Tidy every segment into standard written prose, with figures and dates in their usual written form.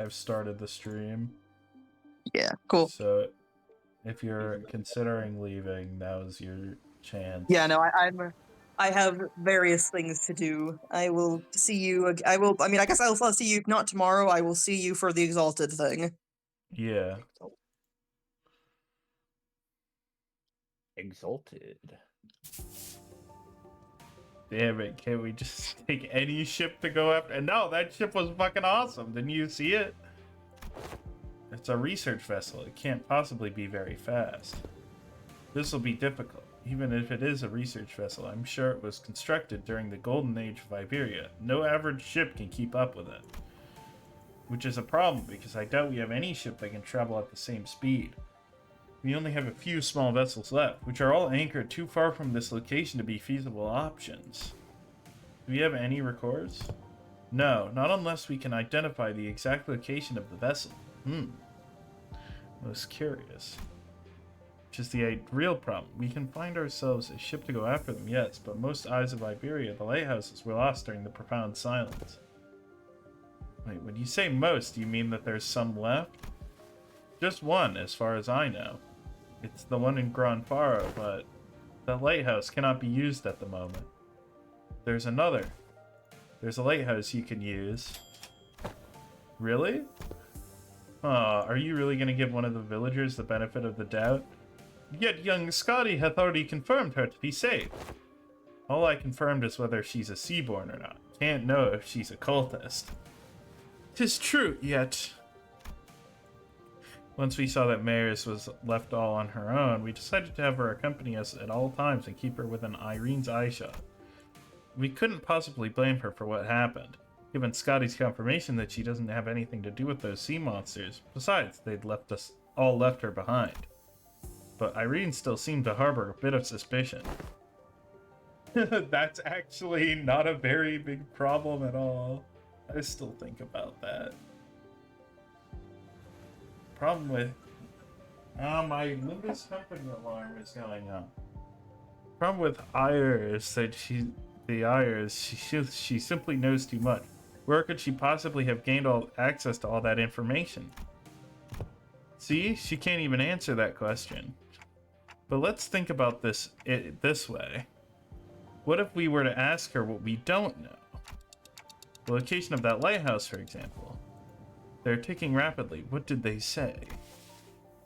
I've started the stream. Yeah, cool. So if you're considering leaving, now's your chance. Yeah, no, I have various things to do. I will see you. I will. I mean, I guess I'll see you not tomorrow. I will see you for the Exalted thing. Yeah. Exalted. Damn it, can't we just take any ship to go after? And no, that ship was fucking awesome. Didn't you see it? It's a research vessel. It can't possibly be very fast. This will be difficult. Even if it is a research vessel, I'm sure it was constructed during the golden age of Iberia. No average ship can keep up with it. Which is a problem, because I doubt we have any ship that can travel at the same speed. We only have a few small vessels left, which are all anchored too far from this location to be feasible options. Do we have any records? No, not unless we can identify the exact location of the vessel. Most curious. Which is the real problem. We can find ourselves a ship to go after them, yes, but most eyes of Iberia, the lighthouses, were lost during the profound silence. Wait, when you say most, do you mean that there's some left? Just one, as far as I know. It's the one in Gran Faro, but the lighthouse cannot be used at the moment. There's another. There's a lighthouse you can use. Really? Are you really going to give one of the villagers the benefit of the doubt? Yet young Scotty hath already confirmed her to be safe. All I confirmed is whether she's a Seaborn or not. Can't know if she's a cultist. 'Tis true, yet... Once we saw that Maris was left all on her own, we decided to have her accompany us at all times and keep her within Irene's eyeshot. We couldn't possibly blame her for what happened, given Scotty's confirmation that she doesn't have anything to do with those sea monsters. Besides, they'd left her behind. But Irene still seemed to harbor a bit of suspicion. That's actually not a very big problem at all. I still think about that. Problem with... my Limbus Company alarm is going on. Problem with Ire is that she simply knows too much. Where could she possibly have gained access to all that information? See, she can't even answer that question. But let's think about this way. What if we were to ask her what we don't know? The location of that lighthouse, for example. They're ticking rapidly. What did they say?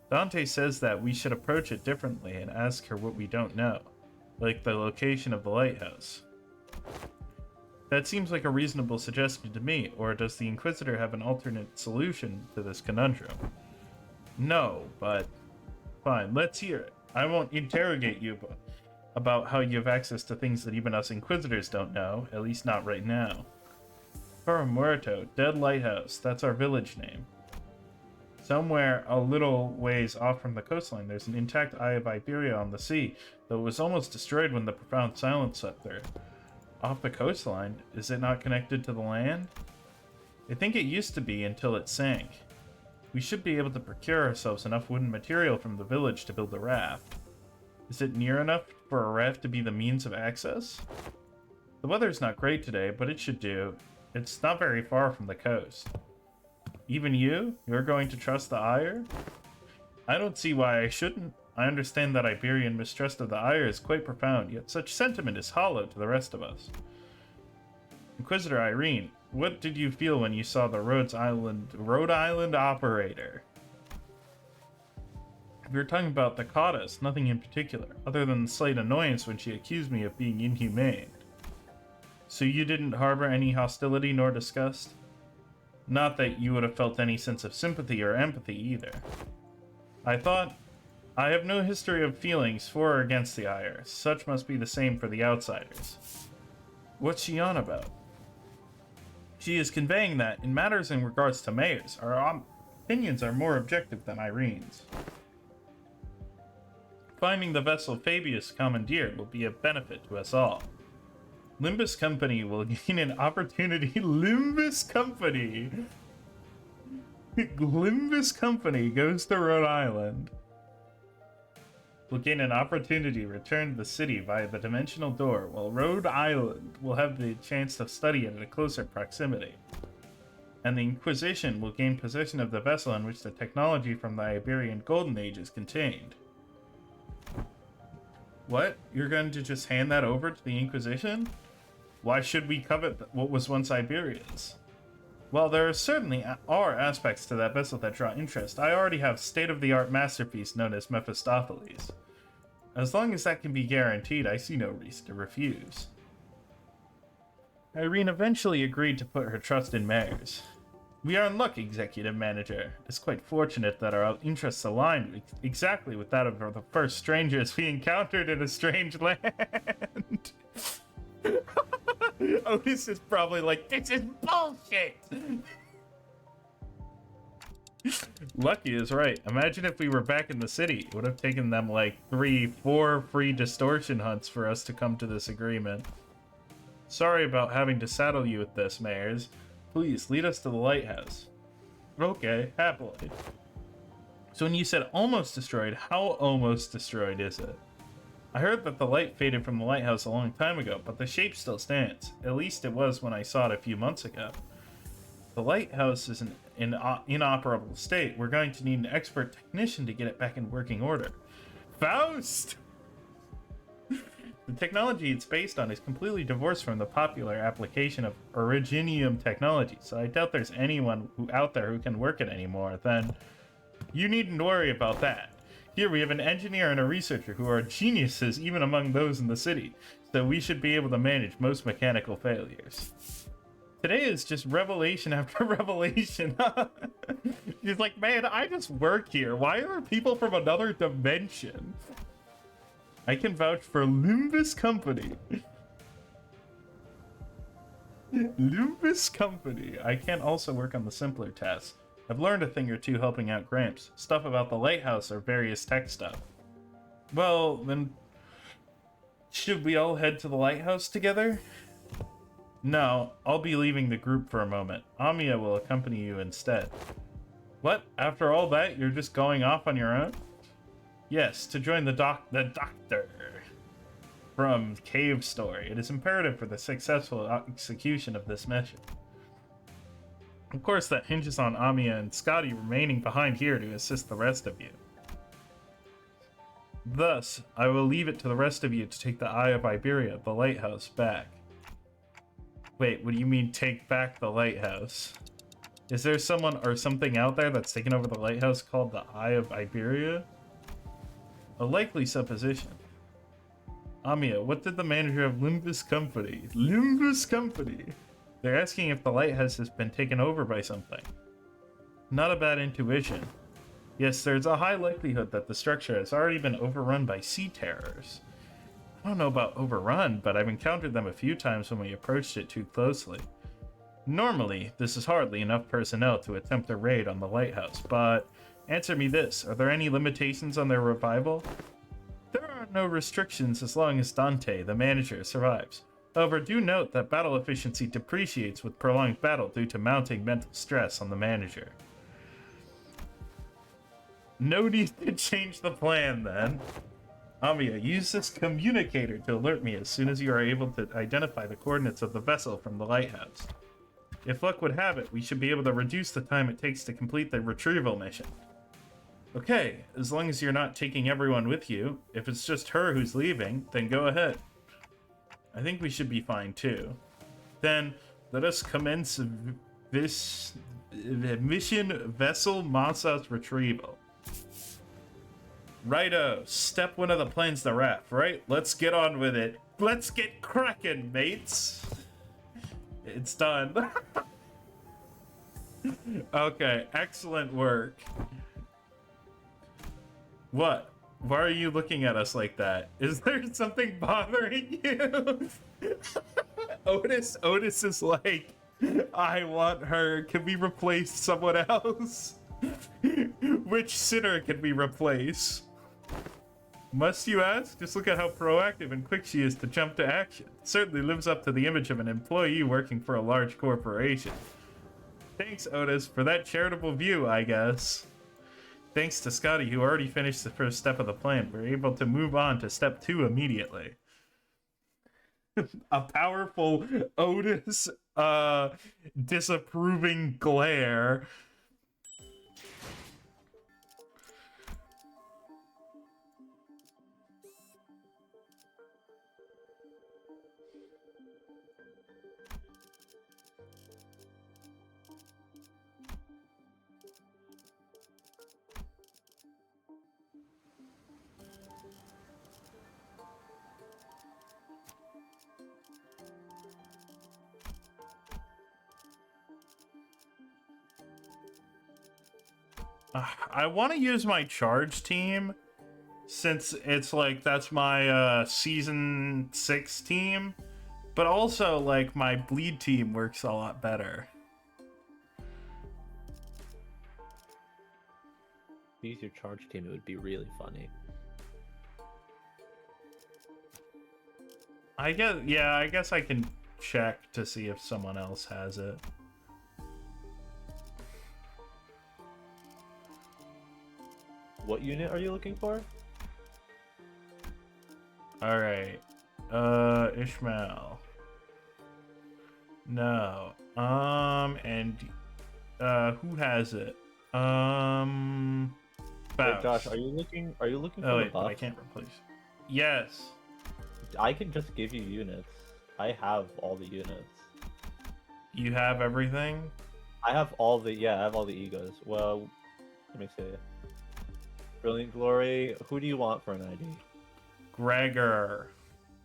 Dante says that we should approach it differently and ask her what we don't know, like the location of the lighthouse. That seems like a reasonable suggestion to me, or does the Inquisitor have an alternate solution to this conundrum? No, but... Fine, let's hear it. I won't interrogate you about how you have access to things that even us Inquisitors don't know, at least not right now. Faro Muerto, Dead Lighthouse, that's our village name. Somewhere a little ways off from the coastline, there's an intact Eye of Iberia on the sea, though it was almost destroyed when the profound silence swept there. Off the coastline? Is it not connected to the land? I think it used to be until it sank. We should be able to procure ourselves enough wooden material from the village to build a raft. Is it near enough for a raft to be the means of access? The weather's not great today, but it should do. It's not very far from the coast. Even you? You're going to trust the Ire? I don't see why I shouldn't. I understand that Iberian mistrust of the Ire is quite profound, yet such sentiment is hollow to the rest of us. Inquisitor Irene, what did you feel when you saw the Rhode Island operator? We were talking about the Caudas, nothing in particular, other than the slight annoyance when she accused me of being inhumane. So you didn't harbor any hostility nor disgust? Not that you would have felt any sense of sympathy or empathy either. I have no history of feelings for or against the Ire. Such must be the same for the outsiders. What's she on about? She is conveying that, in matters in regards to mayors, our opinions are more objective than Irene's. Finding the vessel Fabius commandeered will be a benefit to us all. Limbus Company will gain an opportunity. Limbus Company! Limbus Company goes to Rhode Island. Will gain an opportunity to return to the city via the dimensional door, while Rhode Island will have the chance to study it at a closer proximity. and the Inquisition will gain possession of the vessel in which the technology from the Iberian Golden Age is contained. What? You're going to just hand that over to the Inquisition? Why should we covet what was once Iberia's? Well, there certainly are aspects to that vessel that draw interest. I already have state-of-the-art masterpiece known as Mephistopheles. As long as that can be guaranteed, I see no reason to refuse. Irene eventually agreed to put her trust in Mares. We are in luck, Executive Manager. It's quite fortunate that our interests aligned exactly with that of the first strangers we encountered in a strange land. Otis is probably like, this is bullshit! Lucky is right. Imagine if we were back in the city. It would have taken them like 3-4 free distortion hunts for us to come to this agreement. Sorry about having to saddle you with this, Mares. Please, lead us to the lighthouse. Okay, happily. So when you said almost destroyed, how almost destroyed is it? I heard that the light faded from the lighthouse a long time ago, but the shape still stands. At least it was when I saw it a few months ago. The lighthouse is in an inoperable state. We're going to need an expert technician to get it back in working order. Faust! The technology it's based on is completely divorced from the popular application of originium technology, so I doubt there's anyone out there who can work it anymore. Then you needn't worry about that. Here we have an engineer and a researcher who are geniuses even among those in the city, so we should be able to manage most mechanical failures. Today is just revelation after revelation. She's like, man, I just work here. Why are there people from another dimension? I can vouch for Limbus Company. Limbus Company. I can also work on the simpler tasks. I've learned a thing or two helping out Gramps. Stuff about the lighthouse or various tech stuff. Well, then... should we all head to the lighthouse together? No, I'll be leaving the group for a moment. Amiya will accompany you instead. What? After all that, you're just going off on your own? Yes, to join the doctor from Cave Story. It is imperative for the successful execution of this mission. Of course, that hinges on Amiya and Scotty remaining behind here to assist the rest of you. Thus, I will leave it to the rest of you to take the Eye of Iberia, the lighthouse, back. Wait, what do you mean take back the lighthouse? Is there someone or something out there that's taken over the lighthouse called the Eye of Iberia? A likely supposition. Amiya, what did the manager of Limbus Company? Limbus Company! They're asking if the lighthouse has been taken over by something. Not a bad intuition. Yes, there's a high likelihood that the structure has already been overrun by sea terrors. I don't know about overrun, but I've encountered them a few times when we approached it too closely. Normally, this is hardly enough personnel to attempt a raid on the lighthouse, but answer me this, are there any limitations on their revival? There are no restrictions as long as Dante, the manager, survives. However, do note that battle efficiency depreciates with prolonged battle due to mounting mental stress on the manager. No need to change the plan, then. Amiya, use this communicator to alert me as soon as you are able to identify the coordinates of the vessel from the lighthouse. If luck would have it, we should be able to reduce the time it takes to complete the retrieval mission. Okay, as long as you're not taking everyone with you. If it's just her who's leaving, then go ahead. I think we should be fine too. Then, let us commence this mission Vessel Massa's retrieval. Righto, step one of the plane's the raft, right? Let's get on with it. Let's get cracking, mates. It's done. Okay, excellent work. What? Why are you looking at us like that? Is there something bothering you? Otis is like, I want her. Can we replace someone else? Which sinner can we replace? Must you ask? Just look at how proactive and quick she is to jump to action. It certainly lives up to the image of an employee working for a large corporation. Thanks, Otis, for that charitable view, I guess. Thanks to Scotty, who already finished the first step of the plan, we're able to move on to step 2 immediately. A powerful Otis disapproving glare. I want to use my charge team since it's like that's my season 6 team, but also like my bleed team works a lot better. Use your charge team, it would be really funny. I guess I can check to see if someone else has it. What unit are you looking for? All right. Ishmael. No. And who has it? Wait, Faust. Josh, are you looking Oh for the wait, buff? I can't replace. Yes. I can just give you units. I have all the units. You have everything? I have all the egos. Well, let me see. Brilliant Glory, who do you want for an ID? Gregor.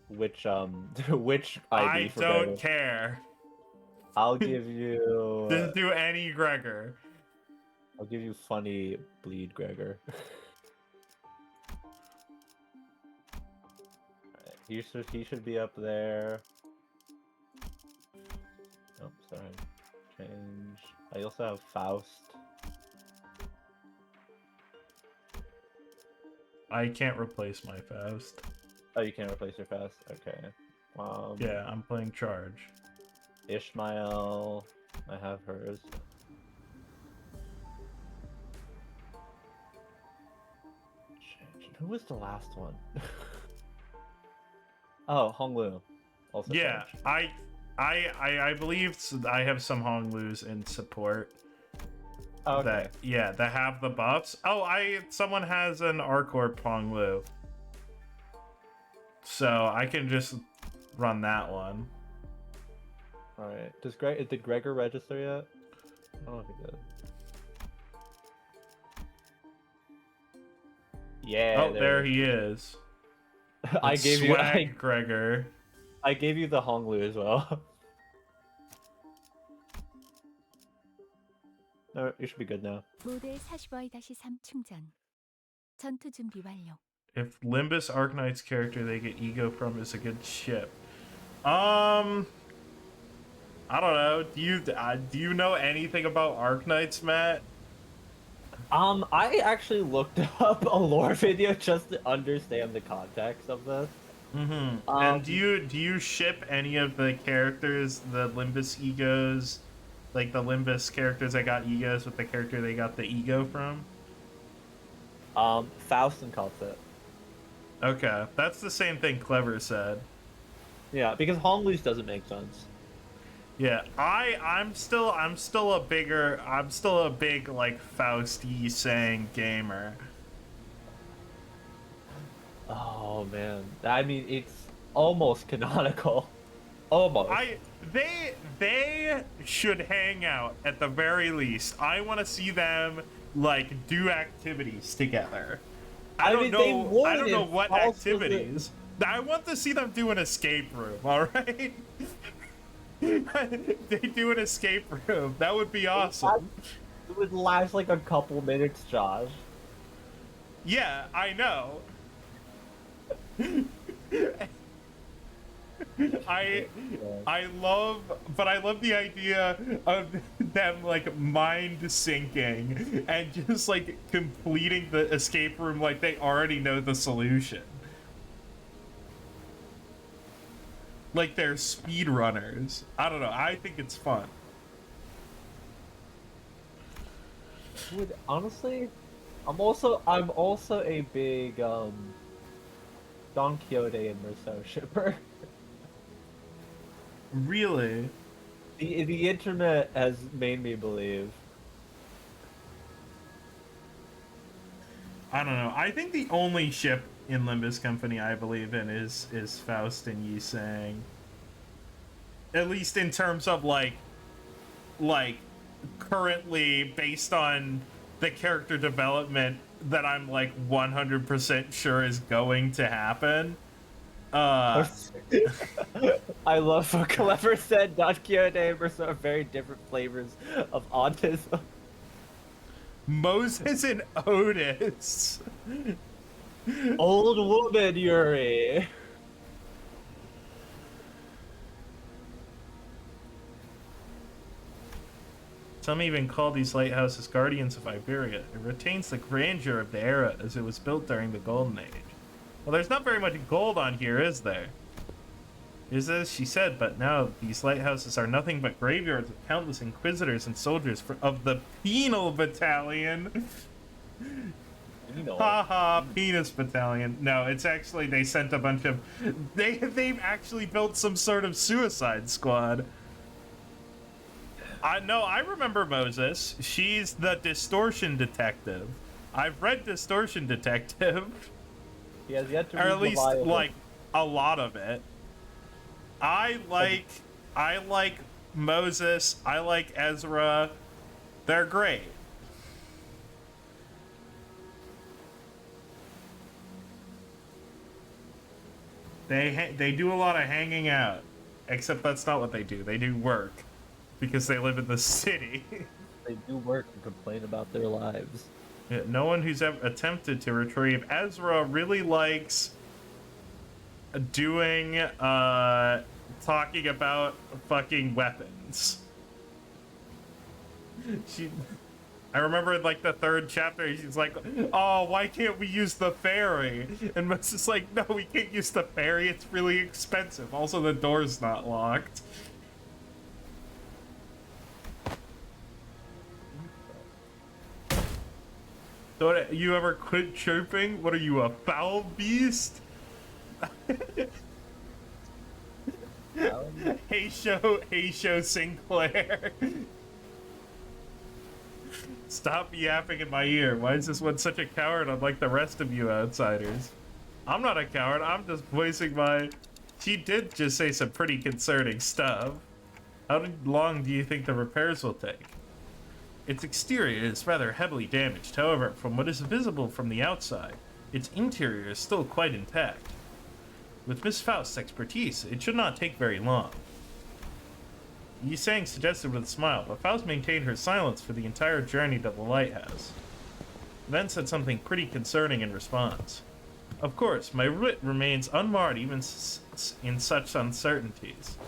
Which which ID I for don't Gregor? care. I'll give you Just do any Gregor. I'll give you funny bleed Gregor. Alright, he should be up there. Oh, sorry. Change. I also have Faust. I can't replace my Faust. Oh, you can't replace your Faust? Okay. Yeah, I'm playing charge. Ishmael. I have hers. Change. Who was the last one? Oh, Honglu. Also Yeah, charge. I believe I have some Honglus in support. Oh, okay. That have the buffs. Oh, someone has an Arcorp Honglu. So I can just run that one. Alright. Did Gregor register yet? I don't know if he did. Yeah. Oh, there he is. I It's gave you Swag Gregor. I gave you the Honglu as well. No, you should be good now. 모델 45-3 충전. 전투 준비 완료. If Limbus Arknight's character they get ego from is a good ship. I don't know. Do you know anything about Arknights, Matt? I actually looked up a lore video just to understand the context of this. Mm-hmm. And do you ship any of the characters, the Limbus egos, like the Limbus characters that got egos with the character they got the ego from? Faust and Kaltset. Okay, that's the same thing Clever said. Yeah, because Honglu's doesn't make sense. Yeah, I'm still a big like Fausty saying gamer. Oh man, I mean it's almost canonical. Almost. They should hang out at the very least. I want to see them like do activities together. I don't know what activities. I want to see them do an escape room. All right. They do an escape room. That would be awesome. It would last like a couple minutes, Josh. Yeah, I know. I love the idea of them like mind syncing and just like completing the escape room like they already know the solution. Like they're speedrunners. I don't know. I think it's fun. Dude, honestly, I'm also a big Don Quixote and Merceau shipper. Really? The internet has made me believe. I don't know. I think the only ship in Limbus Company I believe in is Faust and Yi Sang. At least in terms of like currently based on the character development that I'm like 100% sure is going to happen. I love what Clever said. Datkyo and Amberson are very different flavors of autism. Moses and Otis. Old woman Yuri. Some even call these lighthouses guardians of Iberia. It retains the grandeur of the era as it was built during the Golden Age. Well, there's not very much gold on here, is there? Is as she said, but now these lighthouses are nothing but graveyards of countless inquisitors and soldiers of the Penal Battalion. Haha, Penis Battalion. No, it's actually, they sent a bunch of... They've actually built some sort of suicide squad. I remember Moses. She's the Distortion Detective. I've read Distortion Detective. He has yet to Or read at least, Leviathan. like, a lot of it. I like Moses. I like Ezra. They're great. They do a lot of hanging out. Except that's not what they do. They do work. Because they live in the city. They do work and complain about their lives. Yeah, no one who's ever attempted to retrieve Ezra really likes doing talking about fucking weapons. I remember in like the 3rd chapter, she's like, "Oh, why can't we use the ferry?" And Moses is like, "No, we can't use the ferry. It's really expensive. Also, the door's not locked." Don't you ever quit chirping? What are you, a foul beast? Hey show Sinclair. Stop yapping in my ear. Why is this one such a coward unlike the rest of you outsiders? I'm not a coward, I'm just voicing my... She did just say some pretty concerning stuff. How long do you think the repairs will take? Its exterior is rather heavily damaged, however, from what is visible from the outside, its interior is still quite intact. With Miss Faust's expertise, it should not take very long. Yi Sang suggested with a smile, but Faust maintained her silence for the entire journey to the lighthouse. Then said something pretty concerning in response. Of course, my wit remains unmarred even in such uncertainties.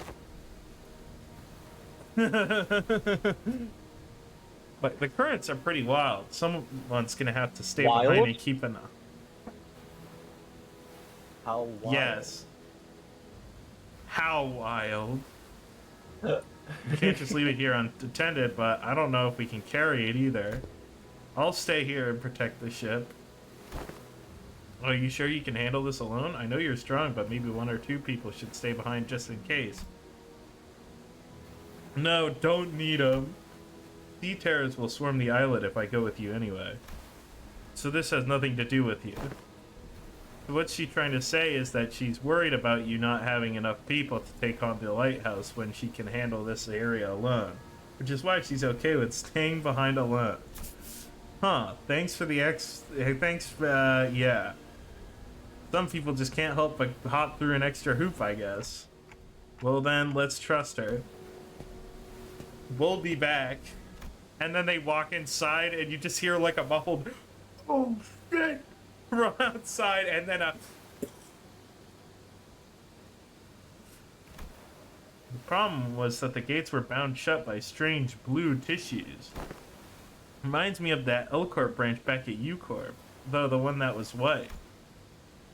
But the currents are pretty wild. Someone's gonna have to stay behind and keep an eye. How wild? Yes. How wild. We can't just leave it here unattended, but I don't know if we can carry it either. I'll stay here and protect the ship. Are you sure you can handle this alone? I know you're strong, but maybe 1 or 2 people should stay behind just in case. No, don't need them. Sea terrors will swarm the islet if I go with you anyway. So this has nothing to do with you. What she's trying to say is that she's worried about you not having enough people to take on the lighthouse when she can handle this area alone. Which is why she's okay with staying behind alone. Huh, thanks for the yeah. Some people just can't help but hop through an extra hoop, I guess. Well then, let's trust her. We'll be back. And then they walk inside and you just hear like a muffled, "Oh shit," from outside, and then a... The problem was that the gates were bound shut by strange blue tissues. Reminds me of that L-Corp branch back at U-Corp, though the one that was white.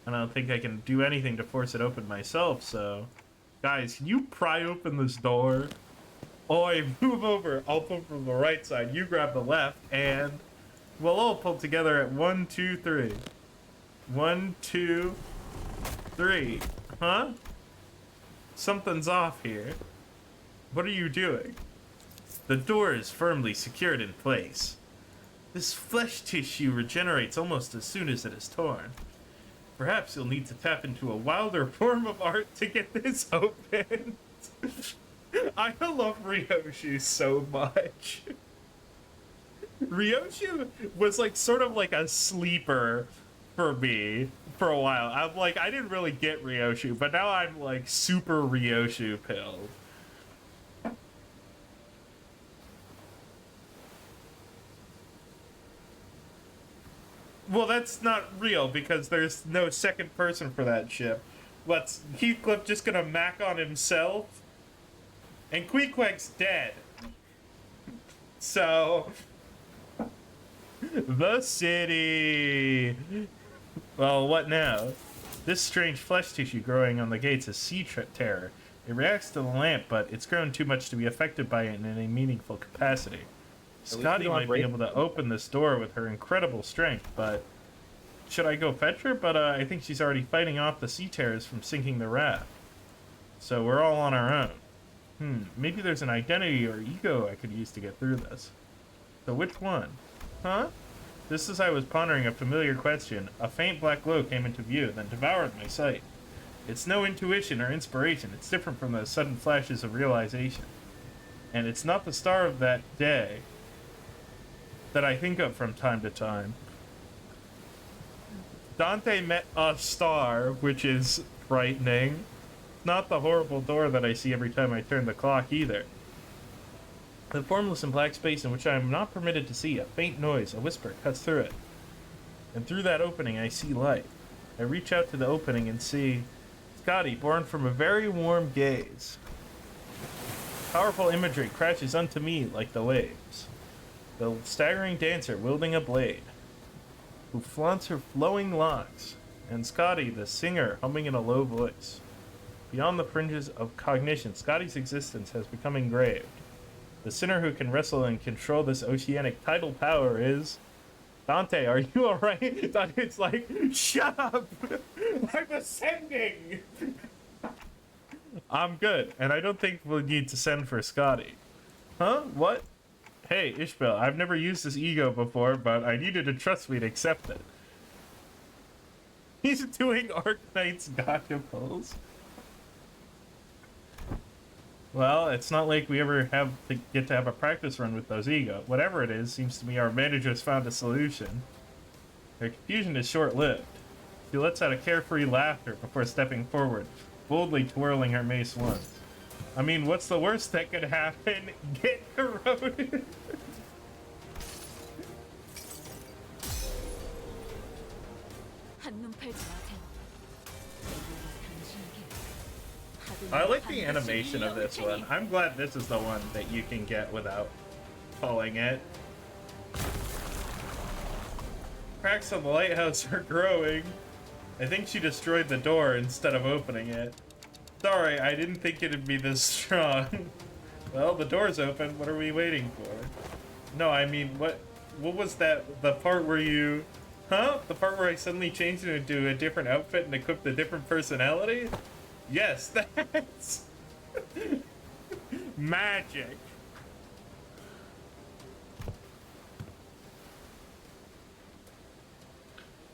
I don't think I can do anything to force it open myself, so... Guys, can you pry open this door? Oi, move over. I'll pull from the right side. You grab the left, and we'll all pull together at 1, 2, 3. 1, 2, 3. Huh? Something's off here. What are you doing? The door is firmly secured in place. This flesh tissue regenerates almost as soon as it is torn. Perhaps you'll need to tap into a wilder form of art to get this open. I love Ryoshu so much. Ryoshu was like sort of like a sleeper for me for a while. I'm like, I didn't really get Ryoshu, but now I'm like super Ryoshu pilled. Well, that's not real because there's no second person for that ship. What's Heathcliff just gonna mac on himself? And Queequeg's dead. So, the city. Well, what now? This strange flesh tissue growing on the gates is sea terror. It reacts to the lamp, but it's grown too much to be affected by it in any meaningful capacity. Scotty might be able to open this door with her incredible strength, but should I go fetch her? But I think she's already fighting off the sea terrors from sinking the raft. So we're all on our own. Maybe there's an identity or ego I could use to get through this. So which one? Huh? Just as I was pondering a familiar question, a faint black glow came into view, then devoured my sight. It's no intuition or inspiration. It's different from those sudden flashes of realization. And it's not the star of that day that I think of from time to time. Dante met a star, which is frightening. Not the horrible door that I see every time I turn the clock either. The formless and black space in which I am not permitted to see, a faint noise, a whisper, cuts through it. And through that opening I see light. I reach out to the opening and see Scotty, born from a very warm gaze. Powerful imagery crashes unto me like the waves. The staggering dancer wielding a blade, who flaunts her flowing locks, and Scotty, the singer, humming in a low voice. Beyond the fringes of cognition, Scotty's existence has become engraved. The sinner who can wrestle and control this oceanic tidal power is... Dante, are you alright? Dante's like, shut up! I'm ascending! I'm good, and I don't think we'll need to send for Scotty. Huh? What? Hey, Ishbel, I've never used this ego before, but I needed to trust me to accept it. He's doing Arknight's gotcha pulls. Well, it's not like we ever get to have a practice run with those ego. Whatever it is, seems to me our manager's found a solution. Their confusion is short-lived. She lets out a carefree laughter before stepping forward, boldly twirling her mace once. I mean, what's the worst that could happen? Get corroded. I like the animation of this one. I'm glad this is the one that you can get without pulling it. Cracks on the lighthouse are growing. I think she destroyed the door instead of opening it. Sorry, I didn't think it'd be this strong. Well, the door's open. What are we waiting for? No, I mean, what was that? The part where you... Huh? The part where I suddenly changed it into a different outfit and equipped a different personality? Yes, that's... magic.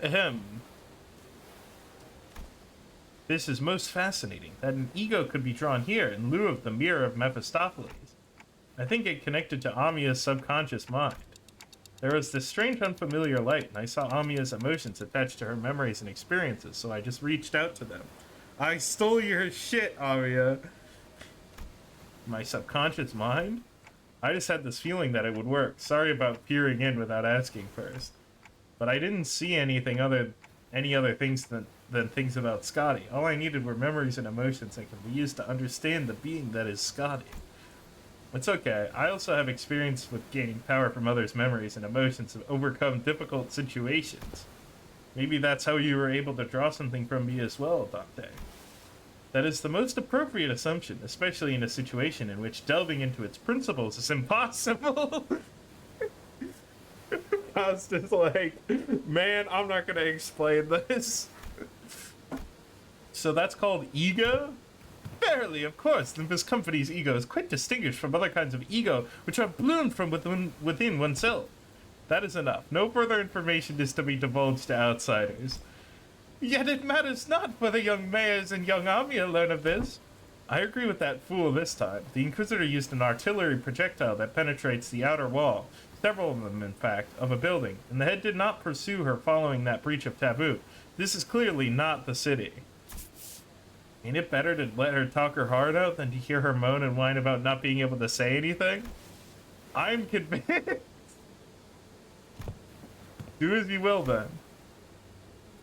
Ahem. This is most fascinating, that an ego could be drawn here in lieu of the mirror of Mephistopheles. I think it connected to Amiya's subconscious mind. There was this strange unfamiliar light, and I saw Amiya's emotions attached to her memories and experiences, so I just reached out to them. I stole your shit, Amiya. My subconscious mind? I just had this feeling that it would work. Sorry about peering in without asking first. But I didn't see any other things than things about Scotty. All I needed were memories and emotions that can be used to understand the being that is Scotty. It's okay. I also have experience with gaining power from others' memories and emotions to overcome difficult situations. Maybe that's how you were able to draw something from me as well, Dante. That is the most appropriate assumption, especially in a situation in which delving into its principles is impossible. Faust is like, man, I'm not gonna explain this. So that's called ego? Entirely, of course. The Miss Company's ego is quite distinguished from other kinds of ego, which have bloomed from within oneself. That is enough. No further information is to be divulged to outsiders. Yet it matters not whether young Mayers and young Amia learn of this. I agree with that fool this time. The Inquisitor used an artillery projectile that penetrates the outer wall, several of them, in fact, of a building, and the head did not pursue her following that breach of taboo. This is clearly not the city. Ain't it better to let her talk her heart out than to hear her moan and whine about not being able to say anything? I'm convinced. Do as you will, then.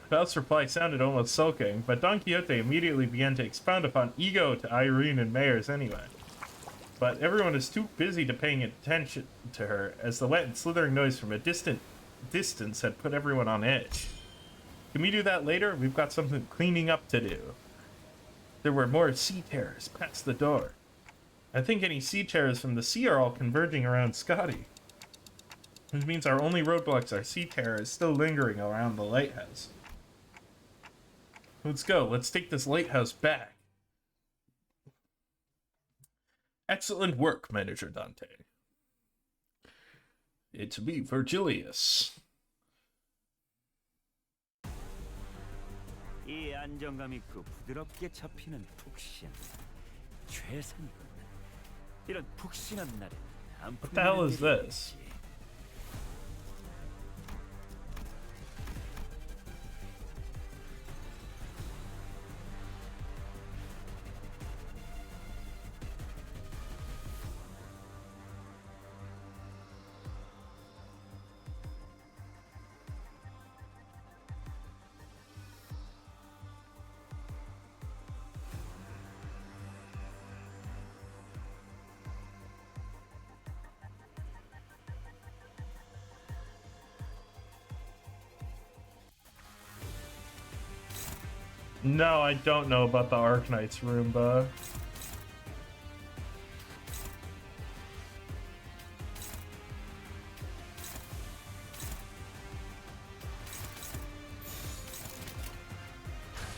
Faust's reply sounded almost sulking, but Don Quixote immediately began to expound upon ego to Irene and Mayers anyway. But everyone is too busy to paying attention to her, as the wet and slithering noise from a distant distance had put everyone on edge. Can we do that later? We've got something cleaning up to do. There were more sea terrors past the door. I think any sea terrors from the sea are all converging around Scotty. Which means our only roadblocks are sea terrors still lingering around the lighthouse. Let's go. Let's take this lighthouse back. Excellent work, Manager Dante. It's me, Virgilius. 이 안정감 있고 부드럽게 잡히는 푹신 최상이군. 이런 푹신한 날에 What the hell is this? No, I don't know about the Arknight's Roomba.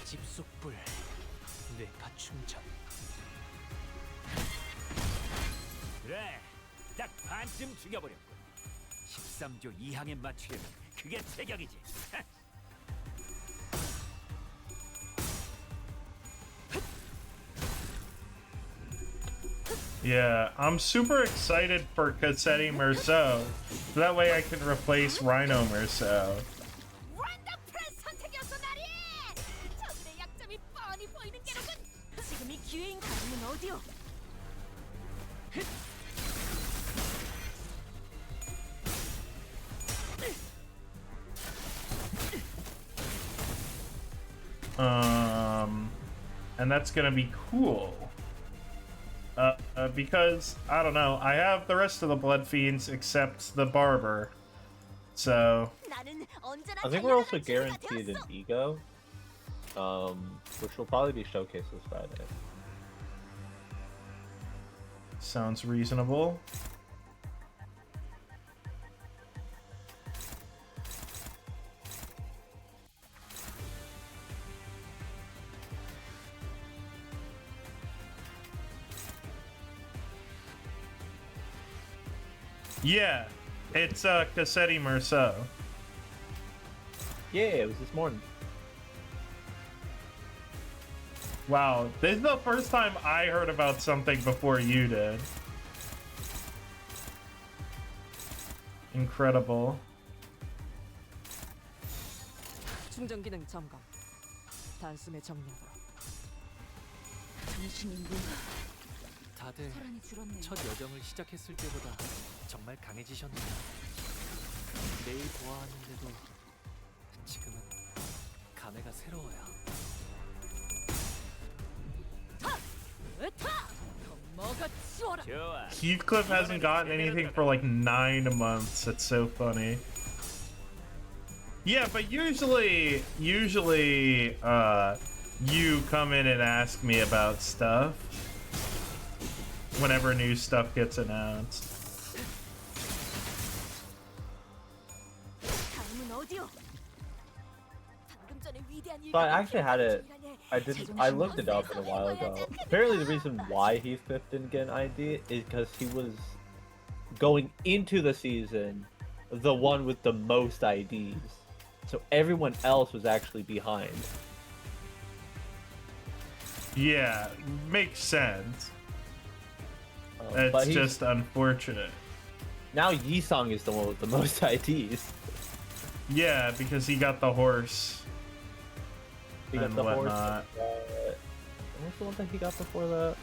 집속불 뇌파 충전. 그래, 딱 반쯤 죽여버렸군. 13조 2항에 맞추려면 그게 제격이지. Yeah, I'm super excited for Cassetti Merceau. That way I can replace Rhino Merceau. 원더풀한 선택이었어, 나리! 저들의 약점이 뻔히 보이는 게로군. 지금이 기회인 가능은 어디요? And that's gonna be cool. Because, I don't know, I have the rest of the Blood Fiends except the Barber. So, 나는 언제나 I think we're also 달려나갈 준비가 guaranteed an 되었어. ego, which will probably be showcased this Friday. sounds reasonable. Yeah, it's Cassetti Merceau. Yeah, it was this morning. Wow, this is the first time I heard about something before you did. Incredible. 충전 기능 점검. 단숨에 정리하도록. 당신인구나. 다들 혈안이 줄었네. 첫 여정을 시작했을 때보다 정말 강해지셨네요. 내일 보아하는데도 지금은 감회가 새로워요. 으타! 더 먹어 치워라. 좋아. Heathcliff hasn't gotten anything for like 9 months. It's so funny. Yeah, but usually, you come in and ask me about stuff whenever new stuff gets announced. 다음은 어디요? 방금 전에 위대한 So I actually had it. I didn't. I looked it up a while ago. Apparently, the reason why Heathcliff didn't get an ID is because he was going into the season the one with the most IDs, so everyone else was actually behind. Yeah, makes sense. But It's he's, just unfortunate. now Yisung is the one with the most IDs. Yeah, because he got the horse. He got And the horse. whatnot. What's the one that he got before that?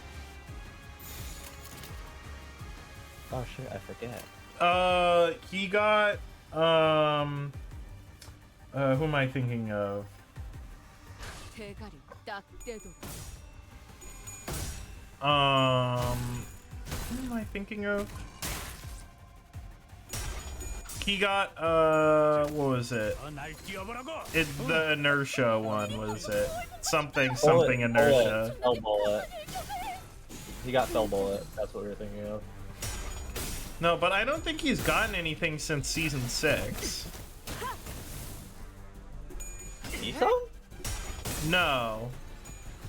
Oh shit, I forget. He got who am I thinking of? 대가리 딱 떼도 Who am I thinking of? He got what was it? The inertia one, was it? Something inertia. Fell bullet. He got fell bullet. That's what we were thinking of. No, but I don't think he's gotten anything since season 6. Yisung? No.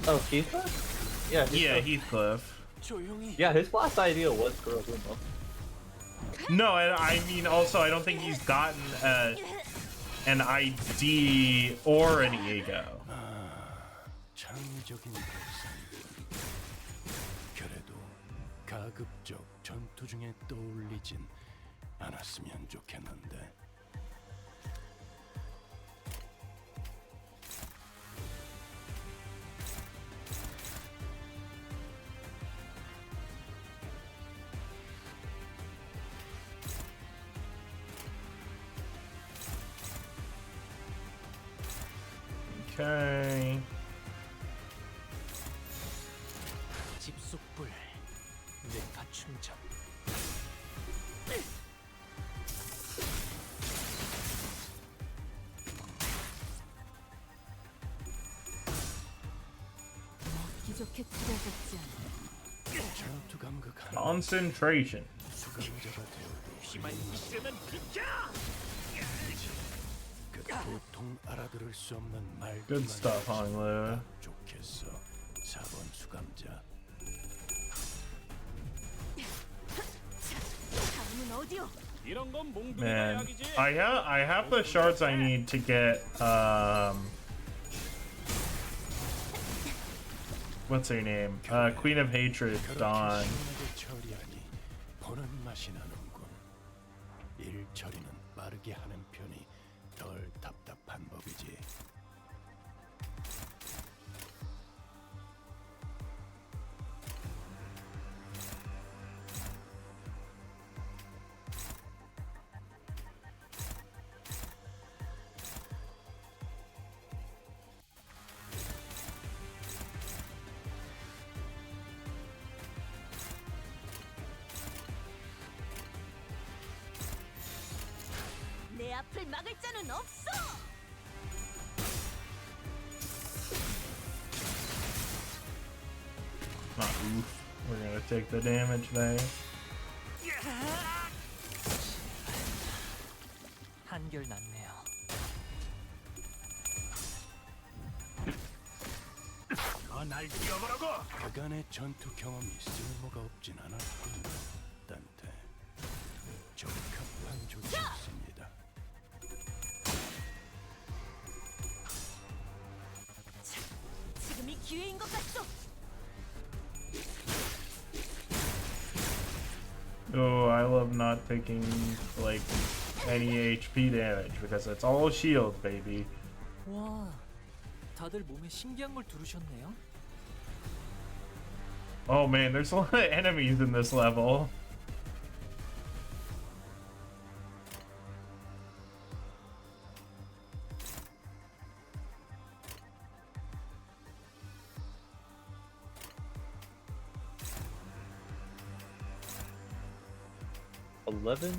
Oh, Heathcliff? Yeah. Yeah, Heathcliff. Heathcliff. Yeah, his last idea was Kuroguma. No, I mean also I don't think he's gotten an ID or an ego. 창의적인 발상이군. 그래도 가급적 전투 중에 떠올리진 않았으면 좋겠는데. Okay. 집속불 뇌파 충전. 먹기 좋게 들어갔지 않아. 전투 감각하는 Concentration. 수감자가 되어도 피만 있으면 비켜! 그 도통 알아들을 수 없는 말만 Good stuff, Honglu. 좋겠어. 4번 수감자. 다음은 어디요? 이런 건 몽둥이가 Man, 약이지. I have the shards I need to get what's her name? Queen of Hatred, Dawn. 시원하게 처리하니 보는 맛이 나는군. 일 처리는 빠르게 하는 편이 덜 답답한 법이지. 내 앞을 막을 자는 없어. Oof. We're gonna take the damage there. 한결 낫네요. 날 뛰어보라고! 그간의 전투 경험이 쓸모가 없진 않았군. 딴테 적합한 조치였습니다. 지금이 기회인 것 같소. Oh, I love not taking like any HP damage because it's all shield, baby. 와, 다들 몸에 신기한 걸 두르셨네요. Oh man, there's a lot of enemies in this level. $11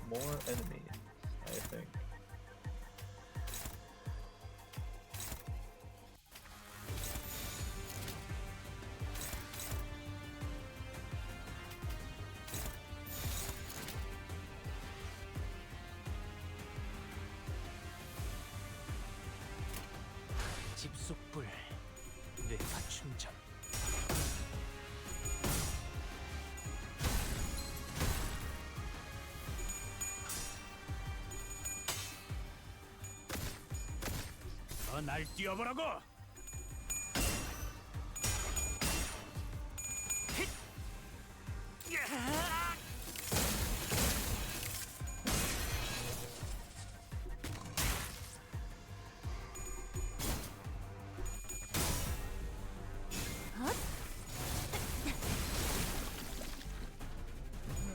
more enemies, I think. 집속불 레이가 충전. 날 뛰어보라고.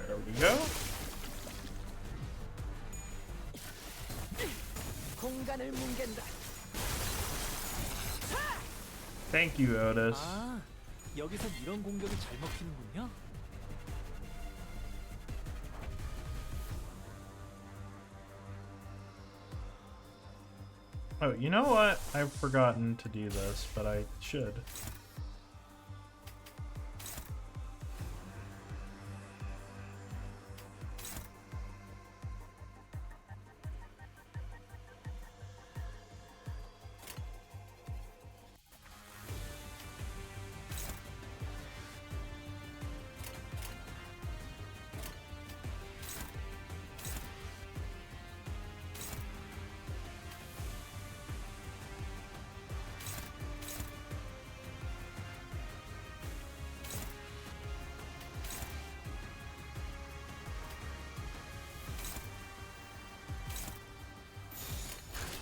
There we go. 공간을 뭉갠다. Thank you, Otis. 아, 여기서 이런 공격이 잘 먹히는군요. Oh, you know what? I've forgotten to do this, but I should.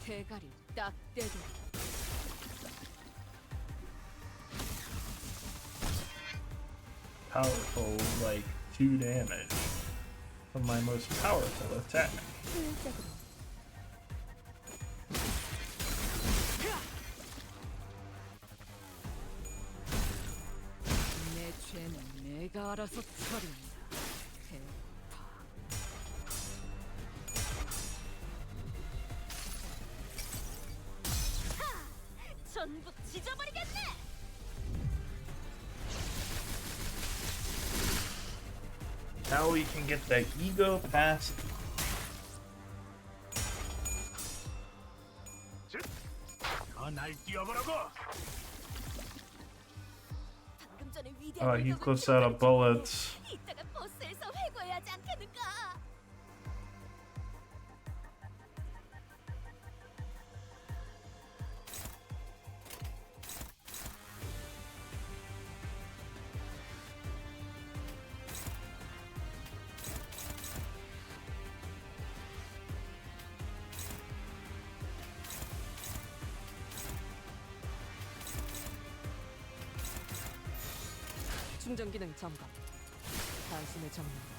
대가리 딱 떼도 Powerful, like 2 damage from my most powerful attack. 내 죄는 내가 알아서 처리한다. 대파. 전부 찢어버리겠네. Now we can get that ego past. 날 뛰어보라고. 방금 전에 Oh, 위대한 he 공격을 clips out of bullets. 이따가 버스에서 회고해야 하지 않겠는가? 충전 기능 점검. 단숨에 정리한다.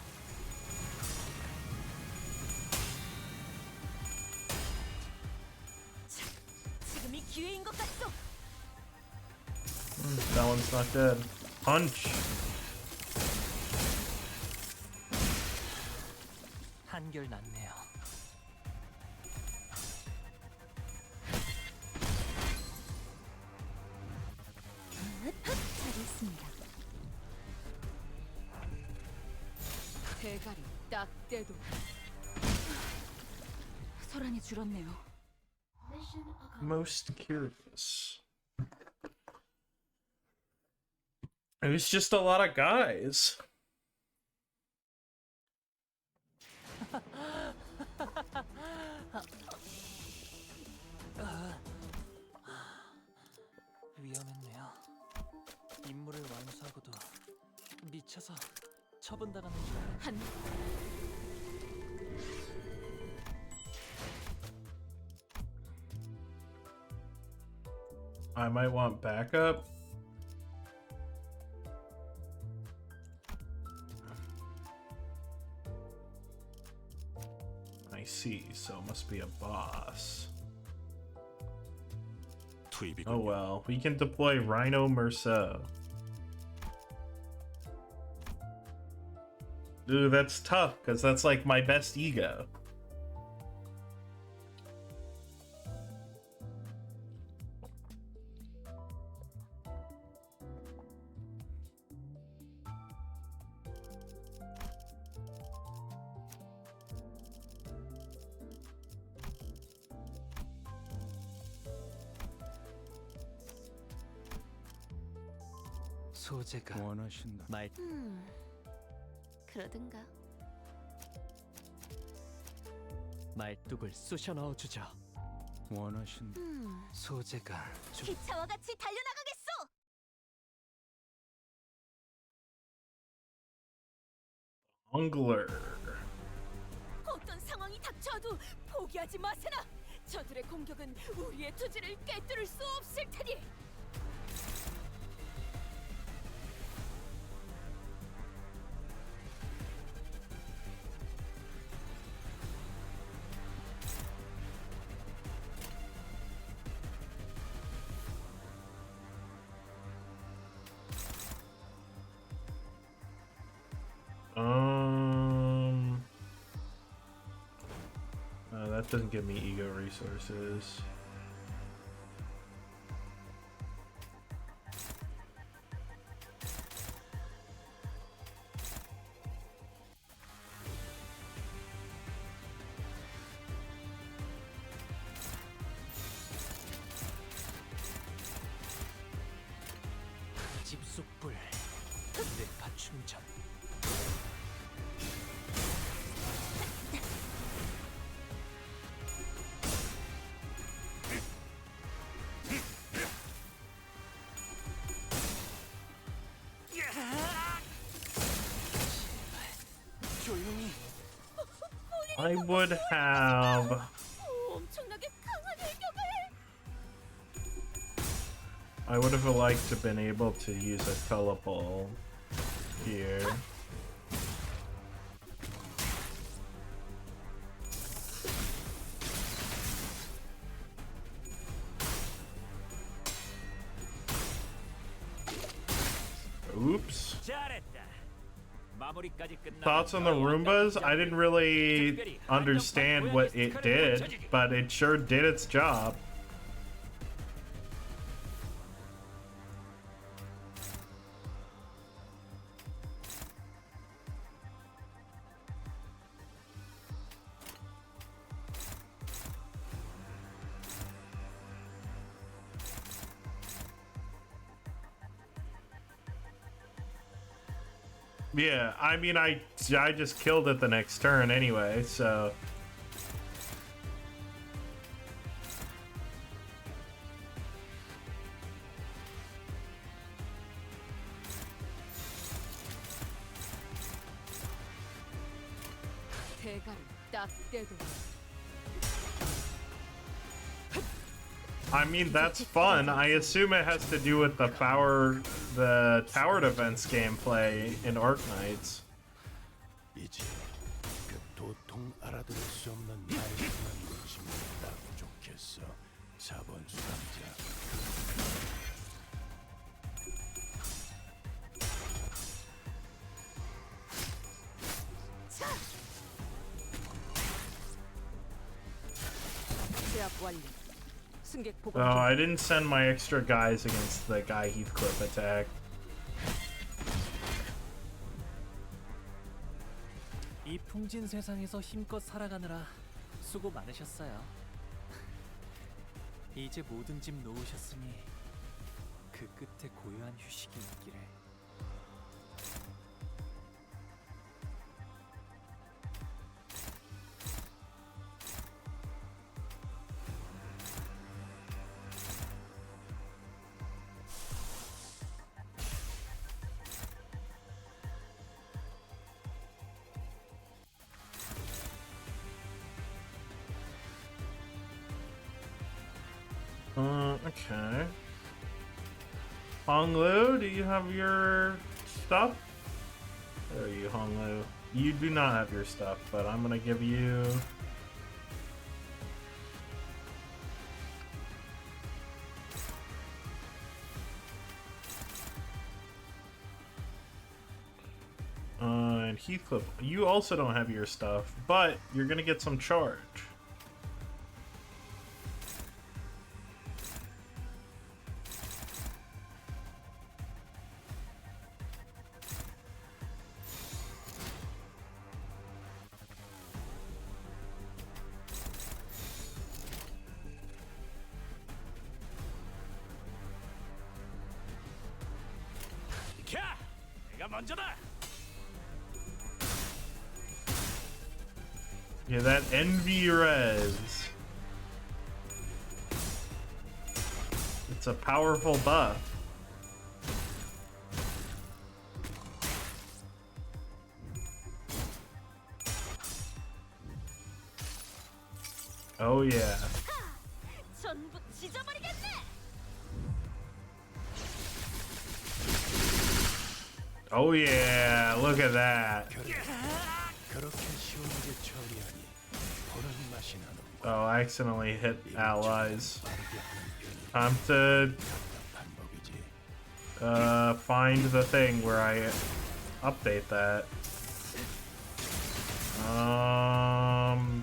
지금이 기회인 것 같소. That one's not dead. Punch. 한결 낫네요. 잘했습니다. 대가리 딱 떼도 소란이 줄었네요. Most curious. It was just a lot of guys. 위험했네요. 임무를 완수하고도 미쳐서 처분당하는 줄 알았... 한 I might want backup. I see, so it must be a boss. Oh well, we can deploy Rhino Merceau. Ooh, that's tough, because that's like my best ego. 소재가 원하신다. 말 그러든가. 말뚝을 쑤셔 넣어주죠. 원하신다. 소재가 좀 기차와 같이 달려나가겠소. Ungler. 어떤 상황이 닥쳐도 포기하지 마세나. 저들의 공격은 우리의 투지를 꿰뚫을 수 없을 테니. That doesn't give me ego resources. 집속불 뇌파 충전. 조용히. I would have. 엄청나게 강한 일격을. I would have liked to been able to use a telepole here. Oops. 잘했다. 마무리까지 끝나. Thoughts on the Roombas? I didn't really understand what it did, but it sure did its job. Yeah, I mean, I just killed it the next turn anyway, so. 대가리 딱 떼도 I mean, that's fun. I assume it has to do with the tower defense gameplay in Arknights. 이제 그 도통 알아들을 수 없는 말만 놓치면 딱 좋겠어. 4번 수감자. 제압 완료. 승객 보고. Oh, I didn't send my extra guys against the guy Heathcliff attacked. 이 풍진 세상에서 힘껏 살아가느라 수고 많으셨어요. 이제 모든 짐 놓으셨으니 그 끝에 고요한 휴식이 있기를. Okay. Honglu, do you have your stuff? There you, Honglu. You do not have your stuff, but I'm gonna give you. And Heathcliff, you also don't have your stuff, but you're gonna get some charge. Yeah, that envy res. It's a powerful buff. Oh yeah. 전부 찢어버리겠네. Oh yeah, look at that. 그렇게 시원하게 처리하니 보는 맛이 나는 Oh, I accidentally hit allies. 빠르게 하는 편이 Time to 방법이지. find the thing where I update that.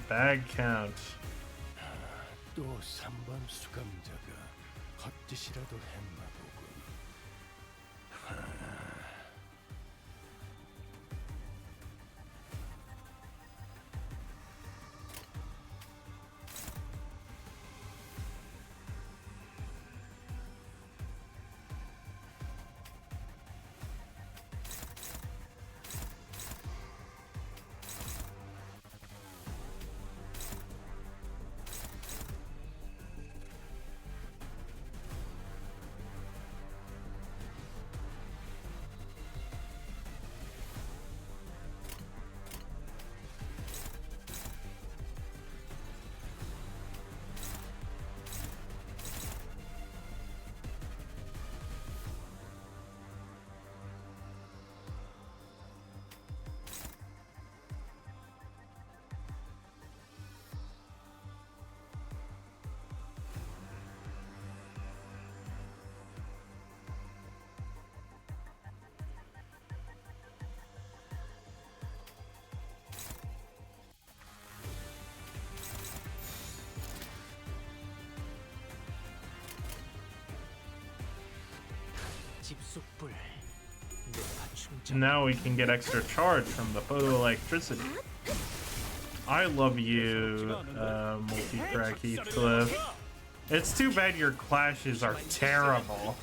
Bag count. 또 3번 수감자가 헛짓이라도 했나 보군. 집속불. 내가 충전. Now we can get extra charge from the photoelectricity. I love you, multi-crack Heathcliff. It's too bad your clashes are terrible.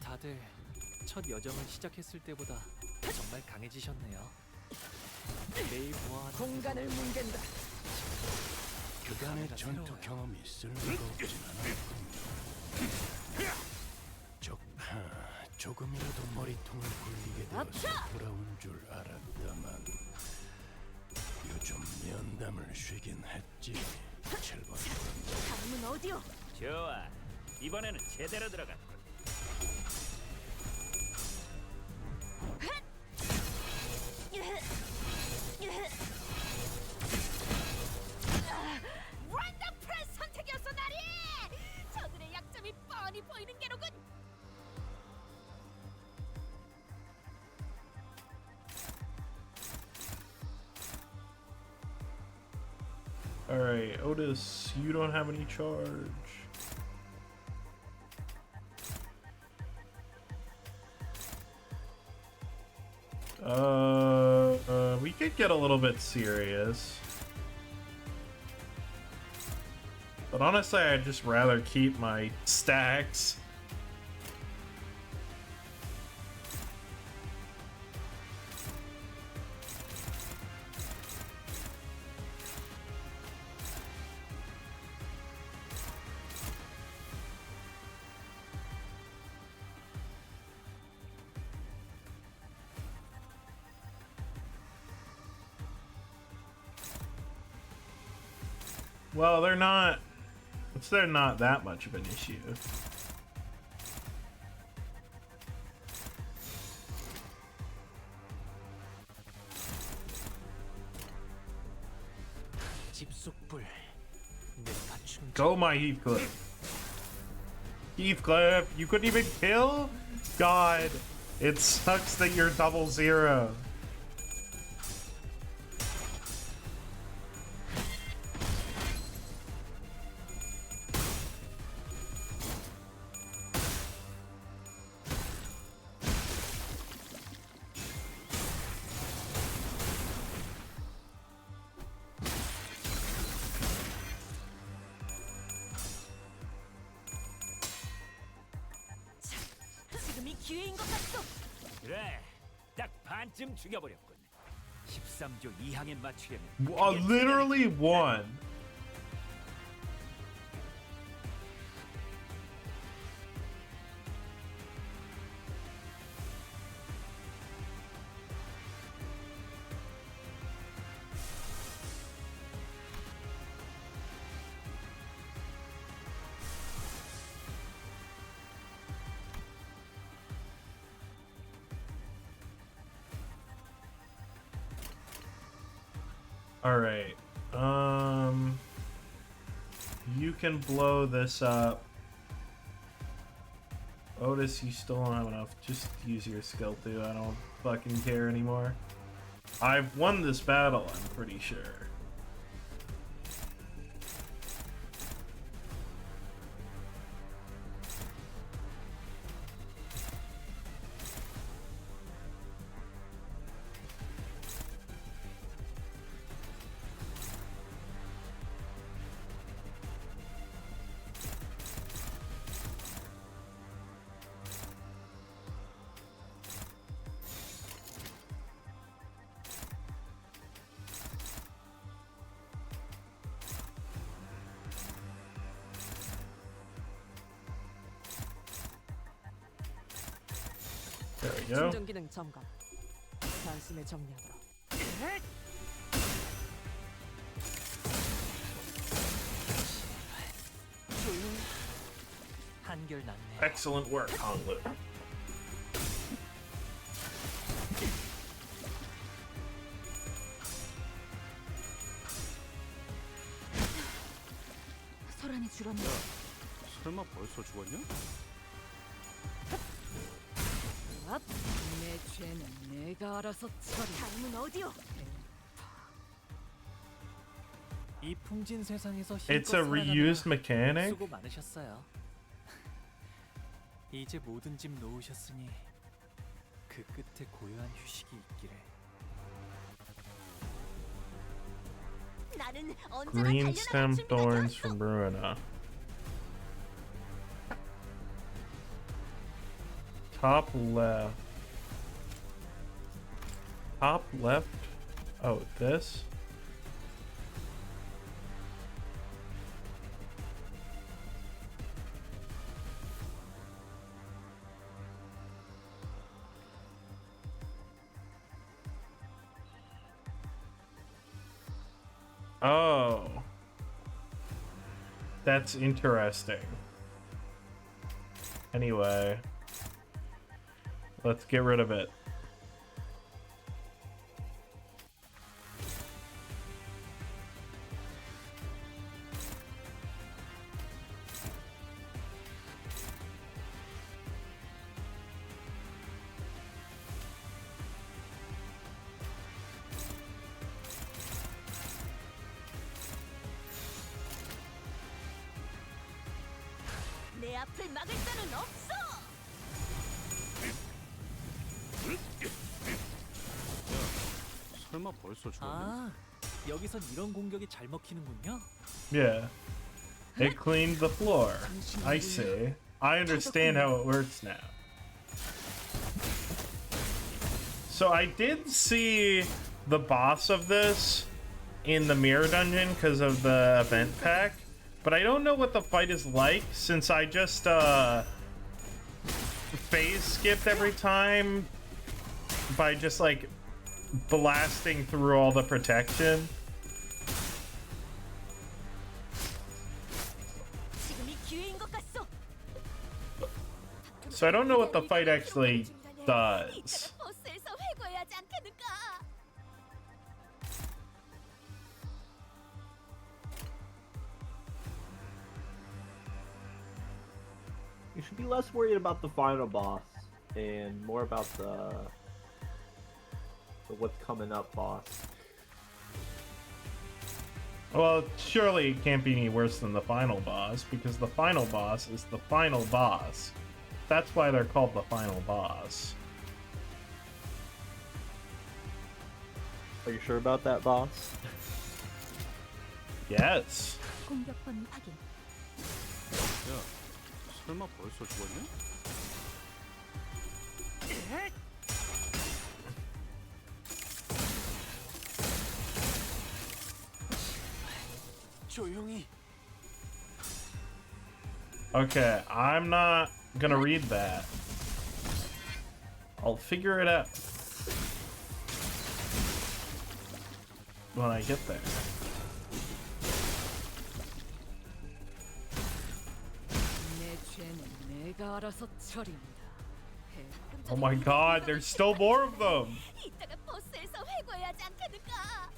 다들 첫 여정을 시작했을 때보다 정말 강해지셨네요. 매일 보아하는 공간을 뭉갠다. 그간의 전투 경험이 쓸모가 없진 않았군요. 조금이라도 머리통을 굴리게 되어서 돌아온 줄 알았다만 요즘 면담을 쉬긴 했지. 7번 다음은 어디요? 좋아. 이번에는 제대로 들어갔군. 원더풀 선택이었어 나리. 저들의 약점이 뻔히 보이는 게로군. Alright, Otis, you don't have any charge. We could get a little bit serious. But honestly, I'd just rather keep my stacks. Well, they're not that much of an issue. 집속불. 내가 충전. Go, my Heathcliff. Heathcliff, you couldn't even kill? God, it sucks that you're 0-0. 기회인 것 같소. 그래, 딱 반쯤 죽여버렸군. 13조 2항에 맞추려면 Literally one. All right. You can blow this up. Otis, you still don't have enough. Just use your skill too. I don't fucking care anymore. I've won this battle, I'm pretty sure. There we go. 충전 기능 점검. 단숨에 정리하도록. 한결 낫네. Excellent work, Honglu. 소란이 줄었네. 설마 벌써 죽었냐? 내 죄는 내가 알아서 처리. 다음은 어디요? 이 풍진 세상에서 It's a reused mechanic? 수고 많으셨어요. 이제 모든 짐 놓으셨으니 그 끝에 고요한 휴식이 있기를. 나는 언제나 Green 달려나갈 stem 준비가 thorns 되었어. from Bruina. Top left. Top left? Oh, this? Oh. That's interesting. Anyway. Let's get rid of it. 내 앞을 막을 자는 없어. 설마 벌써 죽었냐? 아, 여기선 이런 공격이 잘 먹히는군요. Yeah. It cleaned the floor. I see. I understand how it works now. So I did see the boss of this in the mirror dungeon because of the event pack, but I don't know what the fight is like since I just phase skipped every time by just like blasting through all the protection. 지금이 기회인 것 같소. So I don't know what the fight actually does. 이따가 버스에서 회고해야 하지 않겠는가? You should be less worried about the final boss and more about the what's coming up boss. Well, surely it can't be any worse than the final boss, because the final boss is the final boss. That's why they're called the final boss. Are you sure about that, boss? Yes. 공격권 확인. 야, 설마 벌써 죽었냐? 조용히. Okay, I'm not gonna read that. I'll figure it out when I get there. 내 죄는 내가 알아서 처리한다. 해. Oh my god, there's still more of them! 이따가 버스에서 회고해야 하지 않겠는가?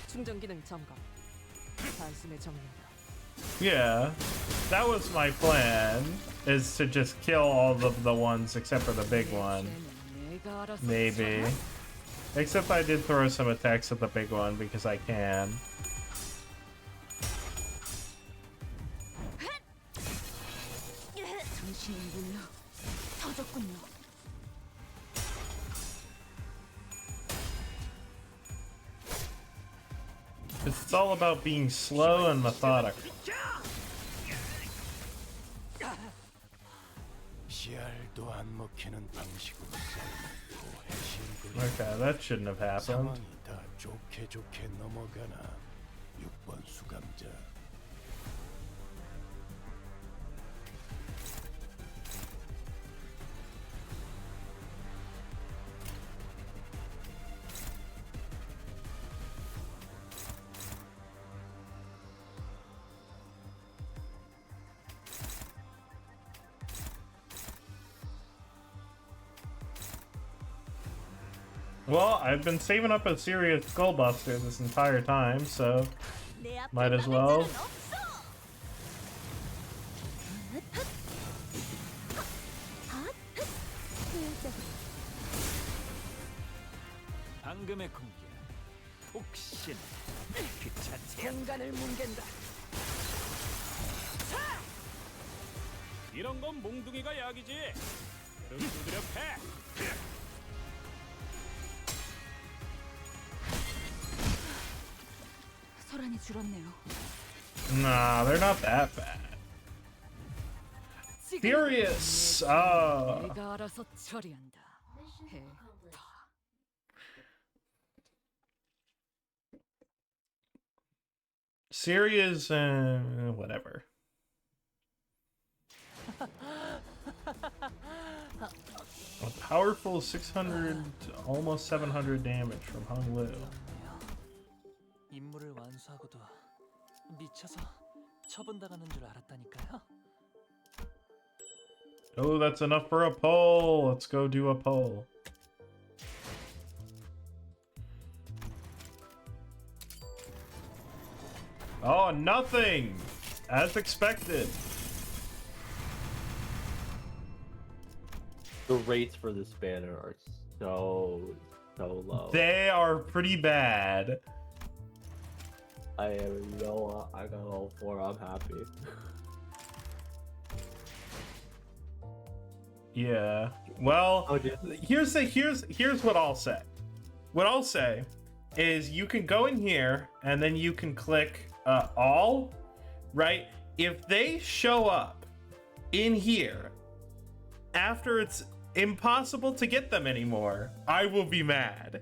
충전 기능 점검. 단숨에 정리한다. Yeah, that was my plan, is to just kill all of the ones except for the big one. 죄는 내가 알아서 Maybe. Except I did throw some attacks at the big one because I can. 정신이군요. 터졌군요. It's all about being slow and methodical. 씨알도 안 먹히는 방식으로 썰고 해신그리 Okay, that shouldn't have happened. 상황이 다 좋게 좋게 넘어가나 6번 수감자. Well, I've been saving up a serious Skullbuster this entire time, so 내 앞에 might as 막을 well. 자는 없어. 방금의 공격 혹시나 그 자체야. 공간을 뭉갠다. 이런 건 몽둥이가 약이지. 그럼 두드려 패. 소란이 줄었네요. Nah, they're not that bad. 지금 Furious! 내 Ah. 죄는 내가 알아서 처리한다. 해. Syria's, whatever. A powerful 600, almost 700 damage from Hung Lu. 임무를 완수하고도 미쳐서 처분당하는 줄 알았다니까요. Oh, that's enough for a poll. Let's go do a poll. Oh, nothing! As expected. The rates for this banner are so low. They are pretty bad. I got all four. I'm happy. Yeah. Well, Oh, dude. here's what I'll say. What I'll say is you can go in here and then you can click all, right? If they show up in here after it's impossible to get them anymore, I will be mad.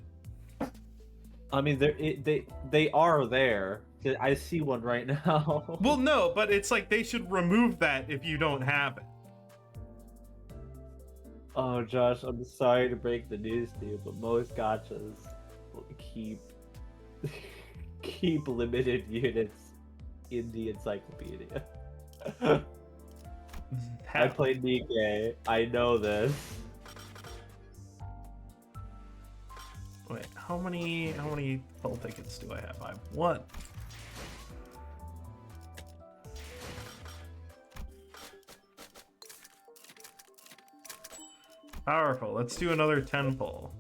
I mean, they are there. I see one right now. Well, no, but it's like they should remove that if you don't have it. Oh, Josh, I'm sorry to break the news to you, but most gachas keep limited units in the encyclopedia. I played Nikkei. I know this. Wait, how many poll tickets do I have? I have one. Powerful. Let's do another 10 pull.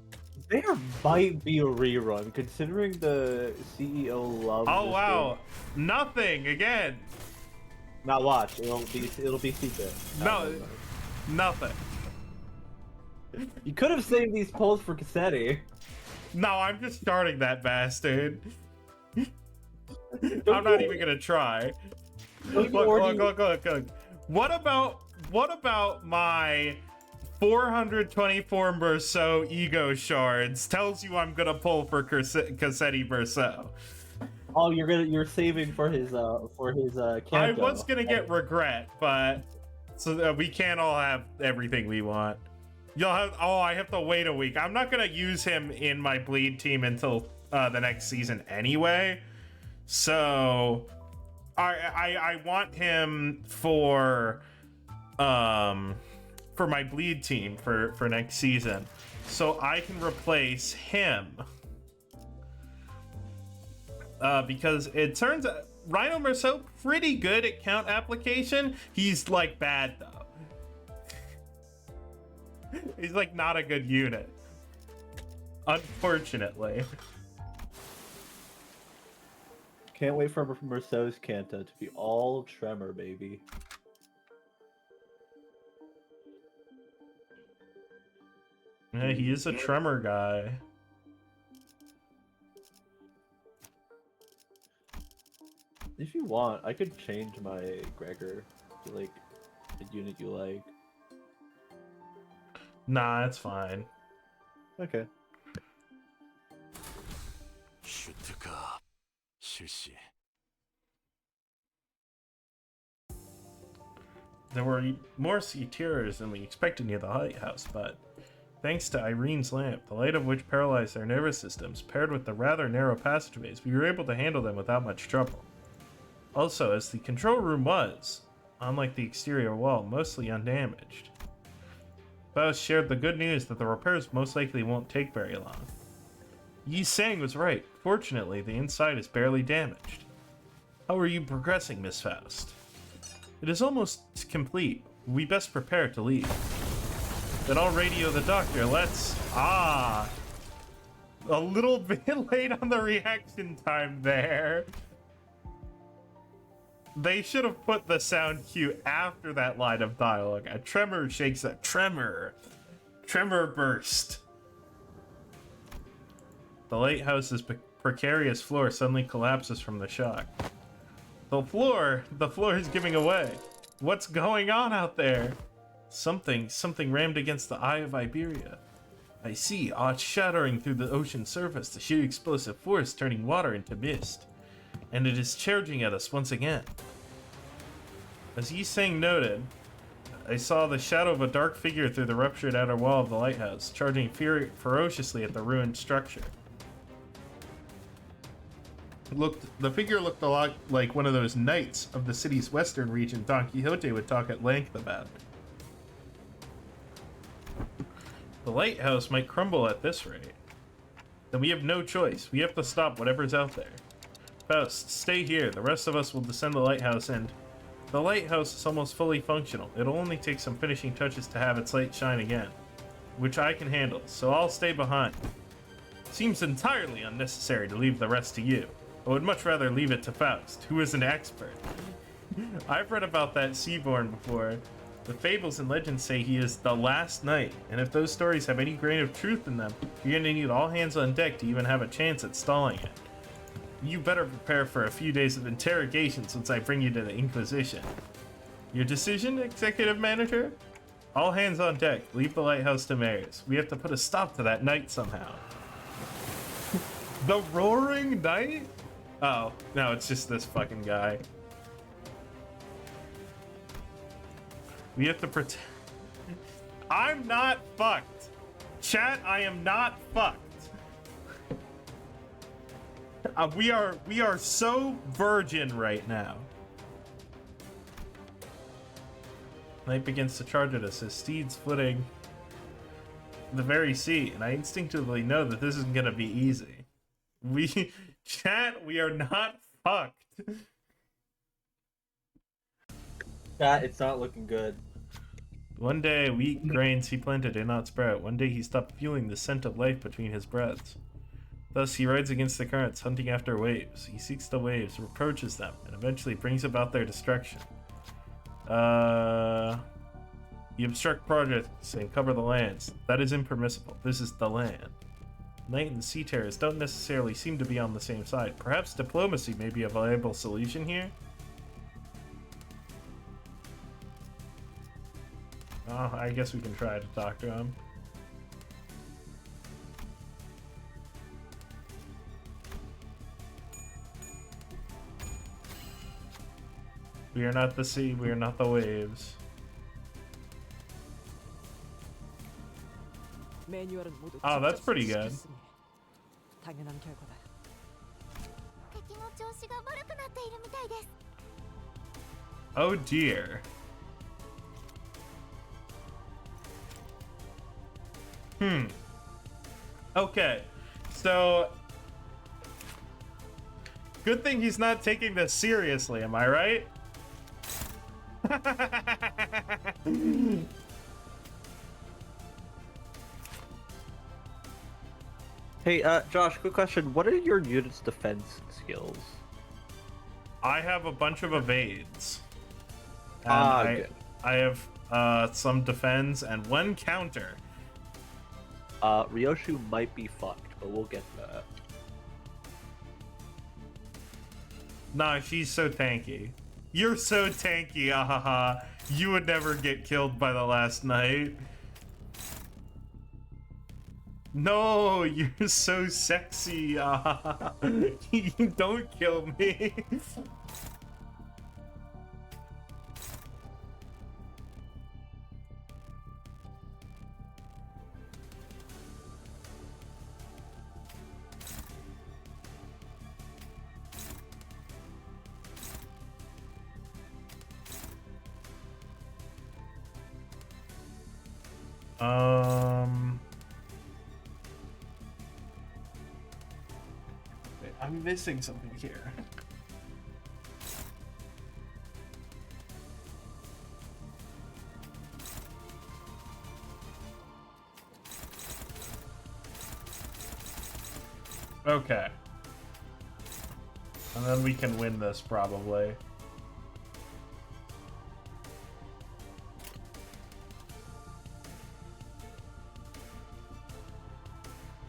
There might be a rerun, considering the CEO loves. Oh this wow, game. nothing again. Now watch, it'll be secret. No, nothing. You could have saved these polls for Cassetti. No, I'm just starting that bastard. I'm not even gonna try. Look. What about my 424 Berceau ego shards tells you I'm gonna pull for Cassetti Berceau. Oh, you're saving for his Kanto. I was gonna get regret, but so that we can't all have everything we want. You'll have. Oh, I have to wait a week. I'm not gonna use him in my bleed team until the next season anyway. So I want him for my bleed team for next season, so I can replace him. Because it turns out Rhino Merceau pretty good at count application. He's like bad though. He's like not a good unit, unfortunately. Can't wait for Merceau's Kanto to be all Tremor, baby. Yeah, he is a Tremor guy. If you want, I could change my Gregor to like a unit you like. Nah, it's fine. Okay. 슈트가 실시. There were more sea-tearers than we expected near the lighthouse, but thanks to Irene's lamp, the light of which paralyzed their nervous systems, paired with the rather narrow passageways, we were able to handle them without much trouble. Also, as the control room was, unlike the exterior wall, mostly undamaged, Faust shared the good news that the repairs most likely won't take very long. Yi Sang was right. Fortunately, the inside is barely damaged. How are you progressing, Miss Faust? It is almost complete. We best prepare to leave. Then I'll radio the doctor. Let's... Ah! A little bit late on the reaction time there. They should have put the sound cue after that line of dialogue. A tremor shakes a tremor. Tremor burst. The lighthouse's precarious floor suddenly collapses from the shock. The floor is giving away. What's going on out there? Something rammed against the eye of Iberia. I see, odds shattering through the ocean surface, the sheer explosive force turning water into mist. And it is charging at us once again. As Yi Sang noted, I saw the shadow of a dark figure through the ruptured outer wall of the lighthouse, charging ferociously at the ruined structure. The figure looked a lot like one of those knights of the city's western region Don Quixote would talk at length about. The lighthouse might crumble at this rate. Then we have no choice. We have to stop whatever's out there. Faust, stay here. The rest of us will descend the lighthouse and... The lighthouse is almost fully functional. It'll only take some finishing touches to have its light shine again, which I can handle, so I'll stay behind. Seems entirely unnecessary to leave the rest to you. I would much rather leave it to Faust, who is an expert. I've read about that Seaborn before. The fables and legends say he is the last knight, and if those stories have any grain of truth in them, you're gonna need all hands on deck to even have a chance at stalling it. You better prepare for a few days of interrogations once I bring you to the Inquisition. Your decision, Executive Manager? All hands on deck. Leave the lighthouse to Mares. We have to put a stop to that knight somehow. The Roaring Knight? Oh, no, it's just this fucking guy. We have to protect... I'm not fucked. Chat, I am not fucked. We are so virgin right now. Night begins to charge at us as steeds footing the very sea, and I instinctively know that this isn't gonna be easy. Chat, we are not fucked. Chat, it's not looking good. One day, wheat grains he planted did not sprout. One day, he stopped feeling the scent of life between his breaths. Thus, he rides against the currents, hunting after waves. He seeks the waves, reproaches them, and eventually brings about their destruction. You obstruct projects and cover the lands. That is impermissible. This is the land. Knight and Sea Terrors don't necessarily seem to be on the same side. Perhaps diplomacy may be a viable solution here? Oh, I guess we can try to talk to him. We are not the sea, we are not the waves. 매뉴얼은 모두 Oh, that's 직접 pretty good. 수집했으니 당연한 결과다. 敵の調子が悪くなっているみたいです。 Oh dear. Okay, so good thing he's not taking this seriously, am I right? Hey, Josh, quick question. What are your unit's defense skills? I have a bunch of evades. And Good. I have some defense and one counter. Ryoshu might be fucked, but we'll get that. Nah, she's so tanky. You're so tanky, ahaha. You would never get killed by the last knight. No, you're so sexy, ahaha. Don't kill me. Wait, I'm missing something here. Okay. And then we can win this, probably.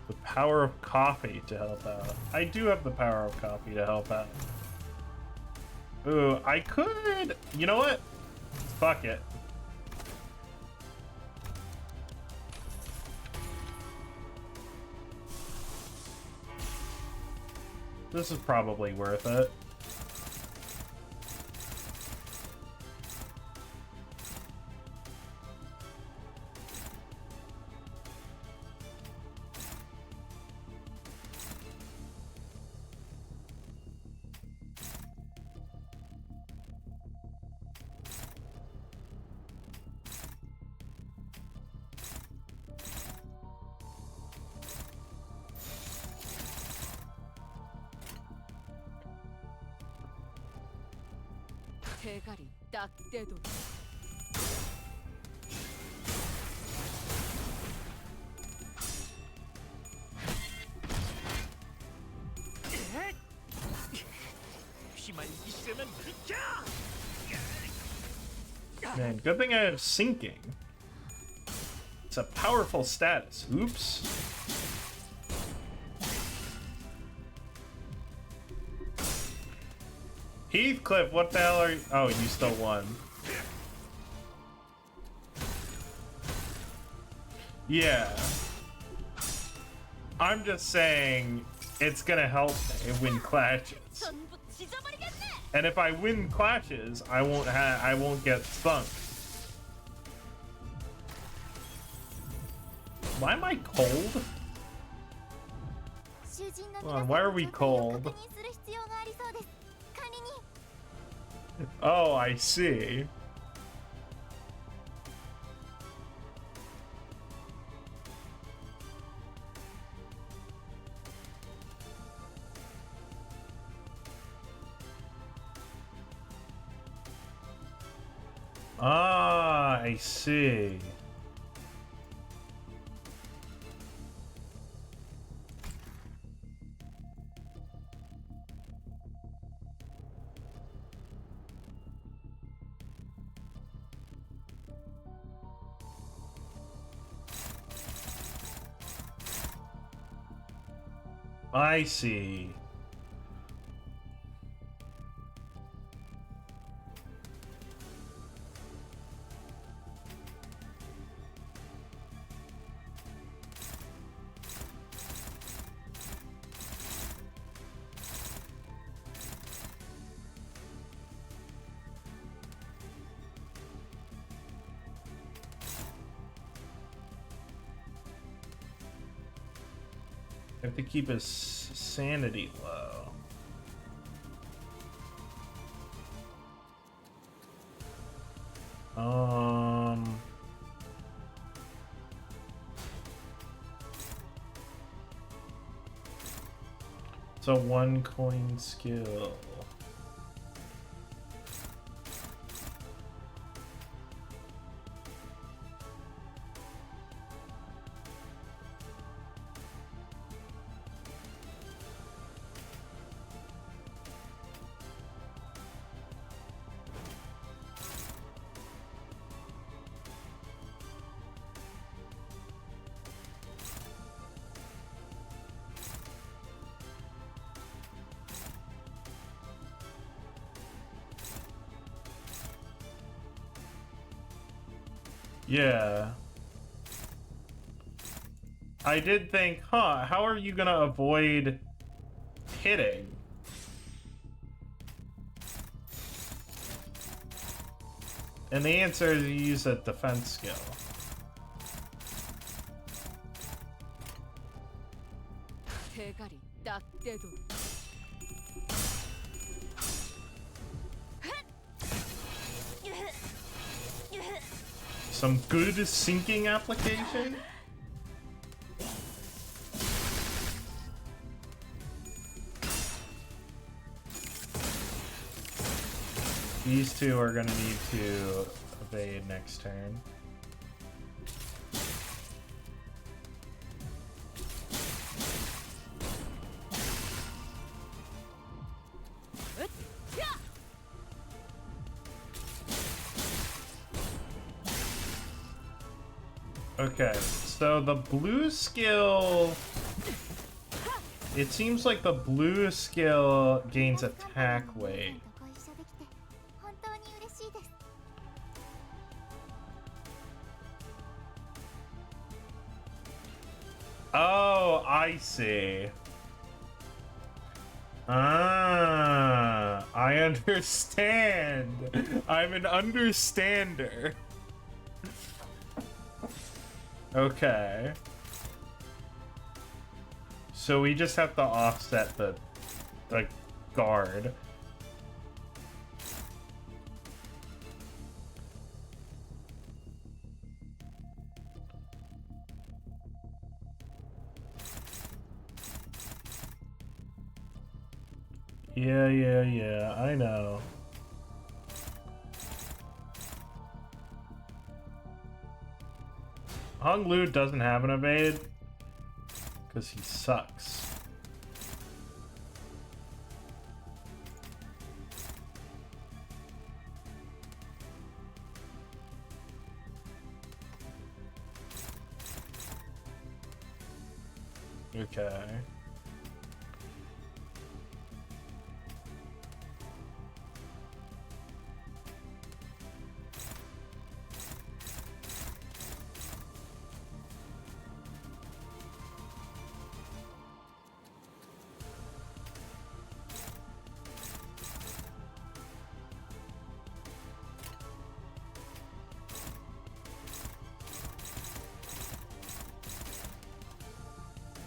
The power of coffee to help out. I do have the power of coffee to help out. Ooh, I could... You know what? Fuck it. This is probably worth it. 대가리 딱 떼도 휘말리기 싫으면 비켜! Man, good thing I have sinking. It's a powerful status. Oops. Heathcliff, what the hell are you? Oh, you still won. Yeah. I'm just saying it's gonna help me win clashes. 전부 찢어버리겠네. And if I win clashes, I won't get stunk. Why am I cold? 囚人の Hold on, 皆さん why are の we 状態を cold? 確認する必要がありそうです。管理人。 Oh, I see. Ah, I see. I see. I have to keep his sanity low. It's a 1 coin skill. Yeah. I did think, how are you gonna avoid hitting? And the answer is you use a defense skill. 대가리 딱 떼도 Some good sinking application? These two are gonna need to evade next turn. Okay, so the blue skill... It seems like the blue skill gains attack weight. Oh, I see. Ah, I understand. I'm an understander. Okay. So we just have to offset the guard. Yeah, I know. Hong Lu doesn't have an evade because he sucks. Okay.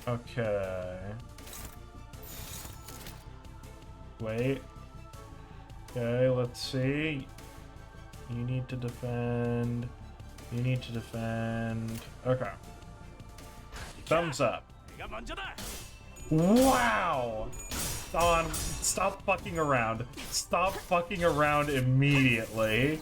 Okay. Wait. Okay, let's see. You need to defend. You need to defend. Okay. Thumbs up. 내가 먼저다. Wow! Don, stop fucking around. Stop fucking around immediately.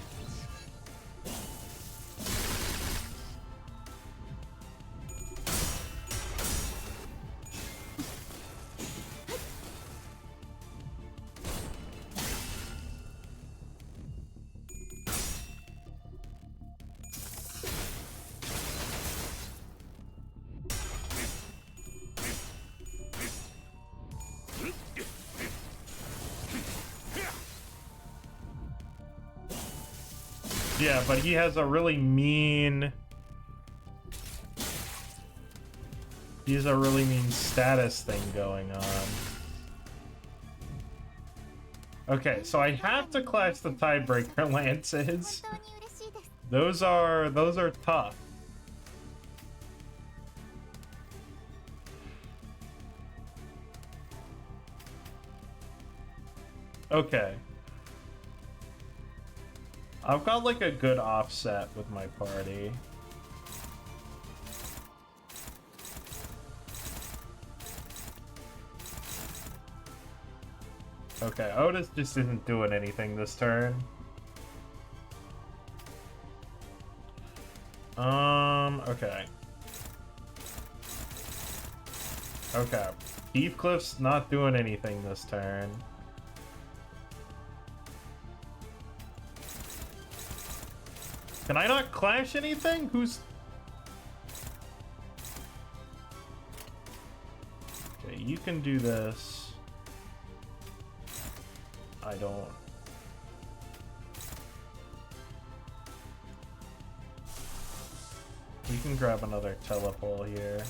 Yeah, but he has a really mean... He has a really mean status thing going on. Okay, so I have to clash the tiebreaker lances. Those are tough. Okay. I've got like a good offset with my party. Okay, Otis just isn't doing anything this turn. Okay. Okay. Heathcliff's not doing anything this turn. Can I not clash anything? Who's... Okay, you can do this. I don't... We can grab another telepole here.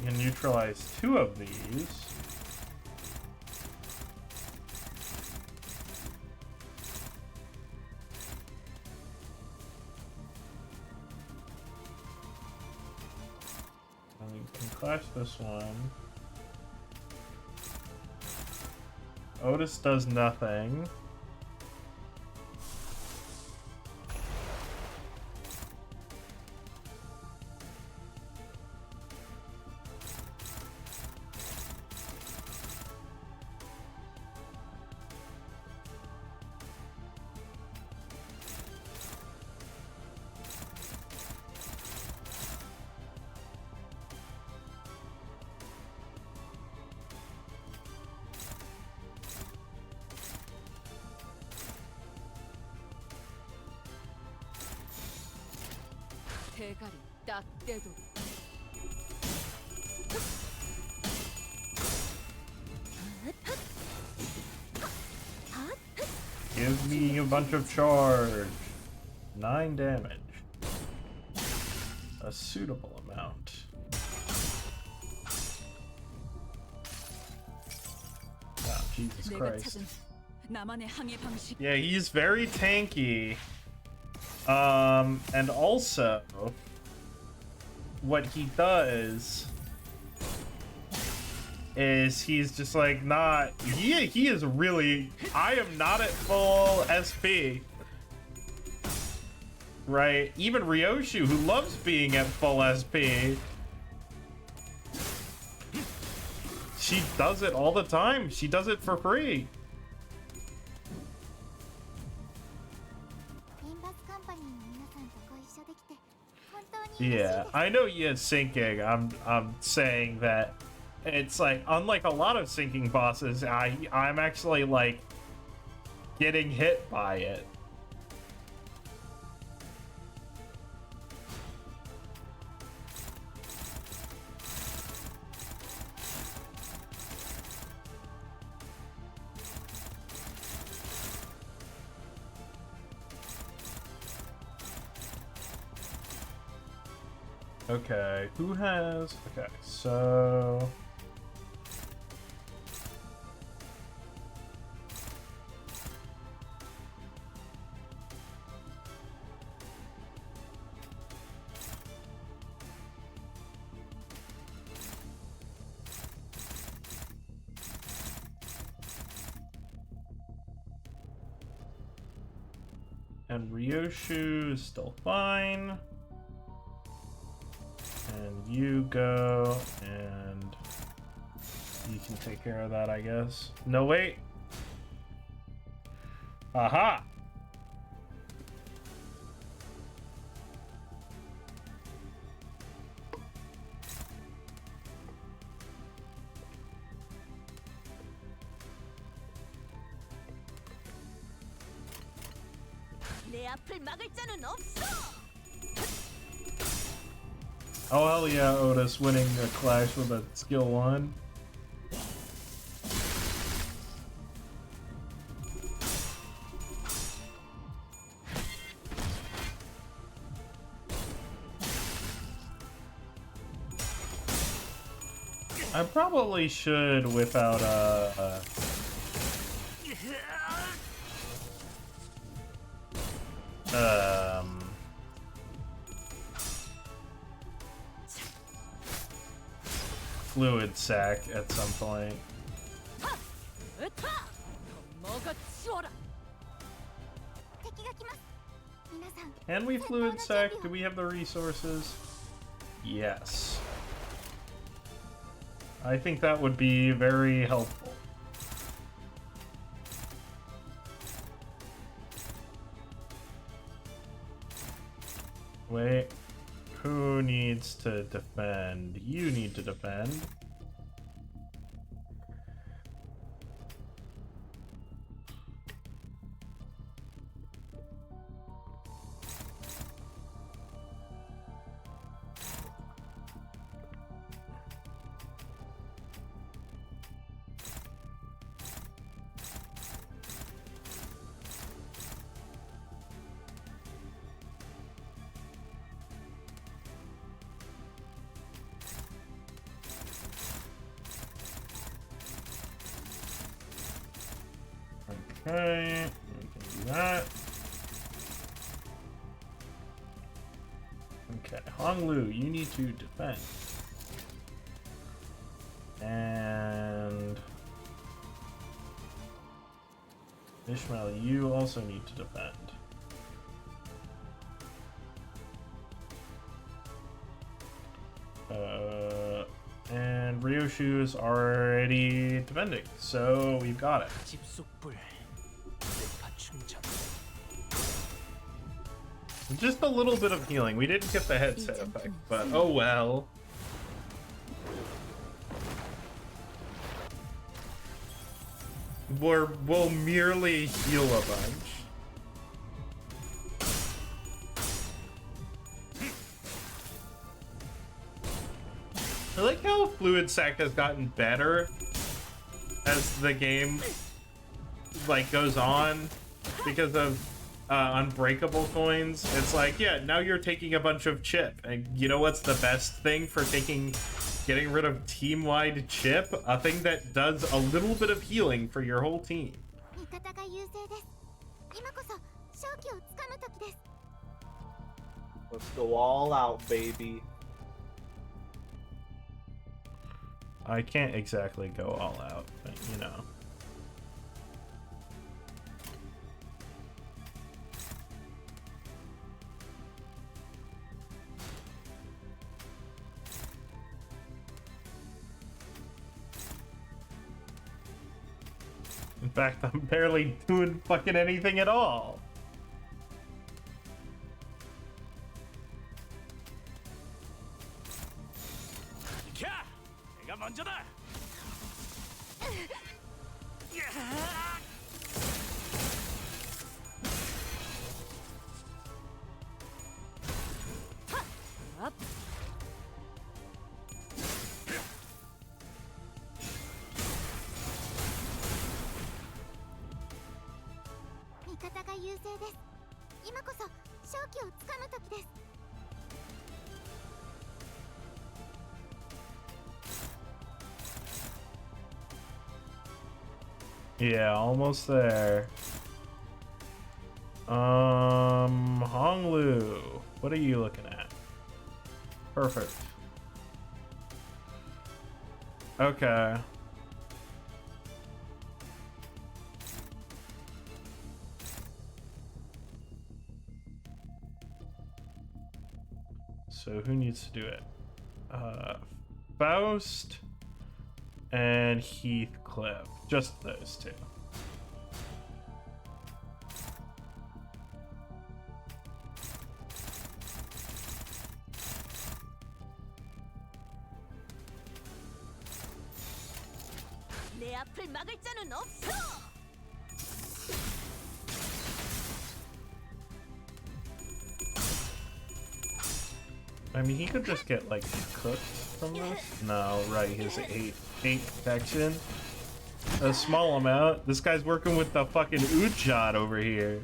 You can neutralize 2 of these. And you can clash this one. Otis does nothing. 대가리 딱 떼도 Give me a bunch of charge. 9 damage. A suitable amount. Wow, Jesus 내가 Christ. 찾은 나만의 항해 방식. Yeah, he's very tanky. And also, what he does is he's just like not. He is really. I am not at full SP. Right? Even Ryoshu, who loves being at full SP, she does it all the time. She does it for free. Yeah, I know he is sinking. I'm saying that it's like, unlike a lot of sinking bosses, I'm actually like getting hit by it. Okay, who has... Okay, so... And Ryoshu is still fine. you go, and you can take care of that, I guess. No, wait. Aha! 내 앞을 막을 자는 없어. Oh, hell yeah, Otis winning a clash with a skill 1. I probably should whip out fluid sac at some point. 으타! 먹어 치워라. Can we fluid sac? Do we have the resources? Yes. I think that would be very helpful. Wait. Who needs to defend? You need to defend. Okay, we can do that. Okay, Honglu, you need to defend. And Ishmael, you also need to defend. And Ryoshu is already defending, so we've got it. 집속불 뇌파 충전. Just a little bit of healing. We didn't get the headset effect, but oh well. We'll merely heal a bunch. I like how Fluid Sac has gotten better as the game like goes on because of unbreakable coins. It's like, yeah, now you're taking a bunch of chip, and you know what's the best thing for getting rid of team-wide chip? A thing that does a little bit of healing for your whole team. Let's go all out, baby. I can't exactly go all out, but you know. In fact, I'm barely doing fucking anything at all. 야, 내가 먼저다. 업. Yeah, almost there. Honglu, what are you looking at? Perfect. Okay. So who needs to do it? Faust and Heathcliff. Just those two. 내 앞을 막을 자는 없어. I mean, he could just get like cooked from this. No, right? His eight protection. A small amount. This guy's working with the fucking Utjot over here.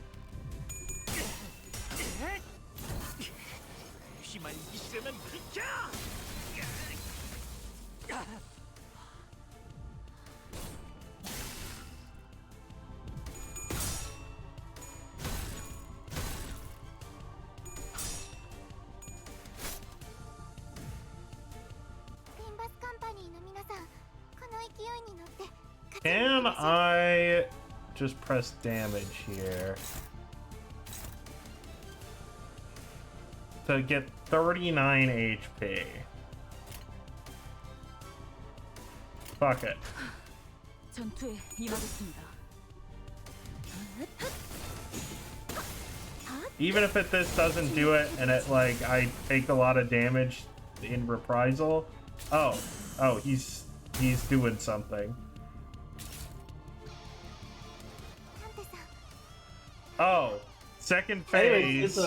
힘만 있으면 비켜. Can I just press damage here to get 39 HP? Fuck it. 전투에 임하겠습니다. Even if this doesn't do it and it like I take a lot of damage in reprisal. Oh, he's doing something. Oh, second phase.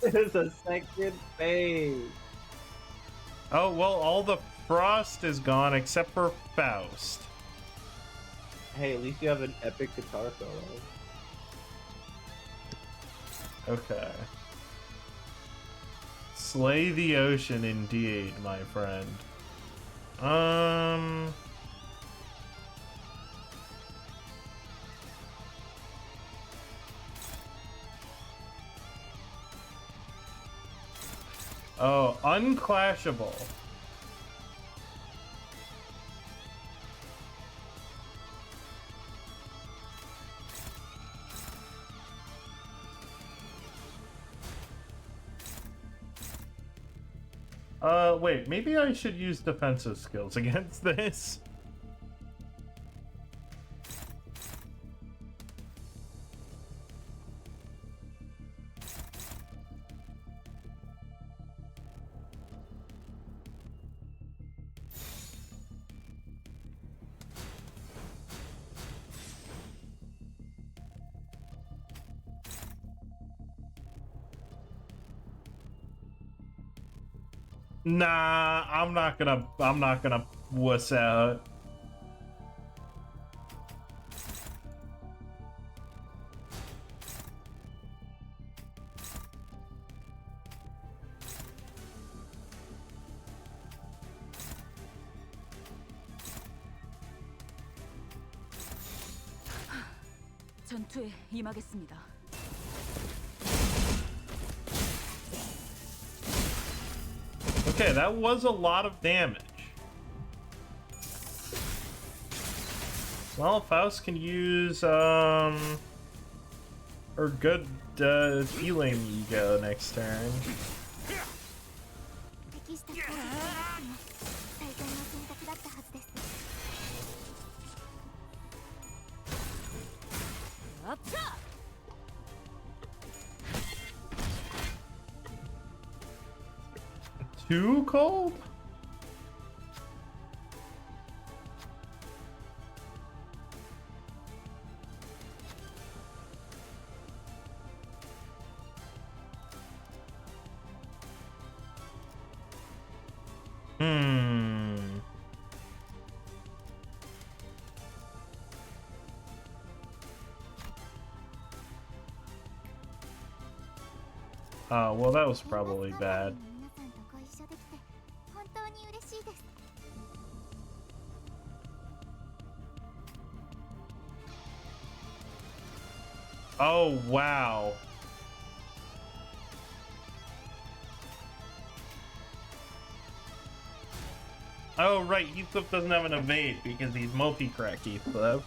It's a second phase. Oh, well, all the frost is gone except for Faust. Hey, at least you have an epic guitar solo. Okay. Slay the ocean indeed, my friend. Oh, unclashable. Wait, maybe I should use defensive skills against this. Nah, I'm not gonna wuss out. 전투에 임하겠습니다. Okay, that was a lot of damage. Well, Faust can use her good healing ego next turn. Too cold? Oh, well, that was probably bad. Oh, wow. Oh, right, Heathcliff doesn't have an evade because he's multi-crack Heathcliff.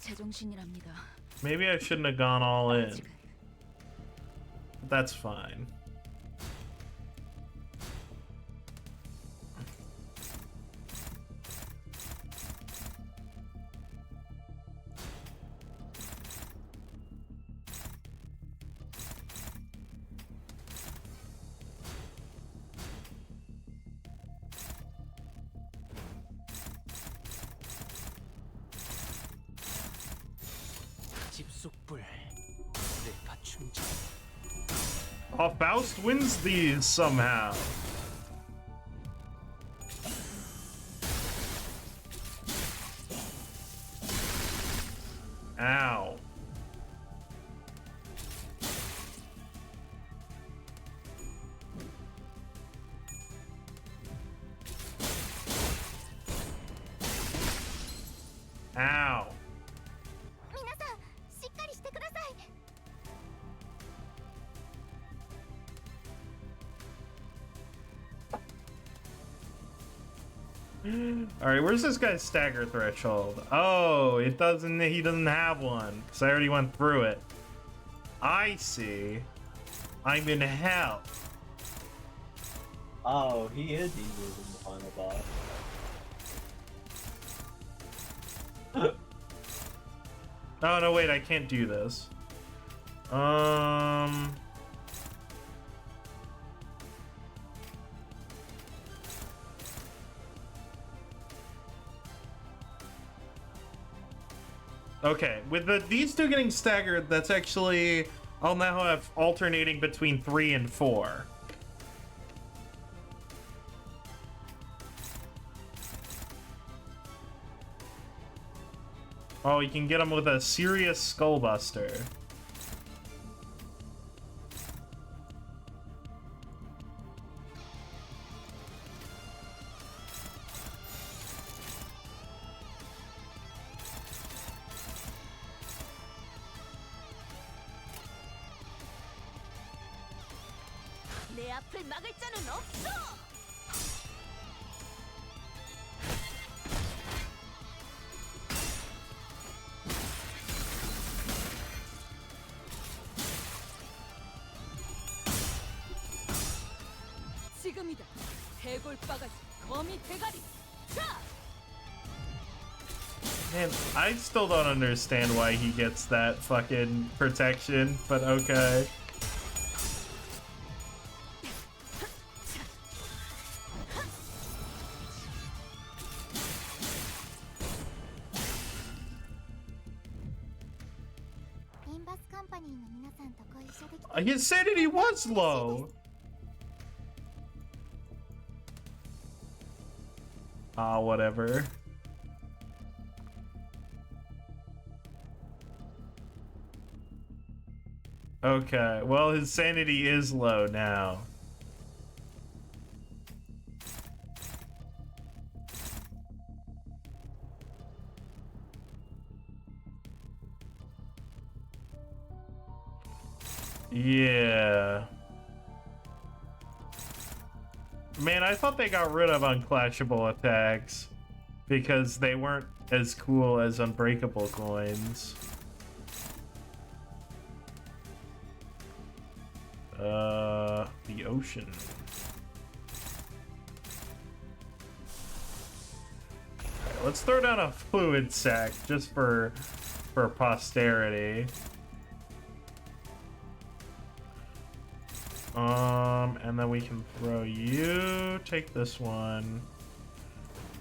제정신이랍니다. Maybe I shouldn't have gone all in. 아직은. But that's fine. 집속불 뇌파 충전. Oh, Faust wins these somehow. Ow. Ow. 皆さんしっかりしてください。 All right, where's this guy's stagger threshold? Oh, it doesn't. He doesn't have one because I already went through it. I see. I'm in hell. Oh, he is easier than the final boss. Oh no, wait, I can't do this. Okay, with these two getting staggered, that's actually... I'll now have alternating between 3 and 4. Oh, you can get them with a serious skullbuster. 내 앞을 막을 자는 없어. 지금이다. 해골바가지 거미 대가리. 자! Man, I still don't understand why he gets that fucking protection, but okay. His sanity was low. Ah, whatever. Okay, well, his sanity is low now. Yeah. Man, I thought they got rid of unclashable attacks because they weren't as cool as unbreakable coins. The ocean. Okay, let's throw down a fluid sack just for posterity. And then we can throw you, take this one,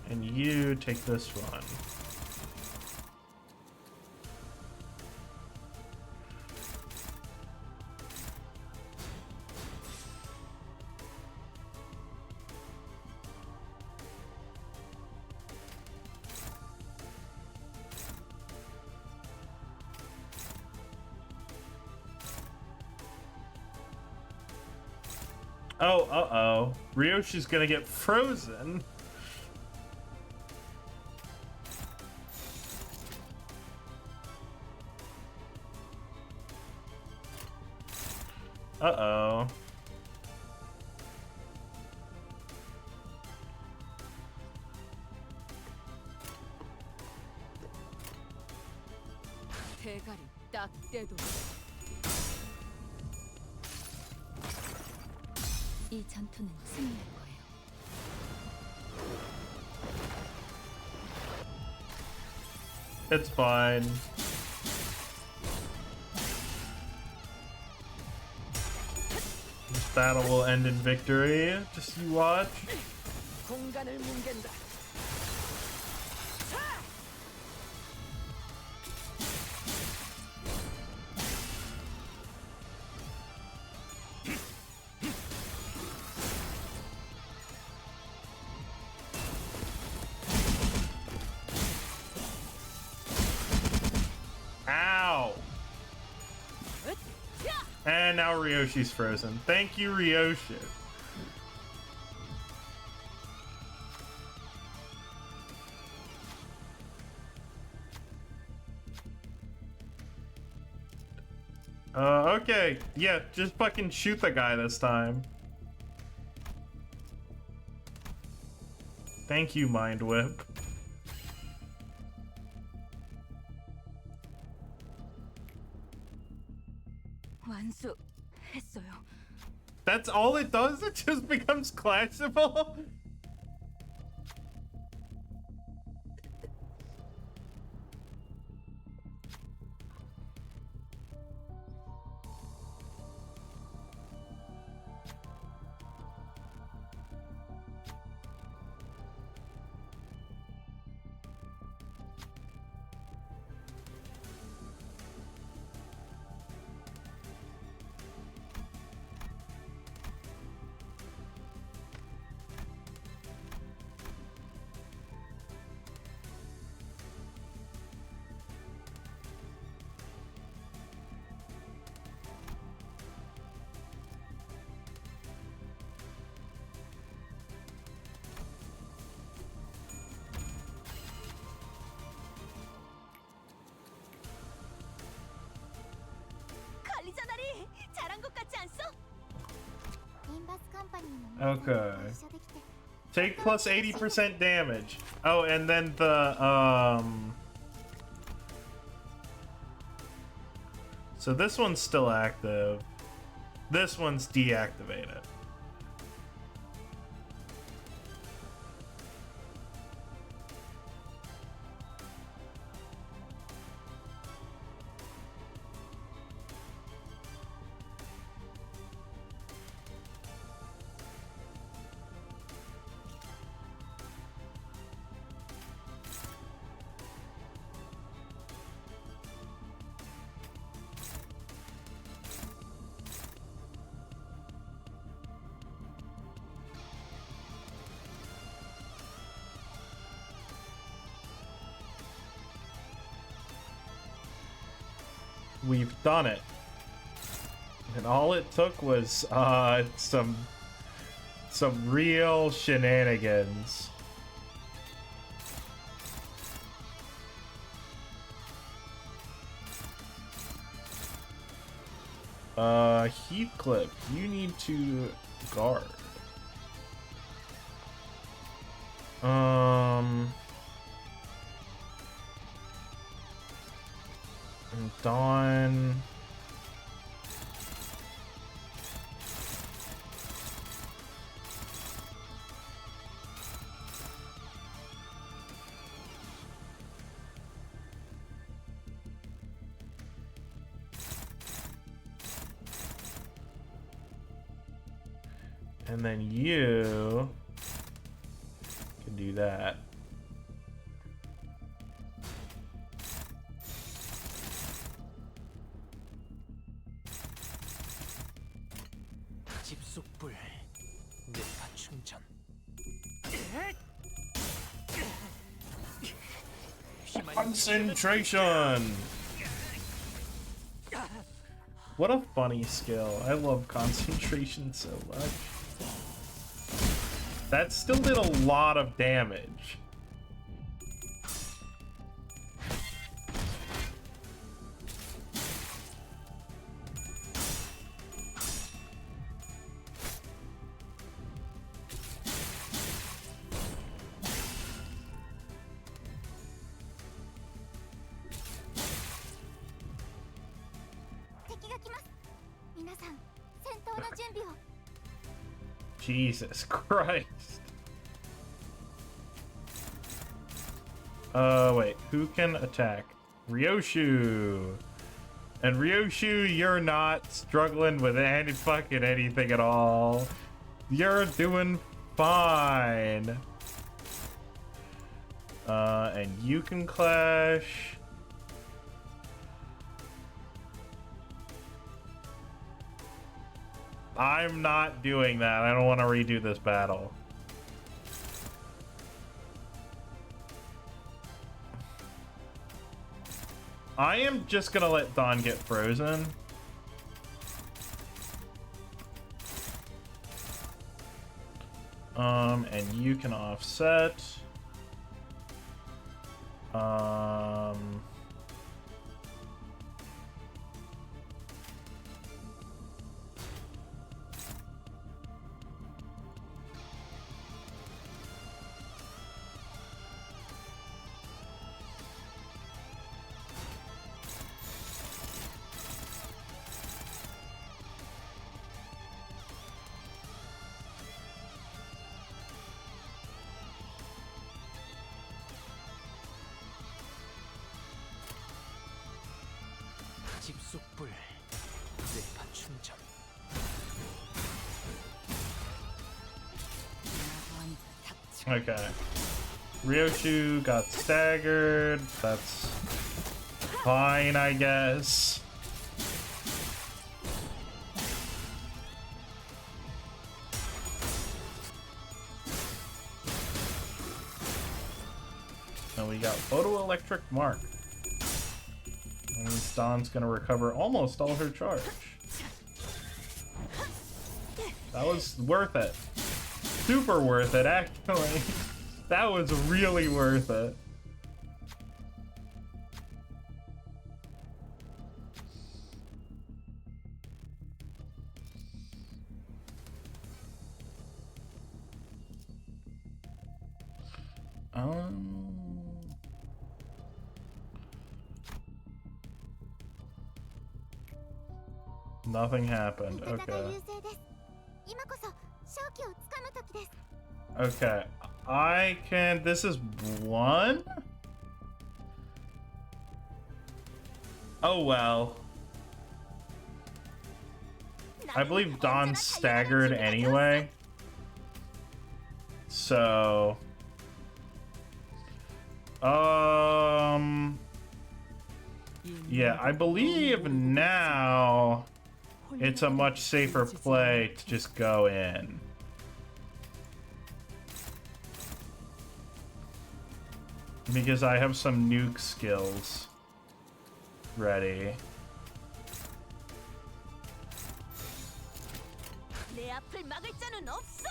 and you take this one. Oh, uh-oh. Ryoshi's gonna get frozen. Uh-oh. 대가리 딱 떼도 이 전투는 승리할 거예요. It's fine. This battle will end in victory. Just you watch. 공간을 뭉갠다. Ow! And now Ryoshi's frozen. Thank you, Ryoshi. Okay. Yeah, just fucking shoot the guy this time. Thank you, Mind Whip. 완수했어요. That's all it does? It just becomes clashable? 관리자나리 잘한 것 같지 않소? Okay. Take plus 80% damage. Oh, and then the, so this one's still active. This one's deactivated. We've done it. And all it took was some real shenanigans. Heathcliff, you need to guard. And Dawn. And then you can do that. 집속불 뇌파 충전. Concentration! What a funny skill. I love concentration so much. That still did a lot of damage. 皆さん戦闘の準備を。 Jesus Christ. Wait, who can attack? Ryoshu. And Ryoshu, you're not struggling with any fucking anything at all. You're doing fine. And you can clash. I'm not doing that. I don't want to redo this battle. I am just gonna let Dawn get frozen. And you can offset. 집속불 뇌파 충전. Okay. Ryoshu got staggered. That's fine, I guess. And we got Photoelectric Mark. And Dawn's gonna recover almost all her charge. That was worth it. Super worth it, actually. That was really worth it. Nothing happened. Okay. Okay. I can. This is one? Oh well. I believe Dawn's staggered anyway. So. Yeah, I believe now it's a much safer play to just go in. Because I have some nuke skills ready. 내 앞을 막을 자는 없어.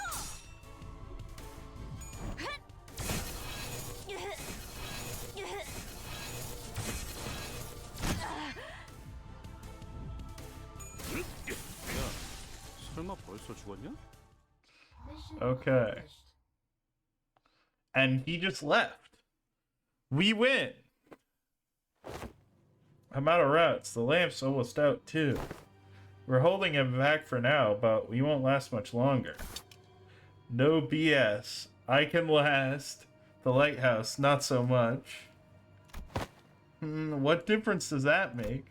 설마 벌써 죽었냐? Okay. And he just left. We win. I'm out of routes. The lamp's almost out too. We're holding him back for now, but we won't last much longer. No BS. I can last. The lighthouse, not so much. What difference does that make?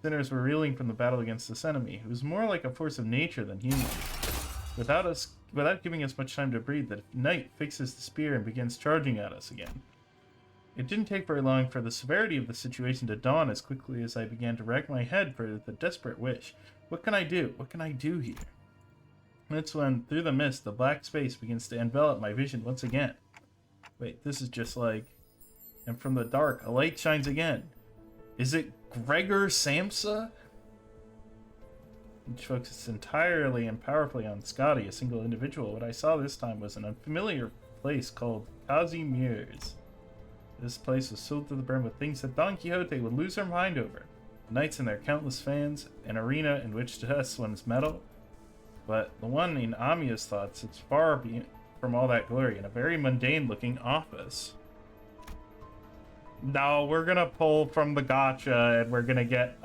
Sinners were reeling from the battle against this enemy, who was more like a force of nature than human. Without giving us much time to breathe, the knight fixes the spear and begins charging at us again. It didn't take very long for the severity of the situation to dawn as quickly as I began to rack my head for the desperate wish. What can I do? What can I do here? That's when, through the mist, the black space begins to envelop my vision once again. Wait, this is just like... And from the dark, a light shines again. Is it Gregor Samsa? Which focuses entirely and powerfully on Scotty, a single individual. What I saw this time was an unfamiliar place called Kazimierz. This place was filled to the brim with things that Don Quixote would lose her mind over. Knights and their countless fans, an arena in which to test one's mettle. But the one in Amiya's thoughts, it's far from all that glory in a very mundane-looking office. No, we're gonna pull from the gacha and we're gonna get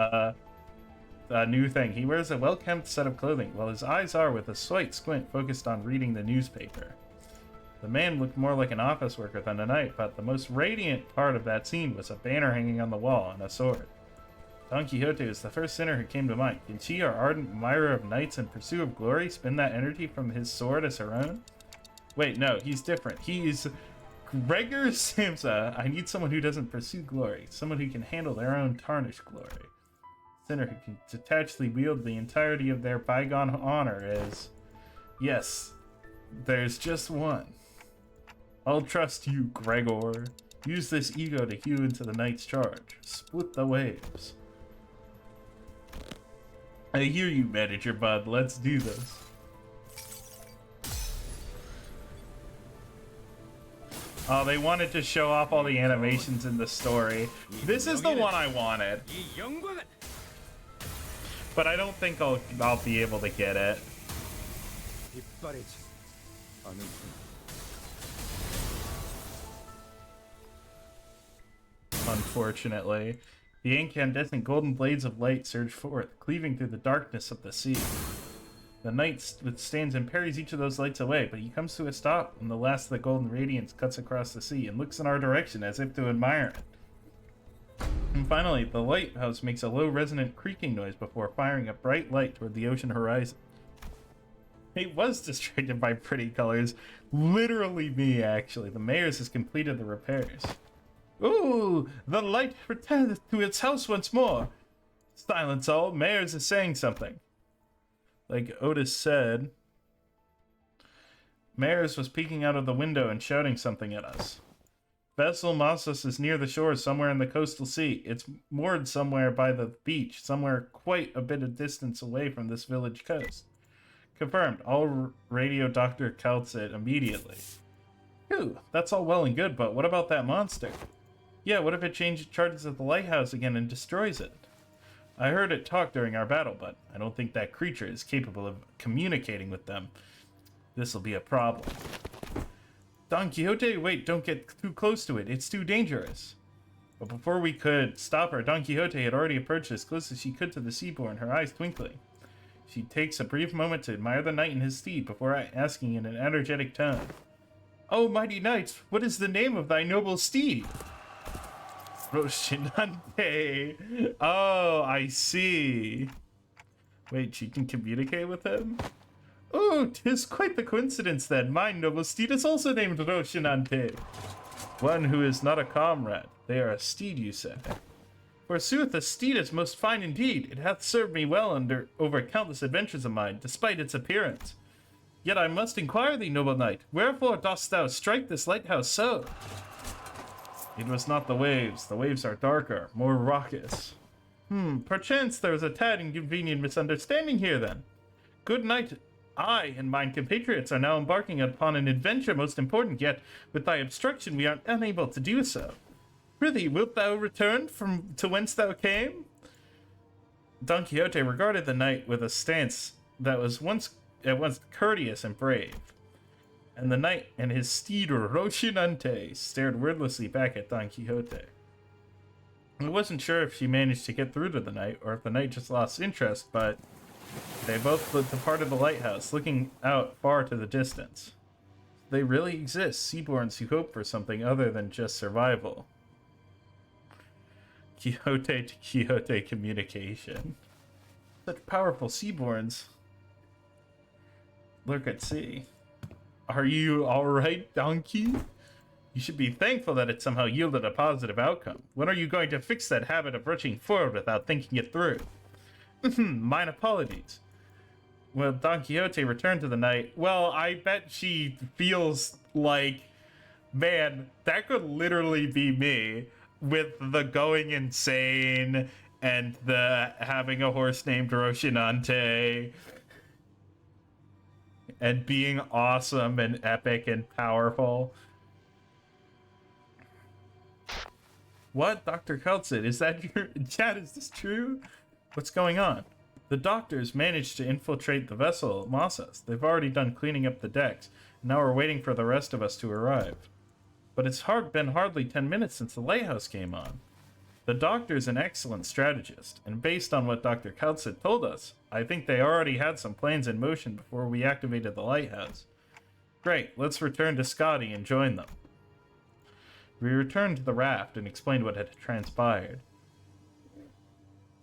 a new thing. He wears a well-kept set of clothing, while his eyes are, with a slight squint, focused on reading the newspaper. The man looked more like an office worker than a knight, but the most radiant part of that scene was a banner hanging on the wall and a sword. Don Quixote was the first sinner who came to mind. Can she, our ardent admirer of knights in pursuit of glory, spin that energy from his sword as her own? Wait, no, he's different. He's Gregor Samsa. I need someone who doesn't pursue glory, someone who can handle their own tarnished glory. Sinner who can detachedly wield the entirety of their bygone honor is... Yes, there's just one. I'll trust you, Gregor. Use this ego to hew into the knight's charge. Split the waves. I hear you, manager bud. Let's do this. Oh, they wanted to show off all the animations in the story. This is the one I wanted. But I don't think I'll be able to get it. Unfortunately. The incandescent golden blades of light surge forth, cleaving through the darkness of the sea. The knight stands and parries each of those lights away, but he comes to a stop when the last of the golden radiance cuts across the sea and looks in our direction as if to admire it. And finally, the lighthouse makes a low resonant creaking noise before firing a bright light toward the ocean horizon. He was distracted by pretty colors. Literally me, actually. The mayor's has completed the repairs. Ooh, the light returns to its house once more. Silence all, Mayers is saying something. Like Otis said, Mayers was peeking out of the window and shouting something at us. Vessel Mossos is near the shore somewhere in the coastal sea. It's moored somewhere by the beach, somewhere quite a bit of distance away from this village coast. Confirmed. I'll radio Dr. Kaltzit immediately. Phew, that's all well and good, but what about that monster? Yeah, what if it charges at the lighthouse again and destroys it? I heard it talk during our battle, but I don't think that creature is capable of communicating with them. This'll be a problem. Don Quixote, wait, don't get too close to it. It's too dangerous. But before we could stop her, Don Quixote had already approached as close as she could to the seaboard, her eyes twinkling. She takes a brief moment to admire the knight and his steed before asking in an energetic tone, "Oh, mighty knight, what is the name of thy noble steed?" Rocinante. Oh, I see. Wait, she can communicate with him? Oh, 'tis quite the coincidence then. My noble steed is also named Rocinante. One who is not a comrade. They are a steed, you say. Forsooth, a steed is most fine indeed. It hath served me well over countless adventures of mine, despite its appearance. Yet I must inquire thee, noble knight, wherefore dost thou strike this lighthouse so? It was not the waves. The waves are darker, more raucous. Perchance there is a tad inconvenient misunderstanding here then. Good night. I and mine compatriots are now embarking upon an adventure most important, yet with thy obstruction we are unable to do so. Prithee, wilt thou return to whence thou came? Don Quixote regarded the knight with a stance that was at once courteous and brave. And the knight and his steed Rocinante stared wordlessly back at Don Quixote. I wasn't sure if she managed to get through to the knight, or if the knight just lost interest, but they both departed the lighthouse, looking out far to the distance. They really exist, Seaborns who hope for something other than just survival. Quixote to Quixote communication. Such powerful Seaborns lurk at sea. Are you alright, donkey? You should be thankful that it somehow yielded a positive outcome. When are you going to fix that habit of rushing forward without thinking it through? Mine apologies. Well, Don Quixote returned to the knight. Well, I bet she feels like, man, that could literally be me with the going insane and the having a horse named Rocinante. And being awesome and epic and powerful. What? Dr. Kaltzit, is that your... Chad, is this true? What's going on? The doctors managed to infiltrate the vessel, Mossos. They've already done cleaning up the decks. And now we're waiting for the rest of us to arrive. But it's been hardly 10 minutes since the lighthouse came on. The Doctor's an excellent strategist, and based on what Dr. Kaltsit told us, I think they already had some plans in motion before we activated the lighthouse. Great, let's return to Scotty and join them. We returned to the raft and explained what had transpired.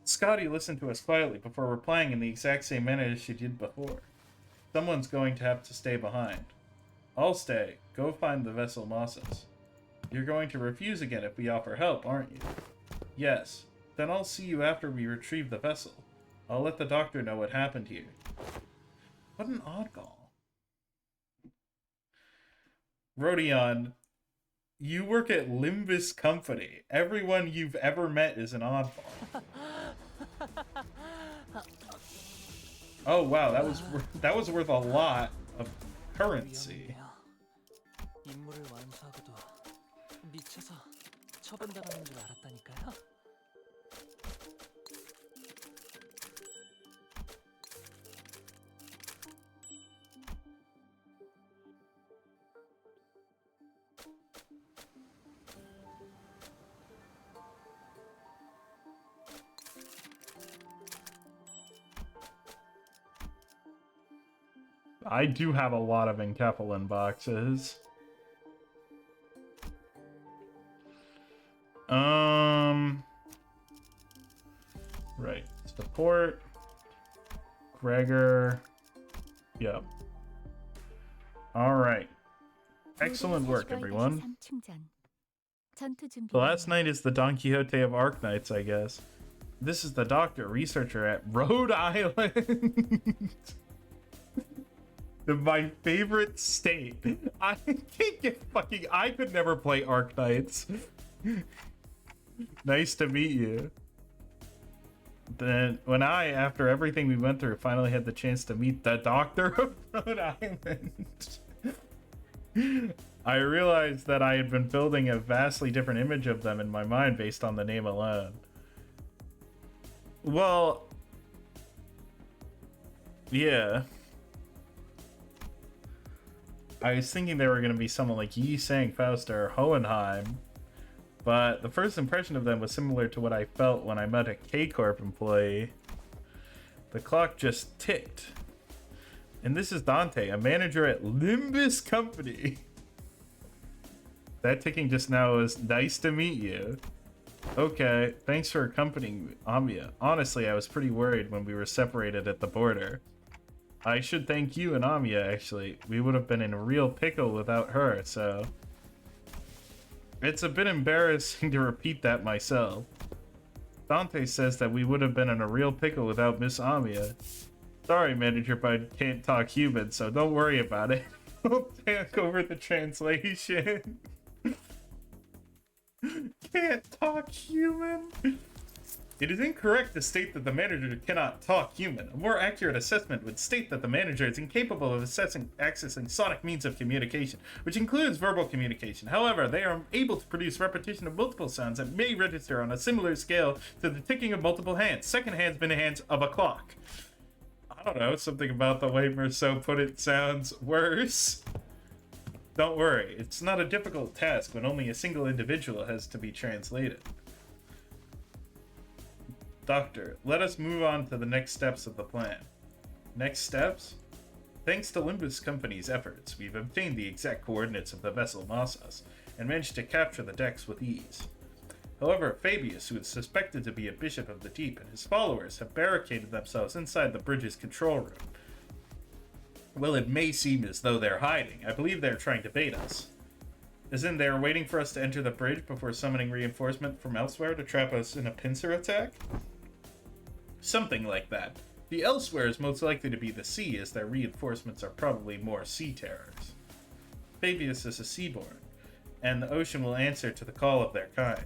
Scotty listened to us quietly before replying in the exact same manner as she did before. Someone's going to have to stay behind. I'll stay. Go find the vessel Mossos. You're going to refuse again if we offer help, aren't you? Yes. Then I'll see you after we retrieve the vessel. I'll let the Doctor know what happened here. What an oddball. Rodion, you work at Limbus Company. Everyone you've ever met is an oddball. Oh wow, that was worth a lot of currency. 임무를 완수하고도 미쳐서 처분당하는 줄 알았다니까요. I do have a lot of Enkephalin boxes. Right. Support. Gregor. Yep. Alright. Excellent work, everyone. The last night is the Don Quixote of Arknights, I guess. This is the Doctor, researcher at Rhode Island. My favorite state. I can't get fucking... I could never play Arknights. Nice to meet you. Then, when I, after everything we went through, finally had the chance to meet the Doctor of Rhode Island, I realized that I had been building a vastly different image of them in my mind based on the name alone. Well... yeah. I was thinking they were going to be someone like Yi Sang, Faust, or Hohenheim, but the first impression of them was similar to what I felt when I met a K-Corp employee. The clock just ticked. And this is Dante, a manager at Limbus Company. That ticking just now was nice to meet you. Okay, thanks for accompanying me, Amiya. Honestly, I was pretty worried when we were separated at the border. I should thank you and Amiya, actually. We would have been in a real pickle without her, so... It's a bit embarrassing to repeat that myself. Dante says that we would have been in a real pickle without Miss Amiya. Sorry, manager, but I can't talk human, so don't worry about it. I'll take over the translation. Can't talk human? It is incorrect to state that the manager cannot talk human. A more accurate assessment would state that the manager is incapable of accessing sonic means of communication, which includes verbal communication. However, they are able to produce repetition of multiple sounds that may register on a similar scale to the ticking of multiple hands. Second hand's been the hands of a clock. I don't know, something about the way Merceau put it sounds worse. Don't worry, it's not a difficult task when only a single individual has to be translated. Doctor, let us move on to the next steps of the plan. Next steps? Thanks to Limbus Company's efforts, we've obtained the exact coordinates of the vessel Mossos and managed to capture the decks with ease. However, Fabius, who is suspected to be a bishop of the deep, and his followers have barricaded themselves inside the bridge's control room. Well, it may seem as though they're hiding. I believe they're trying to bait us. As in, they are waiting for us to enter the bridge before summoning reinforcement from elsewhere to trap us in a pincer attack? Something like that. The elsewhere is most likely to be the sea, as their reinforcements are probably more sea terrors. Fabius is a seaborn, and the ocean will answer to the call of their kind.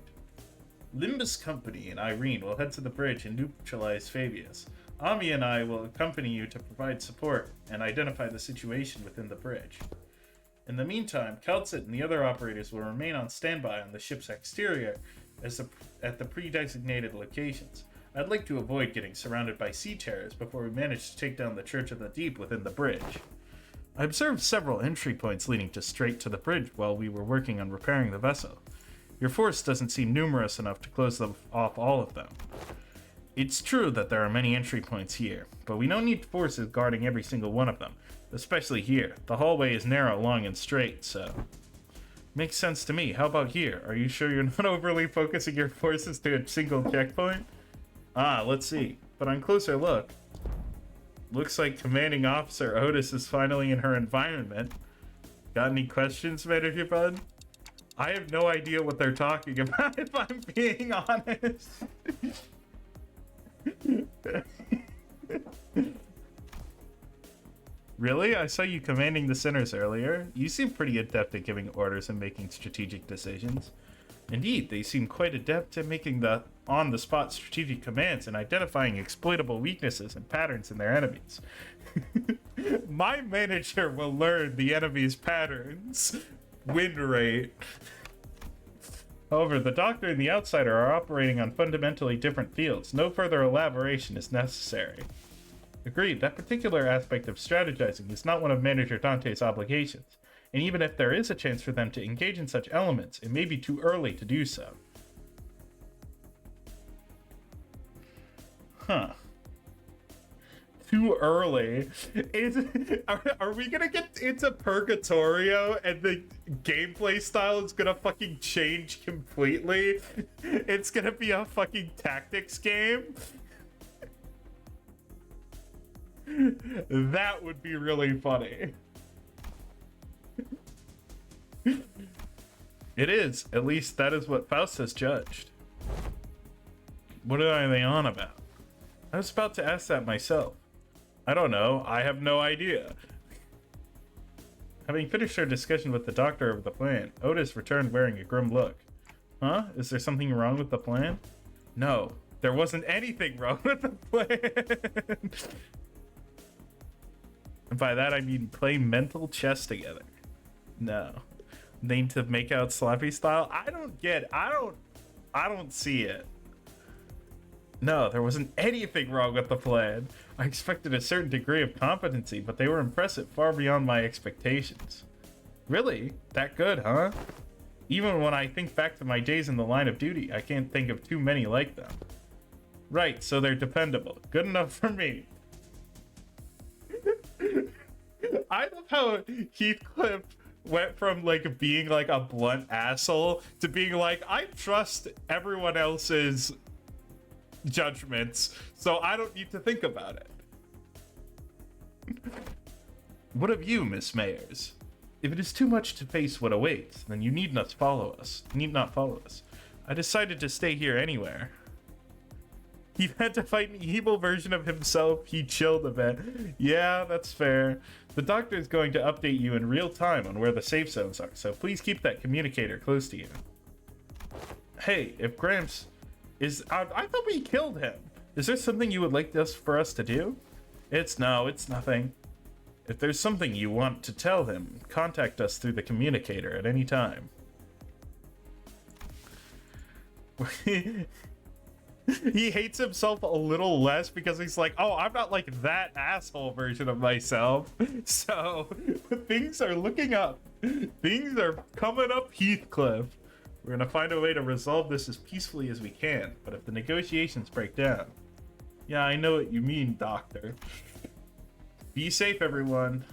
Limbus Company and Irene will head to the bridge and neutralize Fabius. Ami and I will accompany you to provide support and identify the situation within the bridge. In the meantime, Kaltsit and the other operators will remain on standby on the ship's exterior at the pre-designated locations. I'd like to avoid getting surrounded by sea terrors before we manage to take down the Church of the Deep within the bridge. I observed several entry points leading straight to the bridge while we were working on repairing the vessel. Your force doesn't seem numerous enough to close off all of them. It's true that there are many entry points here, but we don't need forces guarding every single one of them, especially here. The hallway is narrow, long, and straight, so... Makes sense to me. How about here? Are you sure you're not overly focusing your forces to a single checkpoint? Ah, let's see. But on closer look, looks like Commanding Officer Otis is finally in her environment. Got any questions, Manager Bud? I have no idea what they're talking about, if I'm being honest. Really? I saw you commanding the centers earlier. You seem pretty adept at giving orders and making strategic decisions. Indeed, they seem quite adept at making the on-the-spot strategic commands and identifying exploitable weaknesses and patterns in their enemies. My manager will learn the enemy's patterns. Win rate. However, the Doctor and the Outsider are operating on fundamentally different fields. No further elaboration is necessary. Agreed, that particular aspect of strategizing is not one of Manager Dante's obligations, and even if there is a chance for them to engage in such elements, it may be too early to do so. Huh. Too early. Are we gonna get into Purgatorio and the gameplay style is gonna fucking change completely? It's gonna be a fucking tactics game? That would be really funny. It is. At least that is what Faust has judged. What are they on about? I was about to ask that myself. I don't know. I have no idea. Having finished our discussion with the Doctor of the plan, Otis returned wearing a grim look. Huh? Is there something wrong with the plan? No, there wasn't anything wrong with the plan. And by that I mean play mental chess together. No. Named to make out sloppy style? I don't see it. No, there wasn't anything wrong with the plan. I expected a certain degree of competency, but they were impressive far beyond my expectations. Really? That good, huh? Even when I think back to my days in the line of duty, I can't think of too many like them. Right, so they're dependable. Good enough for me. I love how Heathcliff went from like being like a blunt asshole to being like, I trust everyone else's judgments, so I don't need to think about it. What of you, Miss Mayers? If it is too much to face what awaits, then you need not follow us. I decided to stay here anywhere. He had to fight an evil version of himself. He chilled a bit. Yeah, that's fair. The Doctor is going to update you in real time on where the safe zones are, so please keep that communicator close to you. Hey, if Gramps is... I thought we killed him. Is there something you would like for us to do? It's nothing. If there's something you want to tell him, contact us through the communicator at any time. He hates himself a little less because he's like, oh, I'm not like that asshole version of myself. So things are looking up. Things are coming up, Heathcliff. We're gonna find a way to resolve this as peacefully as we can, but if the negotiations break down... Yeah, I know what you mean, Doctor. Be safe, everyone.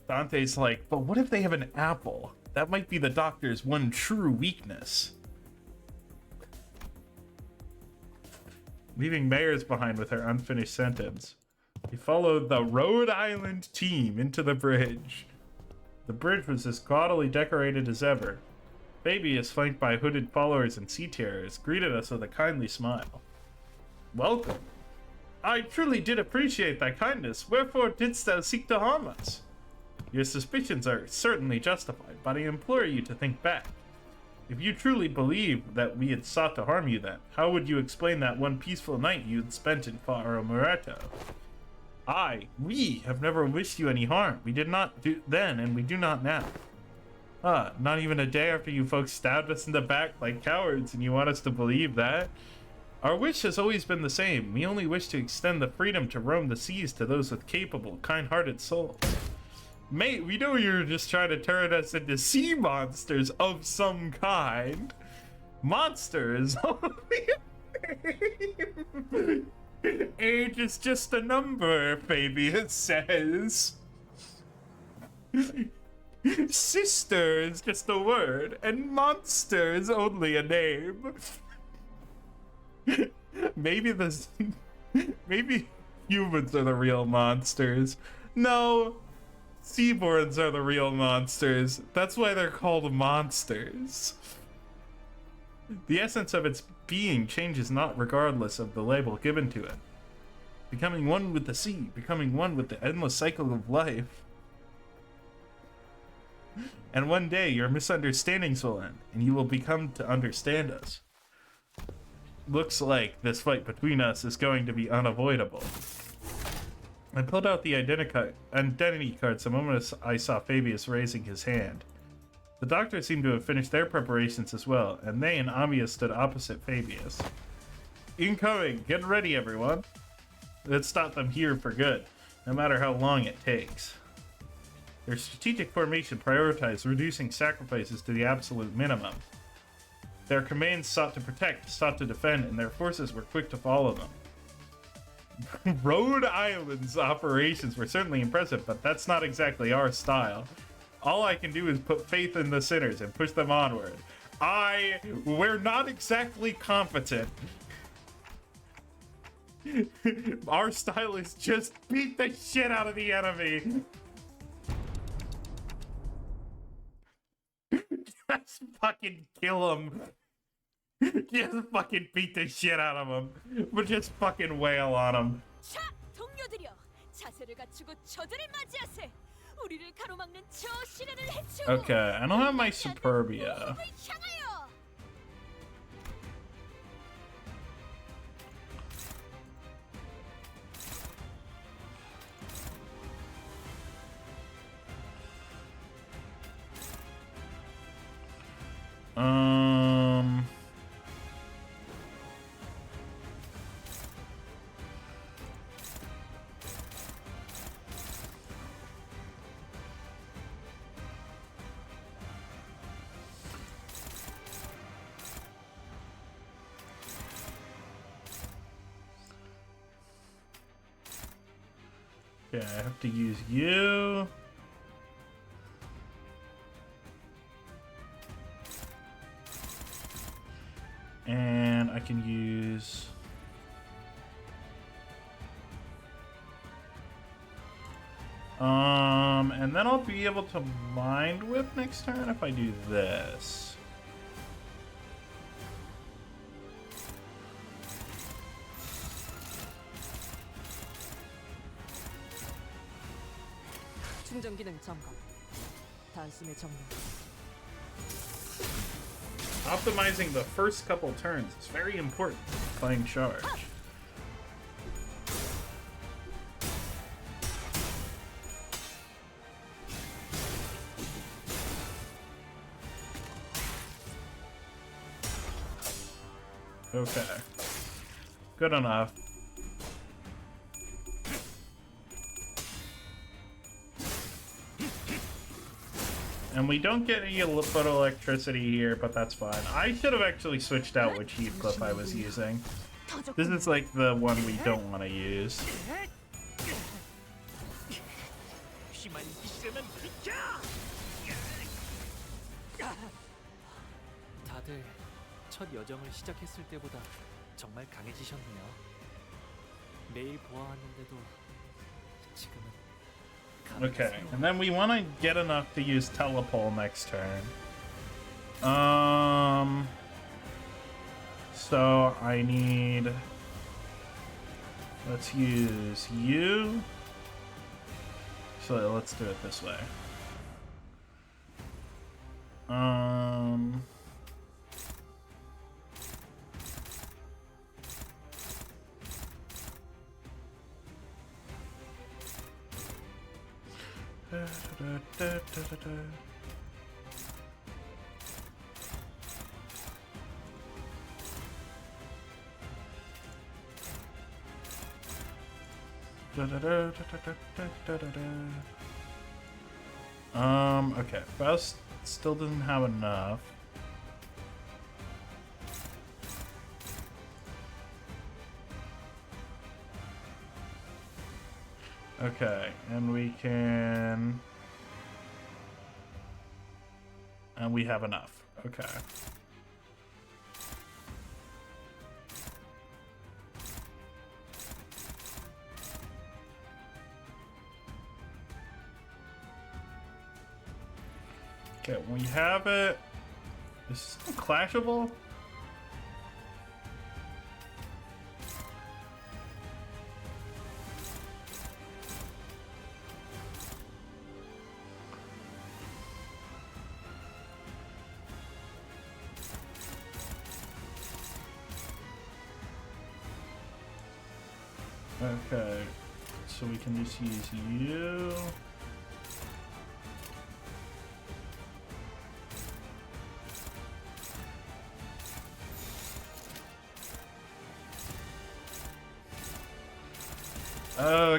Dante's like, but what if they have an apple? That might be the Doctor's one true weakness. Leaving Mayers behind with her unfinished sentence. He followed the Rhode Island team into the bridge. The bridge was as gaudily decorated as ever. Fabius, flanked by hooded followers and sea terrors, greeted us with a kindly smile. Welcome. I truly did appreciate thy kindness. Wherefore didst thou seek to harm us? Your suspicions are certainly justified, but I implore you to think back. If you truly believe that we had sought to harm you then, how would you explain that one peaceful night you had spent in Faro Muerto? We have never wished you any harm. We did not do then, and we do not now. Not even a day after you folks stabbed us in the back like cowards, and you want us to believe that? Our wish has always been the same. We only wish to extend the freedom to roam the seas to those with capable, kind-hearted souls. Mate, we know you're just trying to turn us into sea monsters of some kind. Monsters. Age is just a number, Fabius says. Sister is just a word, and monster is only a name. Maybe maybe humans are the real monsters. No, seaborns are the real monsters. That's why they're called monsters. The essence of its being changes not regardless of the label given to it. Becoming one with the sea, becoming one with the endless cycle of life. And one day your misunderstandings will end, and you will become to understand us. Looks like this fight between us is going to be unavoidable. I pulled out the identity cards the moment I saw Fabius raising his hand. The doctors seemed to have finished their preparations as well, and they and Amia stood opposite Fabius. Incoming! Get ready, everyone! Let's stop them here for good, no matter how long it takes. Their strategic formation prioritized reducing sacrifices to the absolute minimum. Their commands sought to protect, sought to defend, and their forces were quick to follow them. Rhode Island's operations were certainly impressive, but that's not exactly our style. All I can do is put faith in the sinners and push them onward. We're not exactly competent. Our style is just beat the shit out of the enemy. Just fucking kill him. Just fucking beat the shit out of him. But just fucking wail on him. 자, 동료들여, 자세를 갖추고 저들을 맞이하세. 우리를 가로막는 저 시련을 해치우고 Okay, I don't have my Superbia. 모험을 향하여. Okay, I have to use you. And I can use... and then I'll be able to Mind Whip next turn if I do this. 충전 기능 점검. 단숨에 정리. Optimizing the first couple turns is very important when playing Charge. Okay. Good enough. And we don't get any photoelectricity here, but that's fine. I should have actually switched out which heat clip I was using. This is like the one we don't want to use. 힘만 있으면 비켜! 다들 첫 여정을 시작했을 때보다 정말 강해지셨네요. 매일 보아왔는데도 지금은 Okay, and then we want to get enough to use Telepole next turn. So I need... Let's use you. So let's do it this way. Okay. Faust still doesn't have enough. Okay, and we can... And we have enough. Okay. Okay, we have it. Is this clashable? Okay, so we can just use you.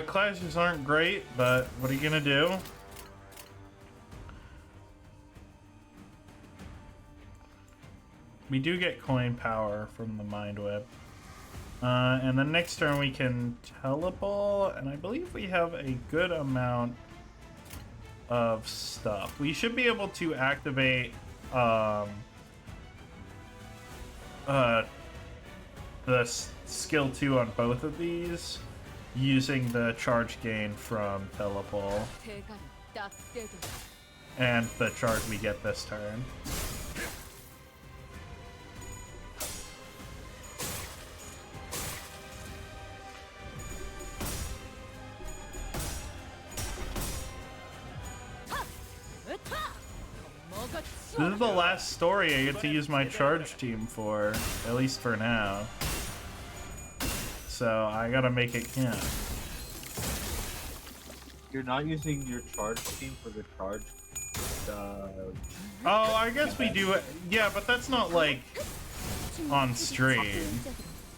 Clashes aren't great, but what are you gonna do? We do get coin power from the Mind Whip. And the next turn we can teleport, and I believe we have a good amount of stuff. We should be able to activate the skill 2 on both of these using the charge gain from teleport 대가를 딱 떼도 and the charge we get this turn. This is the last story I get to use my charge team for, at least for now. So I gotta make it count. You're not using your charge team for the charge. Oh, I guess we do. Yeah, but that's not like on stream,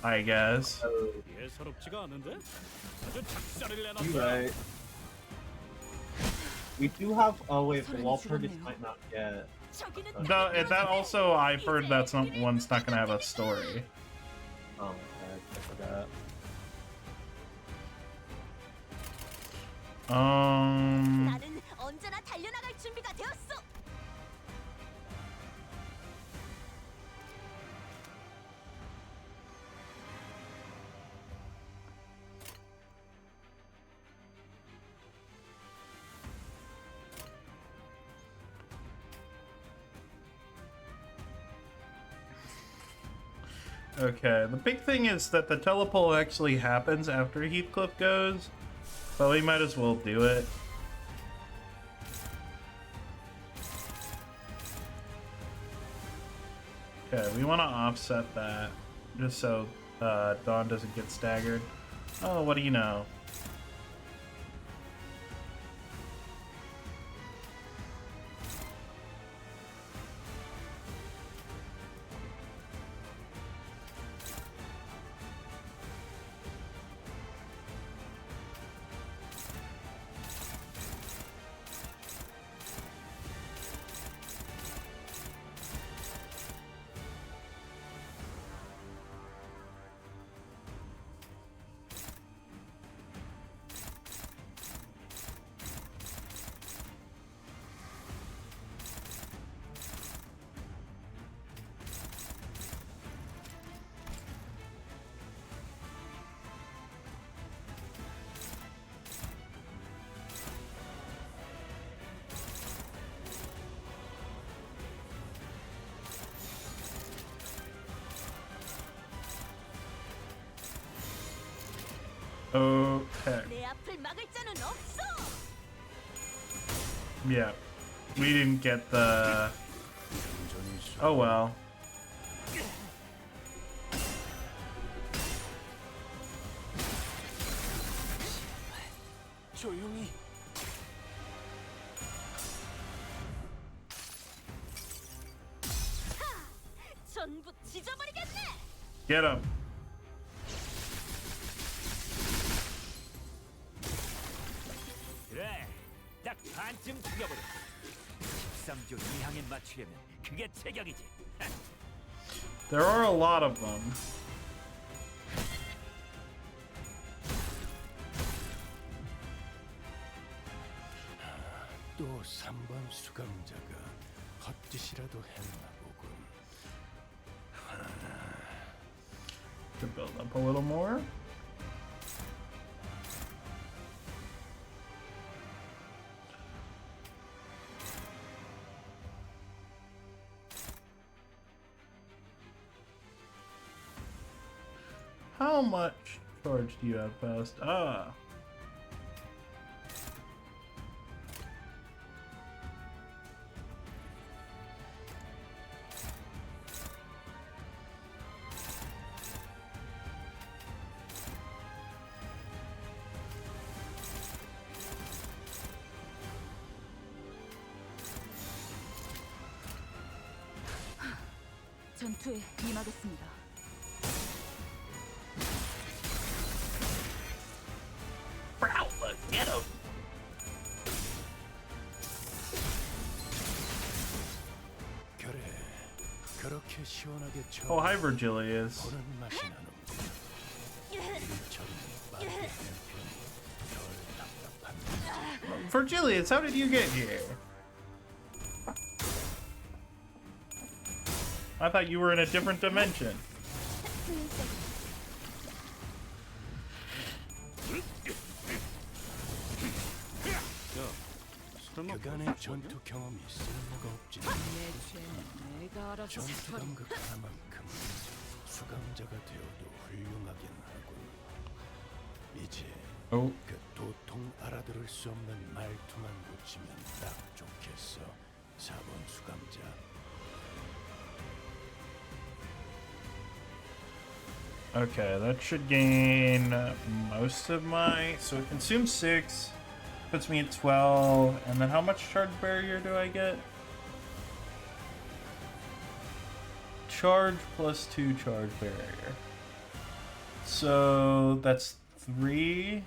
I guess. 예사롭지가 않은데? 아주 작살을 내놨다. You right. We do have. Oh wait, the wall purchase might not get. No, that also I've heard that's not one's not gonna have a story. Oh, okay, I forgot. 나는 언제나 달려나갈 준비가 되었어. Okay, the big thing is that the teleport actually happens after Heathcliff goes, but we might as well do it. Okay, we want to offset that, just so Dawn doesn't get staggered. Oh, what do you know? Okay. 내 앞을 막을 자는 없어. Yeah. We didn't get the... Oh well. 조용히. 전부 찢어버리겠네. Get him. 그래, 딱 반쯤 죽여버려. 13조 이항에 맞추려면 그게 제격이지. There are a lot of them. 또 3번 수감자가 헛짓이라도 했나 보군. To build up a little more. How much charge do you have past? Ah. 전투에 임하겠습니다. Get him. 그래, 그렇게 시원하게 Oh, hi, Virgilius. 보는 맛이 나는군. 일처리는 빠르게 하는 편이 덜 답답한. Virgilius, how did you get here? I thought you were in a different dimension. 그간의 전투 경험이 쓸모가 없지. 내 죄는 내가 알아서 전투 처리. 감각 하나만큼 수감자가 되어도 훌륭하긴 하군. 이제 Oh. 그 도통 알아들을 수 없는 말투만 고치면 딱 좋겠어. 4번 수감자. Okay, that should gain most of my... So it consumes 6, puts me at 12, and then how much charge barrier do I get? Charge plus 2 charge barrier. So that's 3.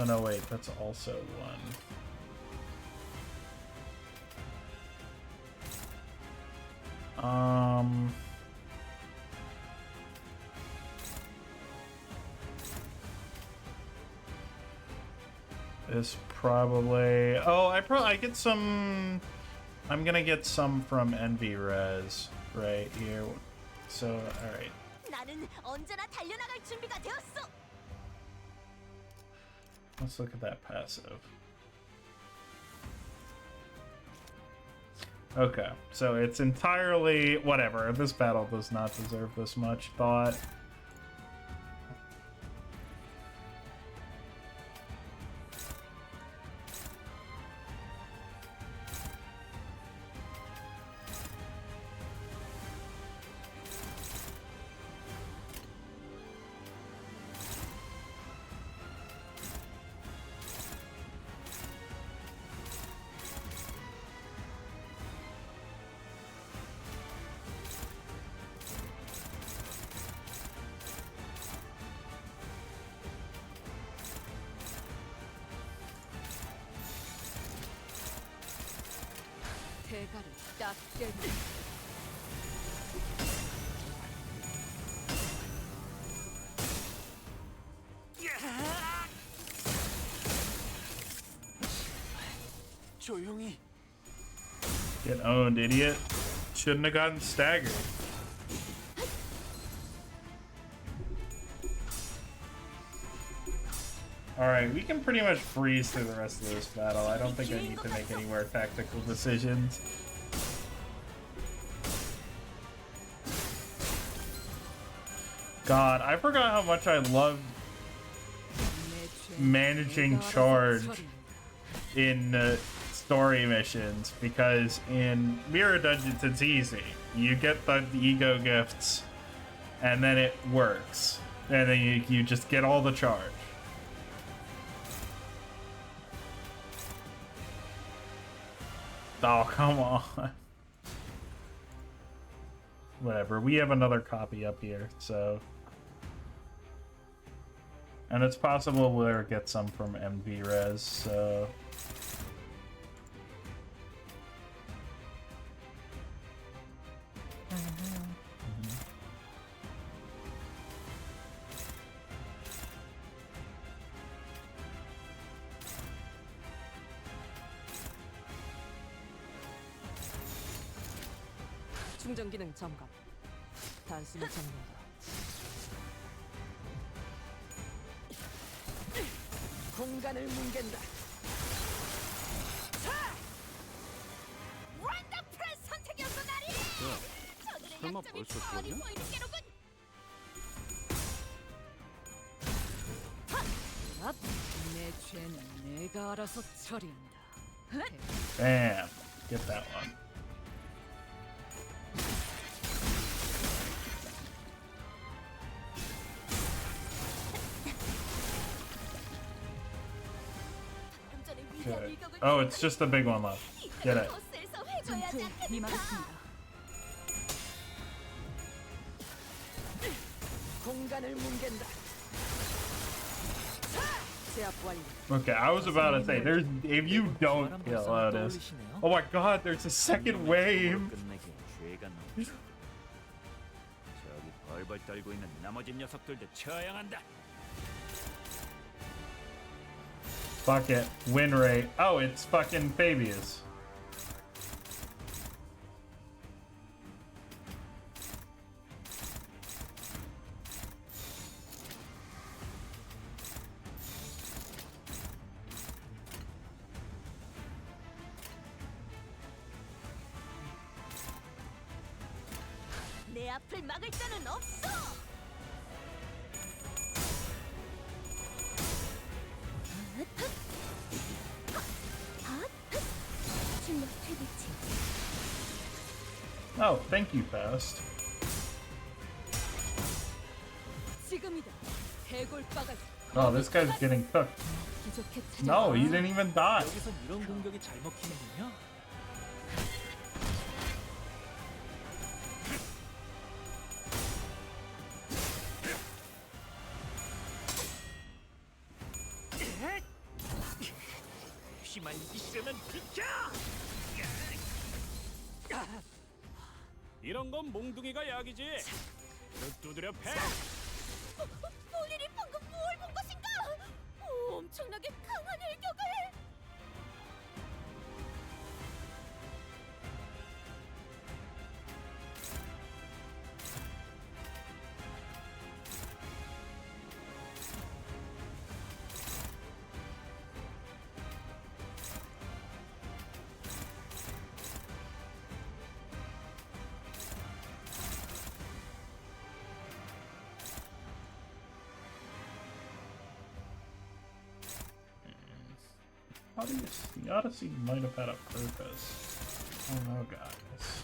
Oh no, wait, that's also 1. Is probably... Oh, I get some... I'm gonna get some from Envy Res right here. So, alright. 나는 언제나 달려나갈 준비가 되었어. Let's look at that passive. Okay, so it's entirely... Whatever, this battle does not deserve this much thought. 대가를 딱 떼는. 조용히. Get owned, idiot. Shouldn't have gotten staggered. Alright, we can pretty much freeze through the rest of this battle. I don't think I need to make any more tactical decisions. God, I forgot how much I loved managing charge in story missions, because in Mirror Dungeons it's easy. You get the ego gifts and then it works, and then you just get all the charge. Oh, come on. Whatever. We have another copy up here, so. And it's possible we'll get some from MV Res, so. 충전 기능 점검. 단숨에 점령다. 공간을 뭉갠다. 원더풀한 선택이었어 나리. 저들의 설마 약점이 벌써 뻔히 죽었냐? 보이는 게로군. 앞. 내 죄는 내가 알아서 처리한다. Bam. Get that one. 방금 전에 위대한 Okay. 일격을 Oh, it's just the big one left. Get it. 버스에서 회고해야지 전투에 않겠는가? 임하겠습니다. 공간을 뭉갠다. 제압 완료. Okay, I was about to say, there's if you don't kill Otis. Oh my god, there's a second wave. 끝내기 죄가 넘. 저기 벌벌 떨고 있는 나머지 녀석들도 처형한다. Fuck it. Win rate. Oh, it's fucking Fabius. 내 앞을 막을 자는 없어. 실력 퇴비치. Oh, thank you, Faust. 지금이다. 해골바가 Oh, this guy's getting cooked. 기적해 No, he didn't even die. 여기선 이런 공격이 잘 먹히는군요. 휘말리기 싫으면 비켜! 이런 건 몽둥이가 약이지. 두드려 패. 본인이 방금 뭘 본 것인가? 엄청나게 강한 일격을. The Odyssey might have had a purpose. Oh no, guys.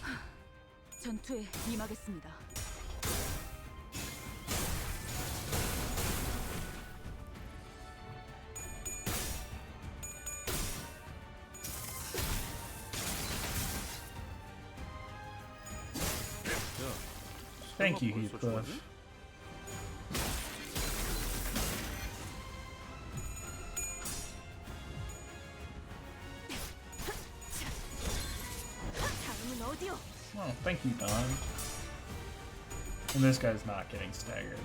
전투에 임하겠습니다. Thank you, Heathcliff. 다음은 어디요? Oh, thank you, Don. And this guy's not getting staggered.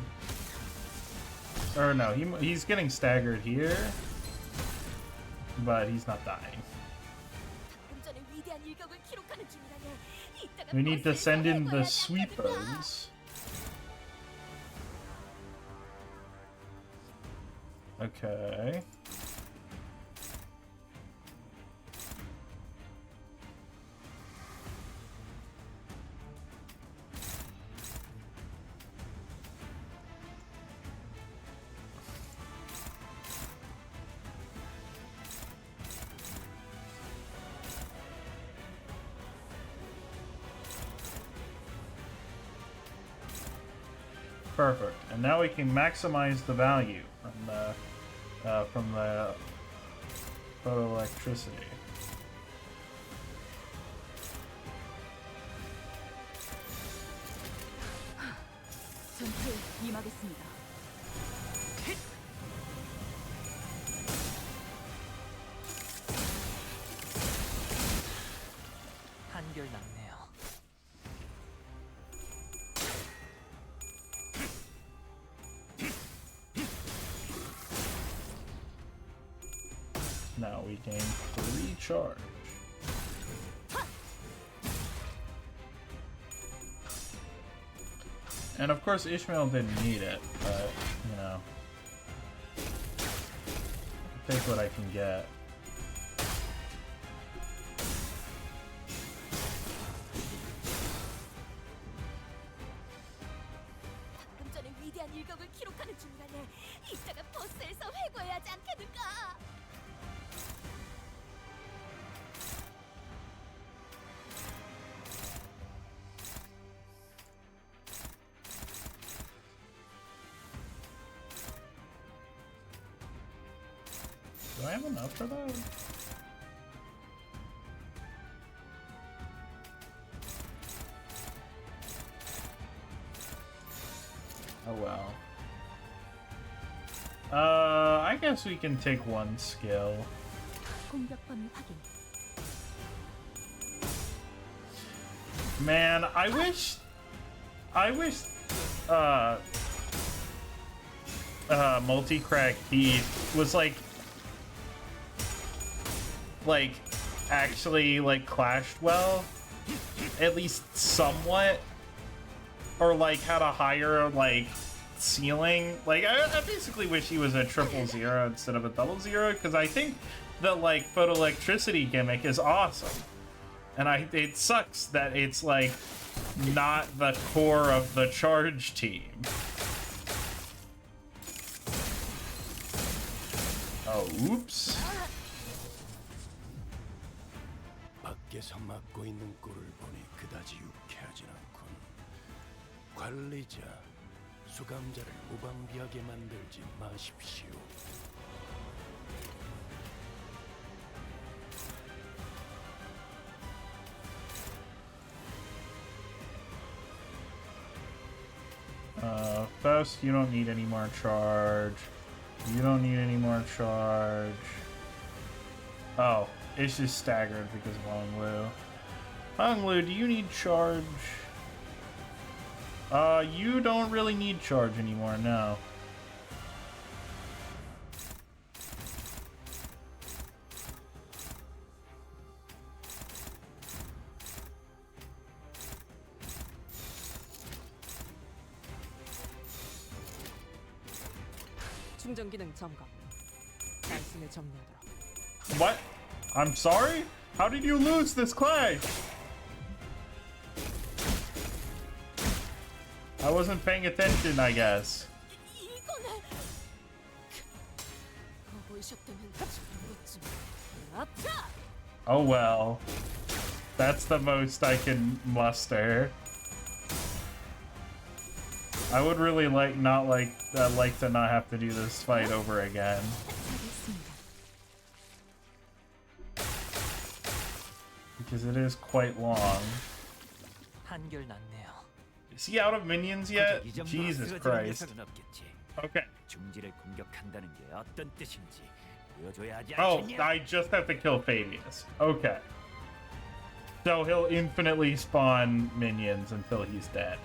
Or no, he's getting staggered here, but he's not dying. 방금 전에 위대한 일격을 기록하는 중이라네. 이따가 We need to 버스에서 send in the 회고해야지 않겠는가? sweepers. Okay. Perfect. And now we can maximize the value from the photoelectricity. 전투에 임하겠습니다. 한결 낫네요. Now we gain 3 charge. And of course Ishmael didn't need it, but, you know. I'll take what I can get. 방금 전에 위대한 일격을 기록하는 중간에 이따가 버스에서 회고해야 하지 않겠는가? Do I have enough for that? Oh well. I guess we can take one skill. 공격 범위 확인. Man, I wish, multi-crack Heat was like actually like clashed well, at least somewhat, or like had a higher like ceiling. Like I basically wish he was a 000 instead of a 000, because I think the like photoelectricity gimmick is awesome. And it sucks that it's like not the core of the charge team. Oh, oops. 밖에서 맡고 있는 꼴을 보니 그다지 유쾌하진 않군. 관리자, 수감자를 무방비하게 만들지 마십시오. Faust, you don't need any more charge. You don't need any more charge. Oh, it's just staggered because of Hong Lu. Hong Lu, do you need charge? You don't really need charge anymore, no. 충전 기능 점검. 말씀에 정리하도록. What? I'm sorry? How did you lose this clash? I wasn't paying attention, I guess. 이거는 보고 있었다면 잘못쯤. 아차! Oh well. That's the most I can muster. I would really like to not have to do this fight over again. Because it is quite long. 한결 낫네요. Is he out of minions yet? 이 정도로 Jesus 쓰러지는 Christ. 녀석은 없겠지. Okay. 중지를 공격한다는 게 어떤 뜻인지 보여줘야 하지 Oh, 않겠냐? I just have to kill Fabius. Okay. So he'll infinitely spawn minions until he's dead.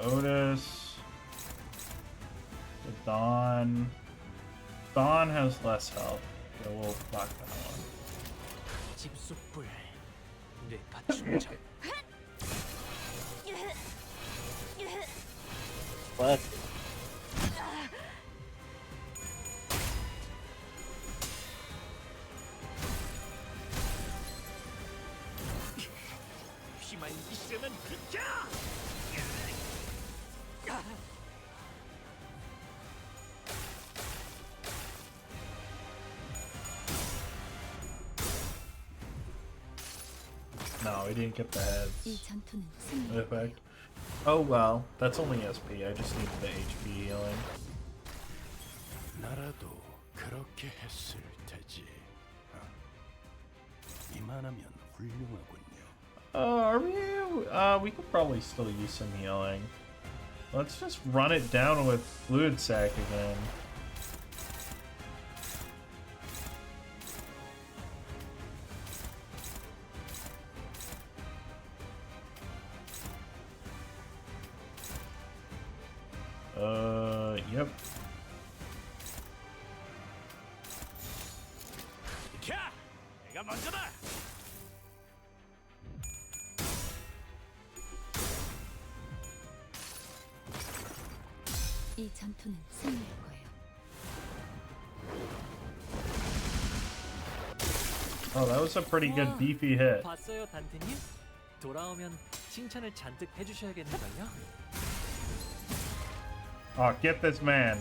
Otis. The Dawn. Dawn has less health, so we'll block that one. 집속불. 뇌파 충전. What? 휘말리기 싫으면 비켜! No, we didn't get the 이 heads 전투는 승리. effect. Oh well, that's only SP. I just needed the HP healing. 나라도 그렇게 했을 테지. 이만하면 훌륭하군요. Are we? We could probably still use some healing. Let's just run it down with Fluid Sac again. Yep. 비켜! 내가 먼저다! 이 전투는 승리일 거예요. Oh, that was a pretty good 와, beefy hit. 봤어요, 단테님? 돌아오면 칭찬을 잔뜩 해주셔야겠는걸요? Oh, get this man.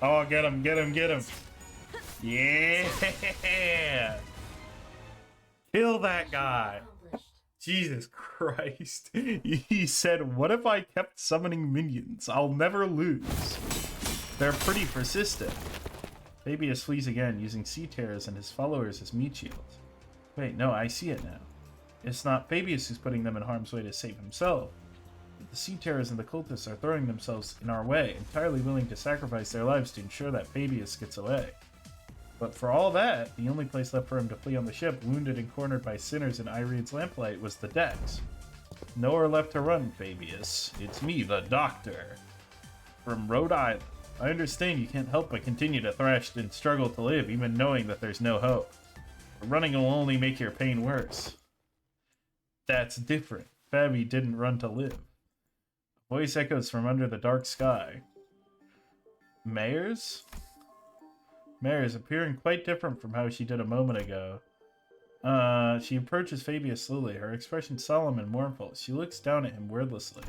Oh, get him, get him, get him. Yeah. Kill that guy. Jesus Christ. He said, what if I kept summoning minions? I'll never lose. They're pretty persistent. Fabius flees again, using Sea Terrors and his followers as meat shields. Wait, no, I see it now. It's not Fabius who's putting them in harm's way to save himself. The Sea Terrors and the cultists are throwing themselves in our way, entirely willing to sacrifice their lives to ensure that Fabius gets away. But for all that, the only place left for him to flee on the ship, wounded and cornered by sinners in Irene's lamplight, was the decks. Nowhere left to run, Fabius. It's me, the Doctor. From Rhode Island. I understand you can't help but continue to thrash and struggle to live, even knowing that there's no hope. But running will only make your pain worse. That's different. Fabi didn't run to live. A voice echoes from under the dark sky. Mayors? Mayors appearing quite different from how she did a moment ago. She approaches Fabius slowly, her expression solemn and mournful. She looks down at him wordlessly.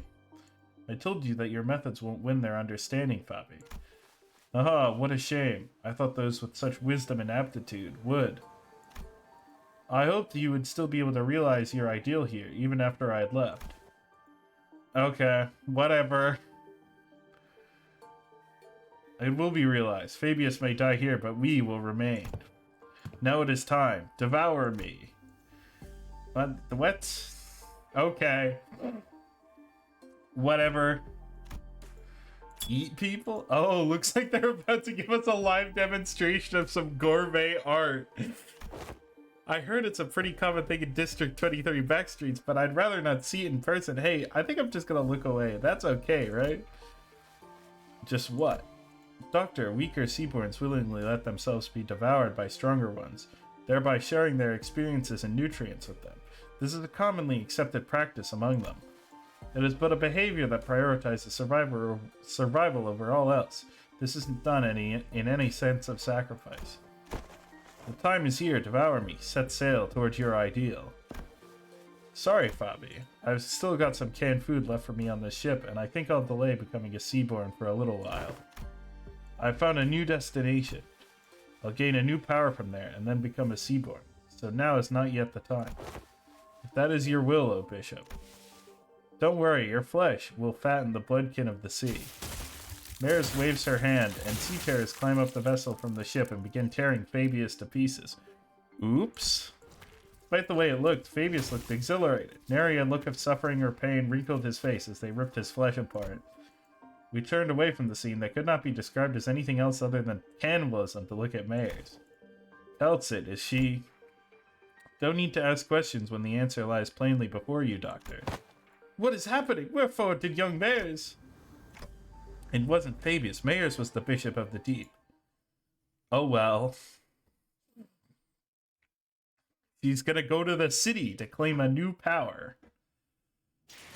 I told you that your methods won't win their understanding, Fabi. Aha, what a shame. I thought those with such wisdom and aptitude would. I hoped you would still be able to realize your ideal here, even after I had left. Okay, whatever. It will be realized. Fabius may die here, but we will remain. Now it is time. Devour me. What? Okay. Whatever. Eat people? Oh, looks like they're about to give us a live demonstration of some gourmet art. I heard it's a pretty common thing in District 23 backstreets, but I'd rather not see it in person. Hey, I think I'm just gonna look away. That's okay, right? Just what? Doctor, weaker seaborns willingly let themselves be devoured by stronger ones, thereby sharing their experiences and nutrients with them. This is a commonly accepted practice among them. It is but a behavior that prioritizes survival over all else. This isn't done in any sense of sacrifice. The time is here, devour me, set sail towards your ideal. Sorry, Fabi. I've still got some canned food left for me on this ship, and I think I'll delay becoming a seaborn for a little while. I've found a new destination. I'll gain a new power from there, and then become a seaborn. So now is not yet the time. If that is your will, O Bishop. Don't worry, your flesh will fatten the bloodkin of the sea. Maris waves her hand, and sea terrors climb up the vessel from the ship and begin tearing Fabius to pieces. Oops. Despite the way it looked, Fabius looked exhilarated. Nary a look of suffering or pain wrinkled his face as they ripped his flesh apart. We turned away from the scene that could not be described as anything else other than cannibalism to look at Mayers. Eltsit, is she... Don't need to ask questions when the answer lies plainly before you, Doctor. What is happening? Wherefore did young Mayers... It wasn't Fabius. Mayers was the Bishop of the Deep. Oh well. She's gonna go to the city to claim a new power.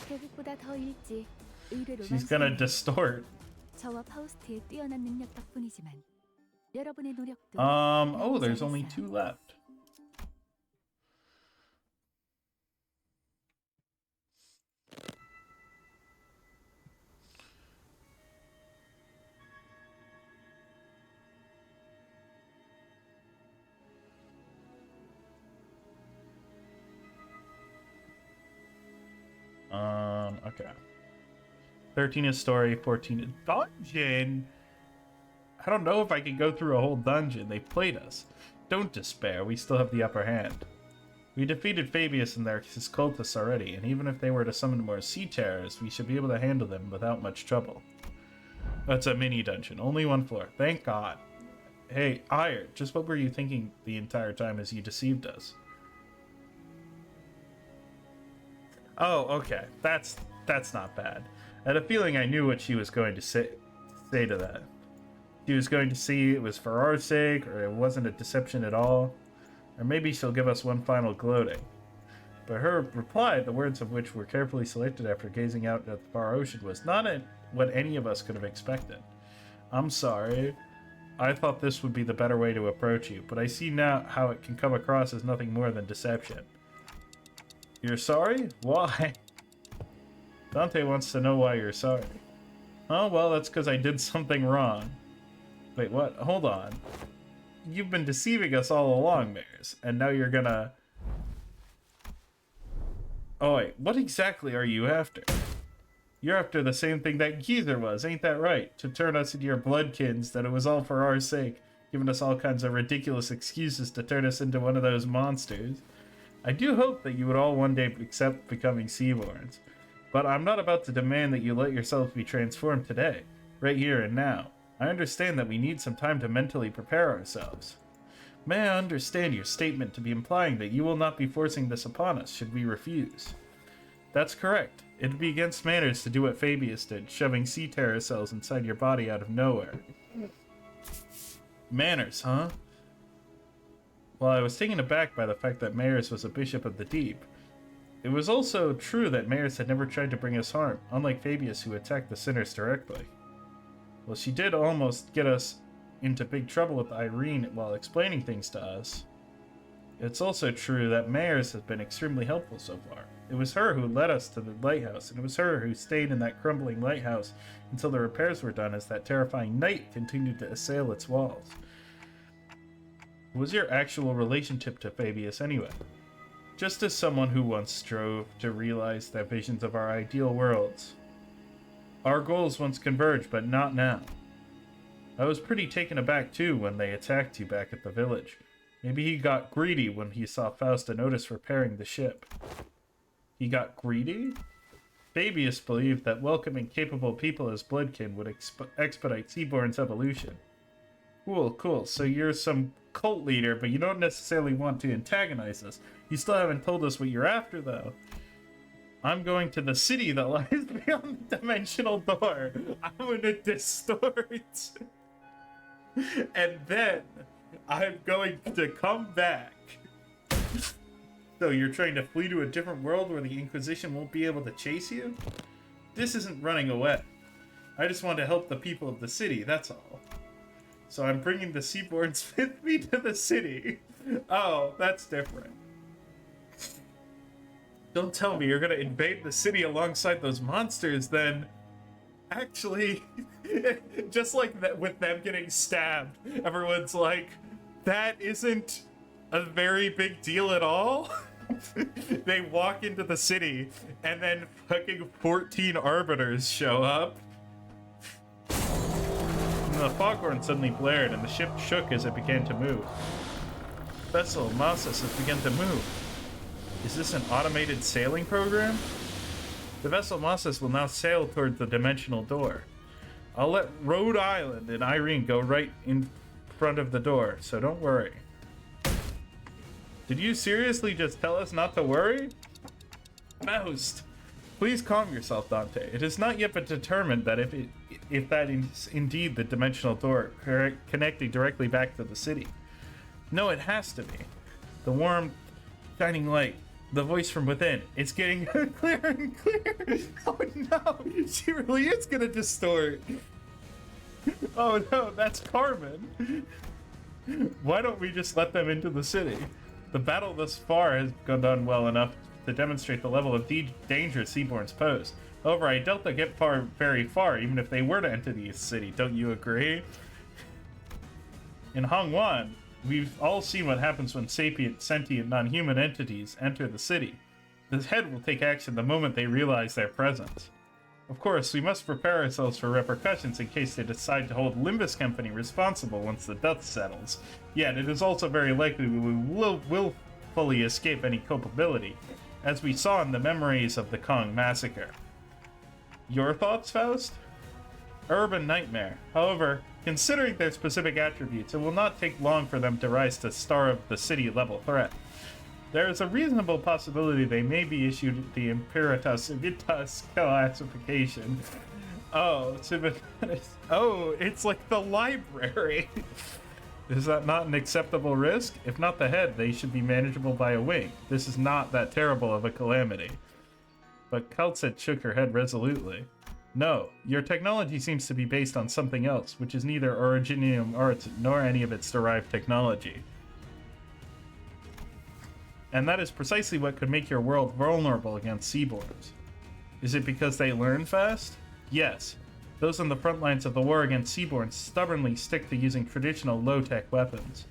태국보다 더 일찍 의뢰로 She's gonna 완성된 distort. 저와 파우스트의 뛰어난 능력 덕분이지만 여러분의 노력도 Oh, there's only 2 left. Okay. 13 is story, 14 is dungeon. I don't know if I can go through a whole dungeon. They played us. Don't despair, we still have the upper hand. We defeated Fabius and his cultists already, and even if they were to summon more sea terrors, we should be able to handle them without much trouble. That's a mini dungeon, only 1 floor. Thank God. Hey, Ire, just what were you thinking the entire time as you deceived us? Oh, okay. That's not bad. I had a feeling I knew what she was going to say to that. She was going to see it was for our sake, or it wasn't a deception at all. Or maybe she'll give us one final gloating. But her reply, the words of which were carefully selected after gazing out at the far ocean, was not what any of us could have expected. I'm sorry. I thought this would be the better way to approach you, but I see now how it can come across as nothing more than deception. You're sorry? Why? Dante wants to know why you're sorry. Oh, well, that's because I did something wrong. Wait, what? Hold on. You've been deceiving us all along, Mares, and now you're gonna... Oh, wait, what exactly are you after? You're after the same thing that Geezer was, ain't that right? To turn us into your bloodkins, that it was all for our sake, giving us all kinds of ridiculous excuses to turn us into one of those monsters. I do hope that you would all one day accept becoming Seaborns, but I'm not about to demand that you let yourselves be transformed today, right here and now. I understand that we need some time to mentally prepare ourselves. May I understand your statement to be implying that you will not be forcing this upon us should we refuse? That's correct. It'd be against manners to do what Fabius did, shoving sea terror cells inside your body out of nowhere. Manners, huh? While I was taken aback by the fact that Mayers was a Bishop of the Deep, it was also true that Mayers had never tried to bring us harm, unlike Fabius who attacked the sinners directly. Well, she did almost get us into big trouble with Irene while explaining things to us. It's also true that Mayers has been extremely helpful so far. It was her who led us to the lighthouse, and it was her who stayed in that crumbling lighthouse until the repairs were done as that terrifying night continued to assail its walls. What was your actual relationship to Fabius anyway? Just as someone who once strove to realize the visions of our ideal worlds. Our goals once converged, but not now. I was pretty taken aback too when they attacked you back at the village. Maybe he got greedy when he saw Fausta notice repairing the ship. He got greedy? Fabius believed that welcoming capable people as Bloodkin would expedite Seaborn's evolution. Cool. So you're some cult leader, but you don't necessarily want to antagonize us. You still haven't told us what you're after, though. I'm going to the city that lies beyond the dimensional door. I'm gonna distort. And then I'm going to come back. So you're trying to flee to a different world where the Inquisition won't be able to chase you? This isn't running away. I just want to help the people of the city, that's all. So I'm bringing the Seaborns with me to the city. Oh, that's different. Don't tell me you're gonna invade the city alongside those monsters, then... Actually, just like that with them getting stabbed, everyone's like, that isn't a very big deal at all? They walk into the city, and then fucking 14 Arbiters show up. And the foghorn suddenly blared, and the ship shook as it began to move. Vessel Massus has begun to move. Is this an automated sailing program? The vessel Massus will now sail toward the dimensional door. I'll let Rhode Island and Irene go right in front of the door, so don't worry. Did you seriously just tell us not to worry? Most. Please calm yourself, Dante. It has not yet been determined that if if that is indeed the dimensional door connecting directly back to the city. No, it has to be. The warm, shining light, the voice from within. It's getting clearer and clearer. Oh no, she really is gonna distort. Oh no, that's Carmen. Why don't we just let them into the city? The battle thus far has gone done well enough to demonstrate the level of danger Seaborns pose. However, I doubt they'll get very far, even if they were to enter the city. Don't you agree? In Hongwan, we've all seen what happens when sentient, non-human entities enter the city. The head will take action the moment they realize their presence. Of course, we must prepare ourselves for repercussions in case they decide to hold Limbus Company responsible once the dust settles. Yet, it is also very likely we will willfully escape any culpability, as we saw in the memories of the Kong massacre. Your thoughts, Faust? Urban nightmare. However, considering their specific attributes, it will not take long for them to rise to Star of the City level threat. There is a reasonable possibility they may be issued the Imperatus Civitas classification. Oh, oh, it's like the library. Is that not an acceptable risk? If not the head, they should be manageable by a wing. This is not that terrible of a calamity. But Kaltset shook her head resolutely. No, your technology seems to be based on something else, which is neither Originium Arts nor any of its derived technology. And that is precisely what could make your world vulnerable against Seaborns. Is it because they learn fast? Yes. Those on the front lines of the war against Seaborns stubbornly stick to using traditional low-tech weapons.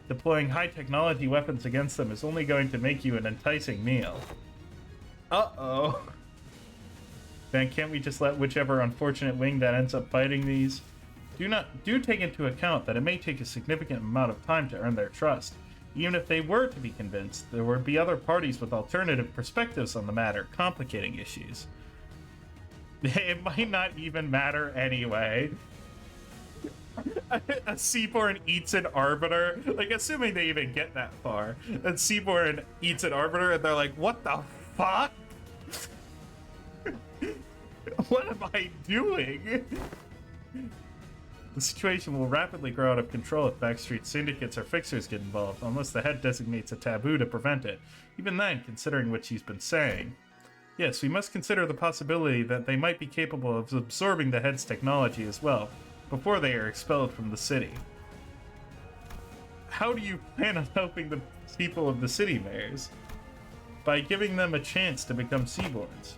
Deploying high-technology weapons against them is only going to make you an enticing meal. Uh-oh. Then can't we just let whichever unfortunate wing that ends up fighting these? Do take into account that it may take a significant amount of time to earn their trust. Even if they were to be convinced, there would be other parties with alternative perspectives on the matter, complicating issues. It might not even matter anyway. A Seaborn eats an Arbiter, like assuming they even get that far, and Seaborn eats an Arbiter and they're like, what the fuck? What am I doing? The situation will rapidly grow out of control if backstreet syndicates or fixers get involved, unless the head designates a taboo to prevent it. Even then, considering what she's been saying. Yes, we must consider the possibility that they might be capable of absorbing the head's technology as well, before they are expelled from the city. How do you plan on helping the people of the city, Mayors? By giving them a chance to become Seaborns.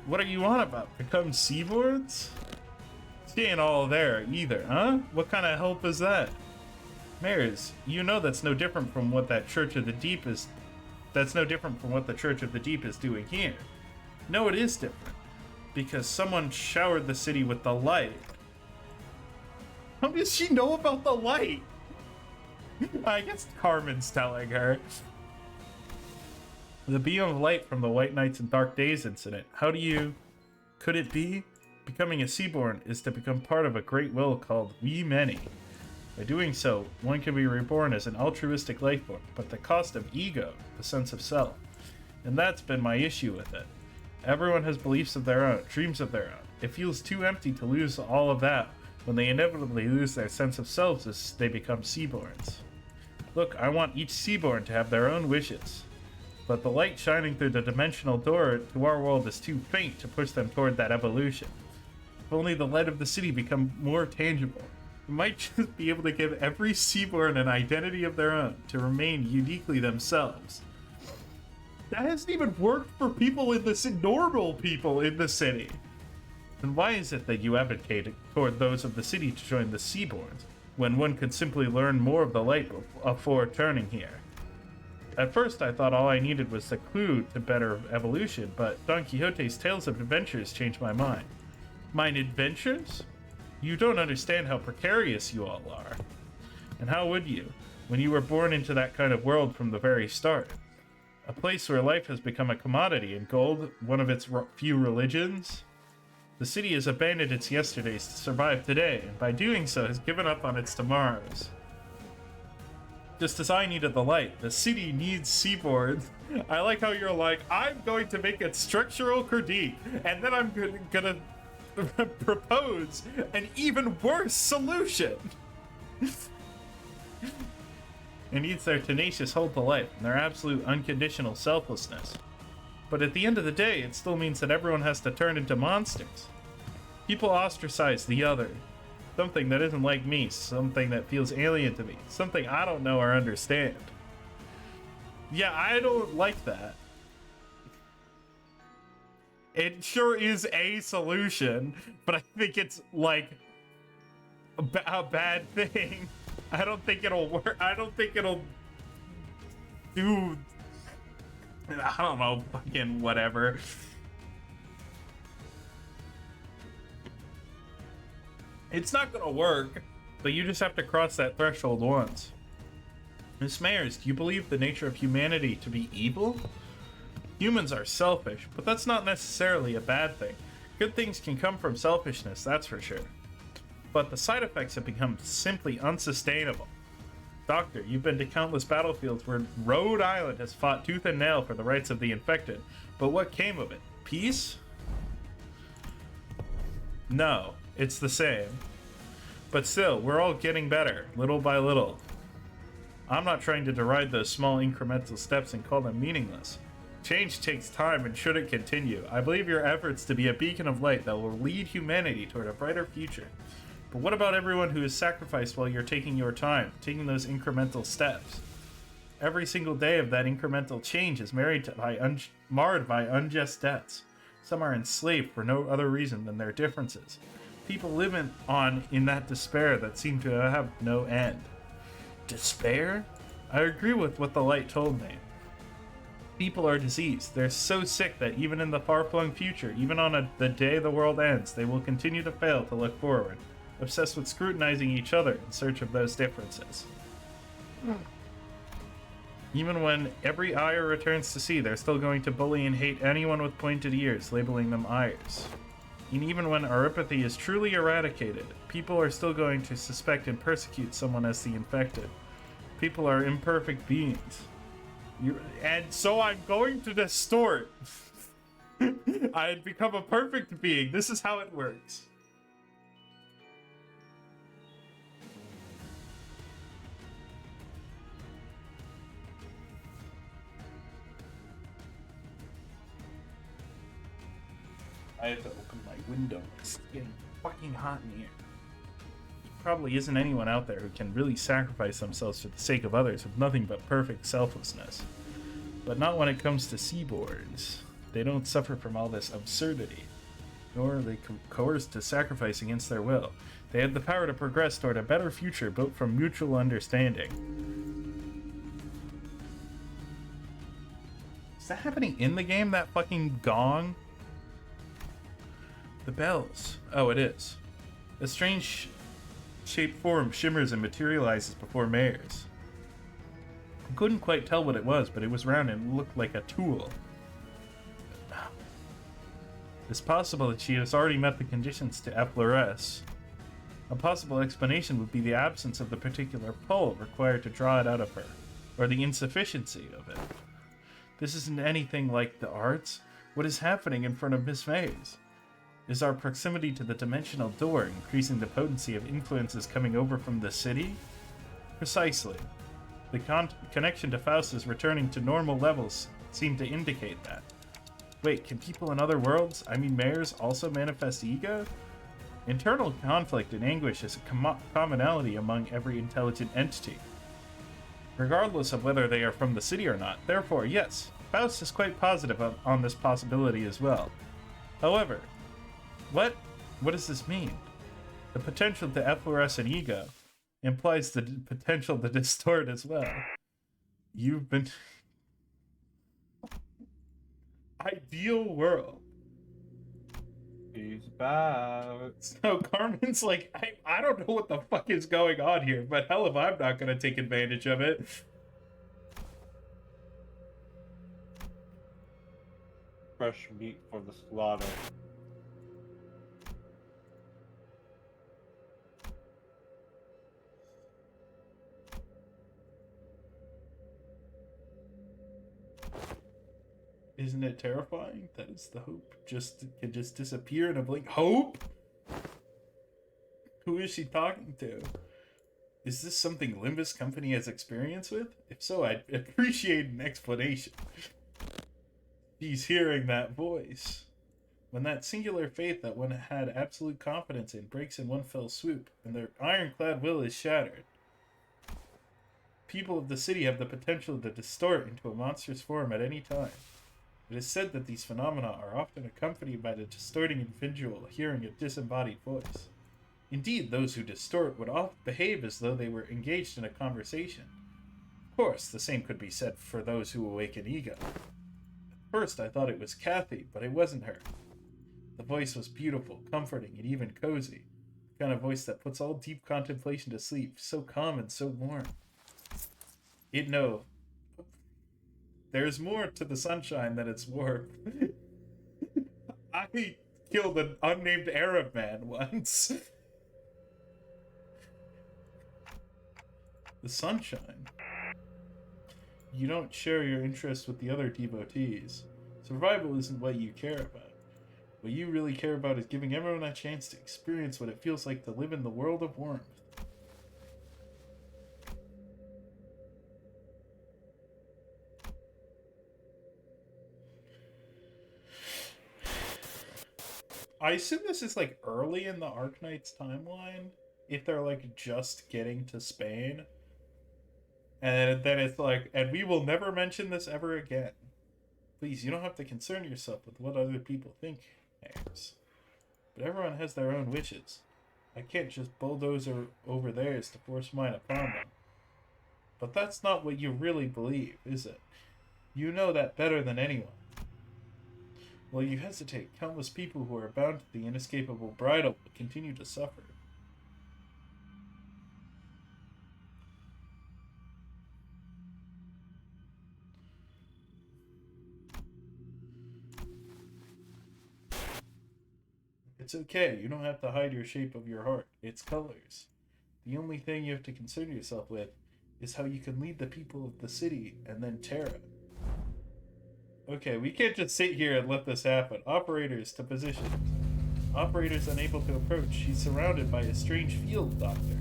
What are you on about? Become Seaborns? She ain't all there either, huh? What kind of help is that? Mayors, you know that's no different from what that Church of the Deep is. That's no different from what the Church of the Deep is doing here. No, it is different. Because someone showered the city with the light. How does she know about the light? I guess Carmen's telling her. The beam of light from the White Nights and Dark Days incident. How do you... Could it be? Becoming a Seaborn is to become part of a great will called We Many. By doing so, one can be reborn as an altruistic life form, but the cost of ego, the sense of self. And that's been my issue with it. Everyone has beliefs of their own, dreams of their own. It feels too empty to lose all of that when they inevitably lose their sense of selves as they become Seaborns. Look, I want each Seaborn to have their own wishes. But the light shining through the dimensional door to our world is too faint to push them toward that evolution. If only the light of the city become more tangible, we might just be able to give every Seaborn an identity of their own, to remain uniquely themselves. That hasn't even worked for people in the normal people in the city. Then why is it that you advocate toward those of the city to join the Seaborns, when one could simply learn more of the light before turning here? At first I thought all I needed was the clue to better evolution, but Don Quixote's Tales of Adventures changed my mind. Mine adventures? You don't understand how precarious you all are. And how would you, when you were born into that kind of world from the very start? A place where life has become a commodity and gold one of its few religions? The city has abandoned its yesterdays to survive today, and by doing so has given up on its tomorrows. Just as I needed the light, the city needs Seaborns. I like how you're like, I'm going to make a structural critique, and then I'm gonna propose an even worse solution. It needs their tenacious hold to life and their absolute unconditional selflessness. But at the end of the day, it still means that everyone has to turn into monsters. People ostracize the other. Something that isn't like me, something that feels alien to me, something I don't know or understand. Yeah, I don't like that. It sure is a solution, but I think it's like a bad thing. I don't think it'll work. I don't think it'll do. I don't know, fucking whatever. It's not gonna work, but you just have to cross that threshold once. Miss Mayers, do you believe the nature of humanity to be evil? Humans are selfish, but that's not necessarily a bad thing. Good things can come from selfishness, that's for sure. But the side effects have become simply unsustainable. Doctor, you've been to countless battlefields where Rhode Island has fought tooth and nail for the rights of the infected. But what came of it? Peace? No, it's the same. But still, we're all getting better, little by little. I'm not trying to deride those small incremental steps and call them meaningless. Change takes time and shouldn't continue. I believe your efforts to be a beacon of light that will lead humanity toward a brighter future. But what about everyone who is sacrificed while you're taking your time, taking those incremental steps? Every single day of that incremental change is marred by unjust deaths. Some are enslaved for no other reason than their differences. People live in that despair that seems to have no end. Despair? I agree with what the light told me. People are diseased. They're so sick that even in the far-flung future, even on the day the world ends, they will continue to fail to look forward, obsessed with scrutinizing each other in search of those differences. Even when every Ire returns to sea, they're still going to bully and hate anyone with pointed ears, labeling them Ires. And even when Aripathy is truly eradicated, people are still going to suspect and persecute someone as the infected. People are imperfect beings. And so I'm going to distort. I'd become a perfect being. This is how it works. I have to open my window. It's getting fucking hot in here. Probably isn't anyone out there who can really sacrifice themselves for the sake of others with nothing but perfect selflessness. But not when it comes to seaboards. They don't suffer from all this absurdity, nor are they coerced to sacrifice against their will. They have the power to progress toward a better future built from mutual understanding. Is that happening in the game, that fucking gong? The bells. Oh, it is. A strange shaped form shimmers and materializes before Mayers. I couldn't quite tell what it was, but it was round and looked like a tool. It's possible that she has already met the conditions to effloresce. A possible explanation would be the absence of the particular pull required to draw it out of her, or the insufficiency of it. This isn't anything like the arts. What is happening in front of Miss Mays? Is our proximity to the dimensional door increasing the potency of influences coming over from the city? Precisely. The connection to Faustus returning to normal levels seem to indicate that. Wait, can people in other worlds, I mean Mayers, also manifest ego? Internal conflict and anguish is a commonality among every intelligent entity, regardless of whether they are from the city or not. Therefore, yes, Faust is quite positive on this possibility as well. However, what does this mean? The potential to effloresce an ego implies the potential to distort as well. You've been... Ideal world. He's back. So Carmen's like, I don't know what the fuck is going on here, but hell if I'm not gonna take advantage of it. Fresh meat for the slaughter. Isn't it terrifying? That is the hope. Can just disappear in a blink. Hope? Who is she talking to? Is this something Limbus Company has experience with? If so, I'd appreciate an explanation. She's hearing that voice. When that singular faith that one had absolute confidence in breaks in one fell swoop, and their ironclad will is shattered, people of the city have the potential to distort into a monstrous form at any time. It is said that these phenomena are often accompanied by the distorting individual hearing a disembodied voice. Indeed, those who distort would often behave as though they were engaged in a conversation. Of course, the same could be said for those who awaken ego. At first, I thought it was Kathy, but it wasn't her. The voice was beautiful, comforting, and even cozy. The kind of voice that puts all deep contemplation to sleep, so calm and so warm. There's more to the sunshine than its warmth. I killed an unnamed Arab man once. The sunshine. You don't share your interests with the other devotees. Survival isn't what you care about. What you really care about is giving everyone a chance to experience what it feels like to live in the world of warmth. I assume this is like early in the Arknights timeline, if they're like just getting to Spain. And then it's like, and we will never mention this ever again. Please, you don't have to concern yourself with what other people think, Ayers. But everyone has their own wishes. I can't just bulldoze over theirs to force mine upon them. But that's not what you really believe, is it? You know that better than anyone. While you hesitate, countless people who are bound to the inescapable bridle will continue to suffer. It's okay, you don't have to hide your shape of your heart, its colors. The only thing you have to concern yourself with is how you can lead the people of the city and then Terra. Okay, we can't just sit here and let this happen. Operators to position. Operators unable to approach. She's surrounded by a strange field doctor.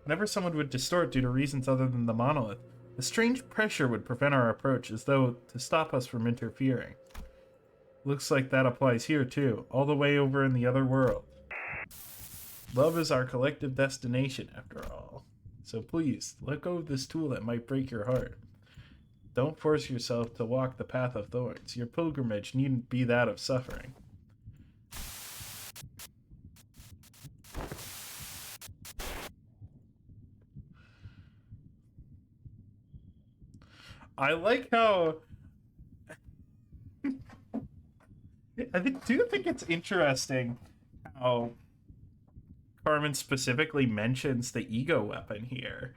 Whenever someone would distort due to reasons other than the monolith, a strange pressure would prevent our approach, as though to stop us from interfering. Looks like that applies here too, all the way over in the other world. Love is our collective destination, after all. So please, let go of this tool that might break your heart. Don't force yourself to walk the path of thorns. Your pilgrimage needn't be that of suffering. I like how... do think it's interesting how Carmen specifically mentions the ego weapon here.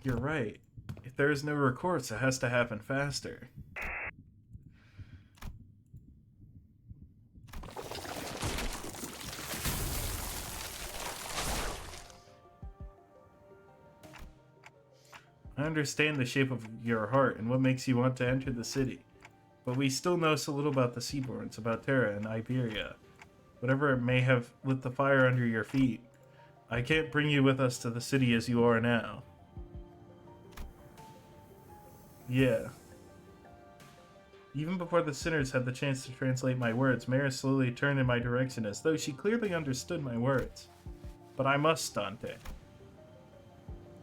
You're right. If there is no recourse, it has to happen faster. I understand the shape of your heart and what makes you want to enter the city. But we still know so little about the Seaborns, about Terra and Iberia. Whatever it may have lit the fire under your feet, I can't bring you with us to the city as you are now. Yeah. Even before the sinners had the chance to translate my words, Mara slowly turned in my direction as though she clearly understood my words. But I must, Dante.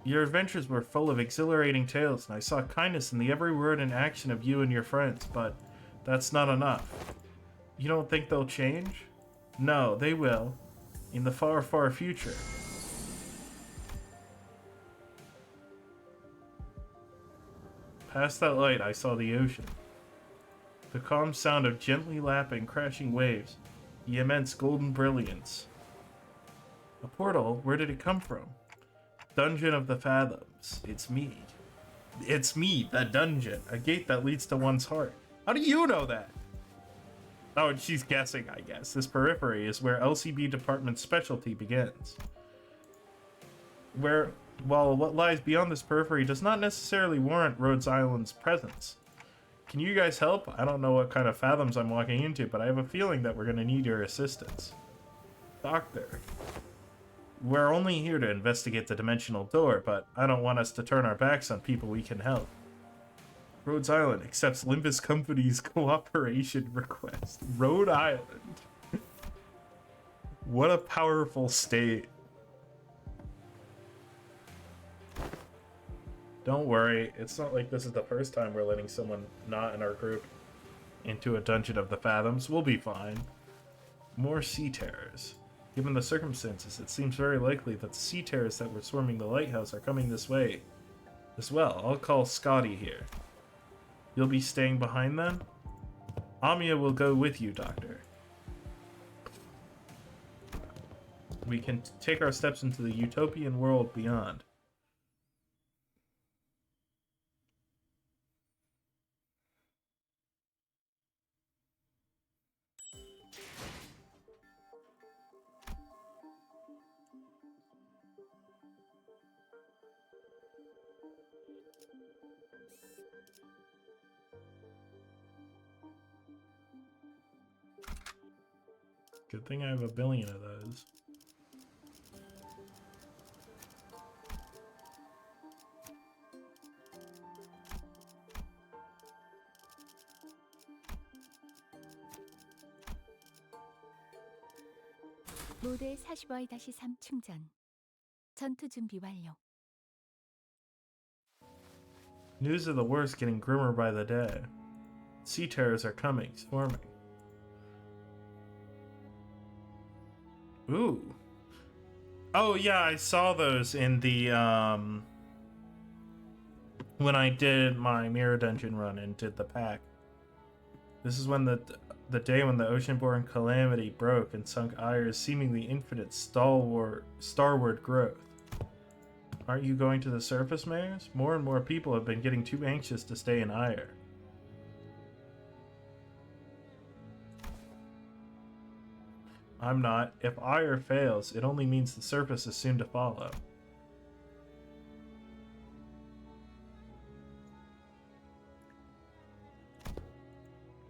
Your adventures were full of exhilarating tales, and I saw kindness in the every word and action of you and your friends, but that's not enough. You don't think they'll change? No, they will. In the far, far future. Past that light, I saw the ocean. The calm sound of gently lapping, crashing waves. The immense golden brilliance. A portal? Where did it come from? Dungeon of the Fathoms. It's me. It's me, the dungeon. A gate that leads to one's heart. How do you know that? Oh, and she's guessing, I guess. This periphery is where LCB Department's specialty begins. Where while what lies beyond this periphery does not necessarily warrant Rhodes Island's presence. Can you guys help? I don't know what kind of fathoms I'm walking into, but I have a feeling that we're going to need your assistance. Doctor. We're only here to investigate the dimensional door, but I don't want us to turn our backs on people we can help. Rhodes Island accepts Limbus Company's cooperation request. Rhode Island. What a powerful state. Don't worry, it's not like this is the first time we're letting someone not in our group into a dungeon of the Fathoms. We'll be fine. More sea terrors. Given the circumstances, it seems very likely that the sea terrors that were swarming the lighthouse are coming this way as well. I'll call Scotty here. You'll be staying behind then? Amiya will go with you, Doctor. We can take our steps into the utopian world beyond. Good thing I have a billion of those. 모델 40Y-3 충전. 전투 준비 완료. News of the war is getting grimmer by the day. Sea terrors are coming, swarming. Ooh. Oh yeah, I saw those in the when I did my mirror dungeon run and did the pack. This is when the day when the oceanborn calamity broke and sunk Aire's seemingly infinite starward growth. Aren't you going to the surface, Mayors? More and more people have been getting too anxious to stay in Aire. I'm not. If Aire fails, it only means the surface is soon to follow.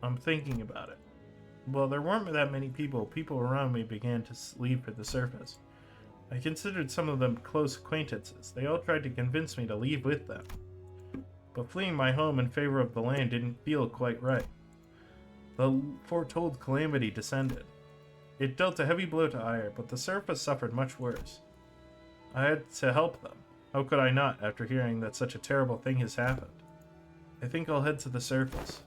I'm thinking about it. Well, there weren't that many people. People around me began to leave for the surface. I considered some of them close acquaintances. They all tried to convince me to leave with them. But fleeing my home in favor of the land didn't feel quite right. The foretold calamity descended. It dealt a heavy blow to Aire, but the surface suffered much worse. I had to help them. How could I not, after hearing that such a terrible thing has happened? I think I'll head to the surface.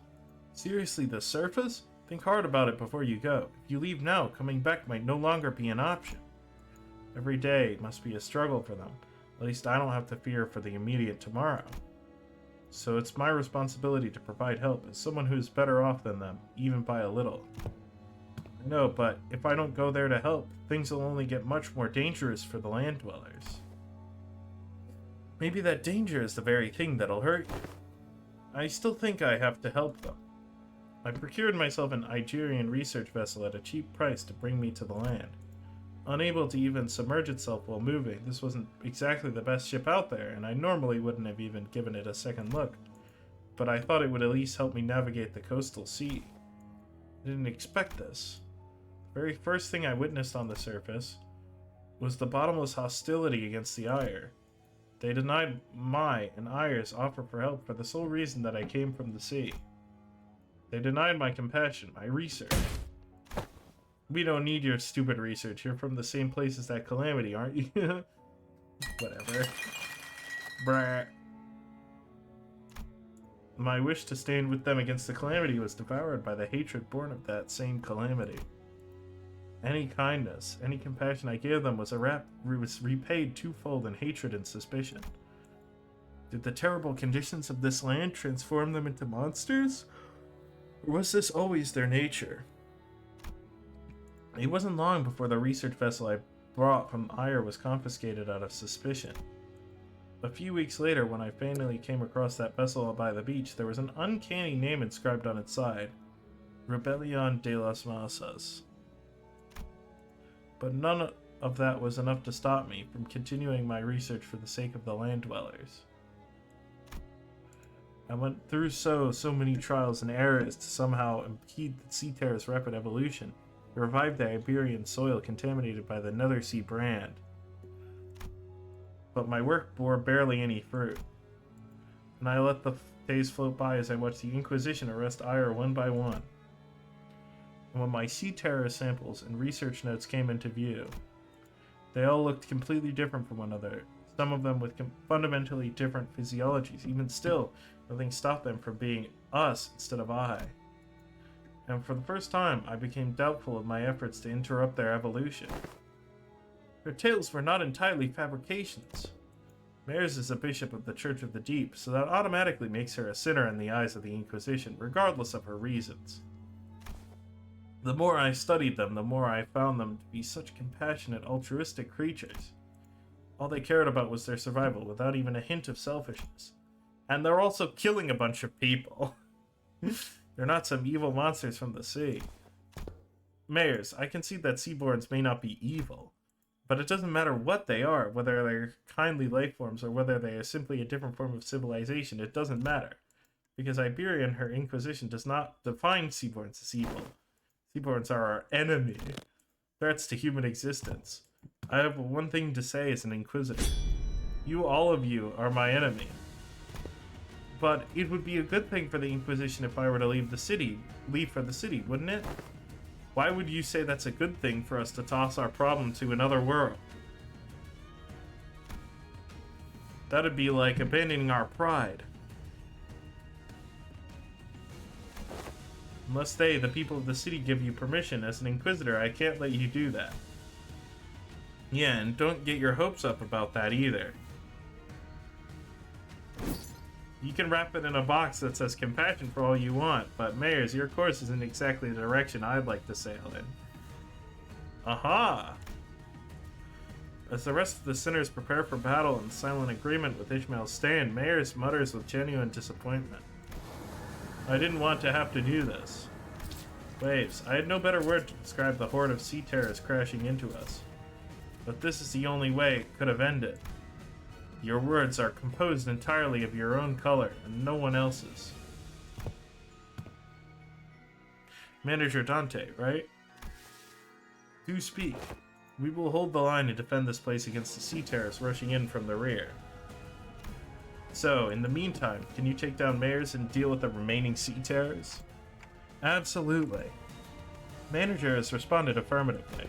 Seriously, the surface? Think hard about it before you go. If you leave now, coming back might no longer be an option. Every day must be a struggle for them. At least I don't have to fear for the immediate tomorrow. So it's my responsibility to provide help as someone who is better off than them, even by a little. No, but if I don't go there to help, things will only get much more dangerous for the land dwellers. Maybe that danger is the very thing that'll hurt you. I still think I have to help them. I procured myself an Igerian research vessel at a cheap price to bring me to the land. Unable to even submerge itself while moving, this wasn't exactly the best ship out there, and I normally wouldn't have even given it a second look. But I thought it would at least help me navigate the coastal sea. I didn't expect this. The very first thing I witnessed on the surface was the bottomless hostility against the Aire. They denied my and Aire's offer for help for the sole reason that I came from the sea. They denied my compassion, my research. We don't need your stupid research. You're from the same place as that calamity, aren't you? Whatever. Brah. My wish to stand with them against the calamity was devoured by the hatred born of that same calamity. Any kindness, any compassion I gave them was repaid twofold in hatred and suspicion. Did the terrible conditions of this land transform them into monsters? Or was this always their nature? It wasn't long before the research vessel I brought from Aire was confiscated out of suspicion. A few weeks later, when I finally came across that vessel by the beach, there was an uncanny name inscribed on its side. Rebellion de las Masas. But none of that was enough to stop me from continuing my research for the sake of the land dwellers. I went through so many trials and errors to somehow impede the Sea Terror's rapid evolution, to revive the Iberian soil contaminated by the Nether Sea brand. But my work bore barely any fruit, and I let the days float by as I watched the Inquisition arrest Ire one by one. And when my Sea Terror samples and research notes came into view, they all looked completely different from one another, some of them with fundamentally different physiologies. Even still, nothing stopped them from being us instead of I. And for the first time, I became doubtful of my efforts to interrupt their evolution. Their tales were not entirely fabrications. Mares is a bishop of the Church of the Deep, so that automatically makes her a sinner in the eyes of the Inquisition, regardless of her reasons. The more I studied them, the more I found them to be such compassionate, altruistic creatures. All they cared about was their survival, without even a hint of selfishness. And they're also killing a bunch of people. They're not some evil monsters from the sea. Mayors, I concede that Seaborns may not be evil, but it doesn't matter what they are, whether they're kindly life forms or whether they are simply a different form of civilization. It doesn't matter, because Iberia and her Inquisition does not define Seaborns as evil. Seaborns are our enemy, threats to human existence. I have one thing to say as an Inquisitor. You, all of you, are my enemy. But it would be a good thing for the Inquisition if I were to leave for the city, wouldn't it? Why would you say that's a good thing for us to toss our problem to another world? That'd be like abandoning our pride. Unless they, the people of the city, give you permission, as an Inquisitor, I can't let you do that. Yeah, and don't get your hopes up about that either. You can wrap it in a box that says compassion for all you want, but Mayors, your course isn't exactly the direction I'd like to sail in. Aha! As the rest of the sinners prepare for battle in silent agreement with Ishmael's stand, Mayors mutters with genuine disappointment. I didn't want to have to do this. Waves, I had no better word to describe the horde of sea terrors crashing into us. But this is the only way it could have ended. Your words are composed entirely of your own color and no one else's. Manager Dante, right? Do speak. We will hold the line and defend this place against the sea terrors rushing in from the rear. So, in the meantime, can you take down Mayors and deal with the remaining sea terrors? Absolutely. Manager has responded affirmatively.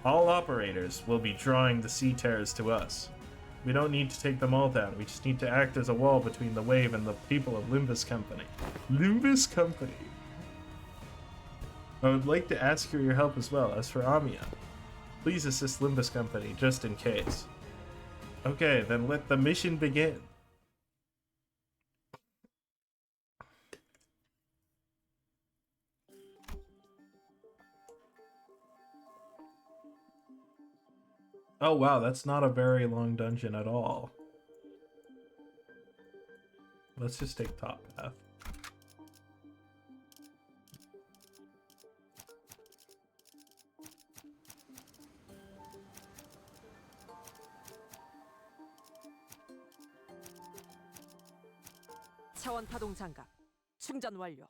All operators will be drawing the sea terrors to us. We don't need to take them all down, we just need to act as a wall between the wave and the people of Limbus Company. Limbus Company! I would like to ask for your help as well. As for Amiya, please assist Limbus Company, just in case. Okay, then let the mission begin. Oh wow, that's not a very long dungeon at all. Let's just take top path. 차원 파동 장갑 충전 완료.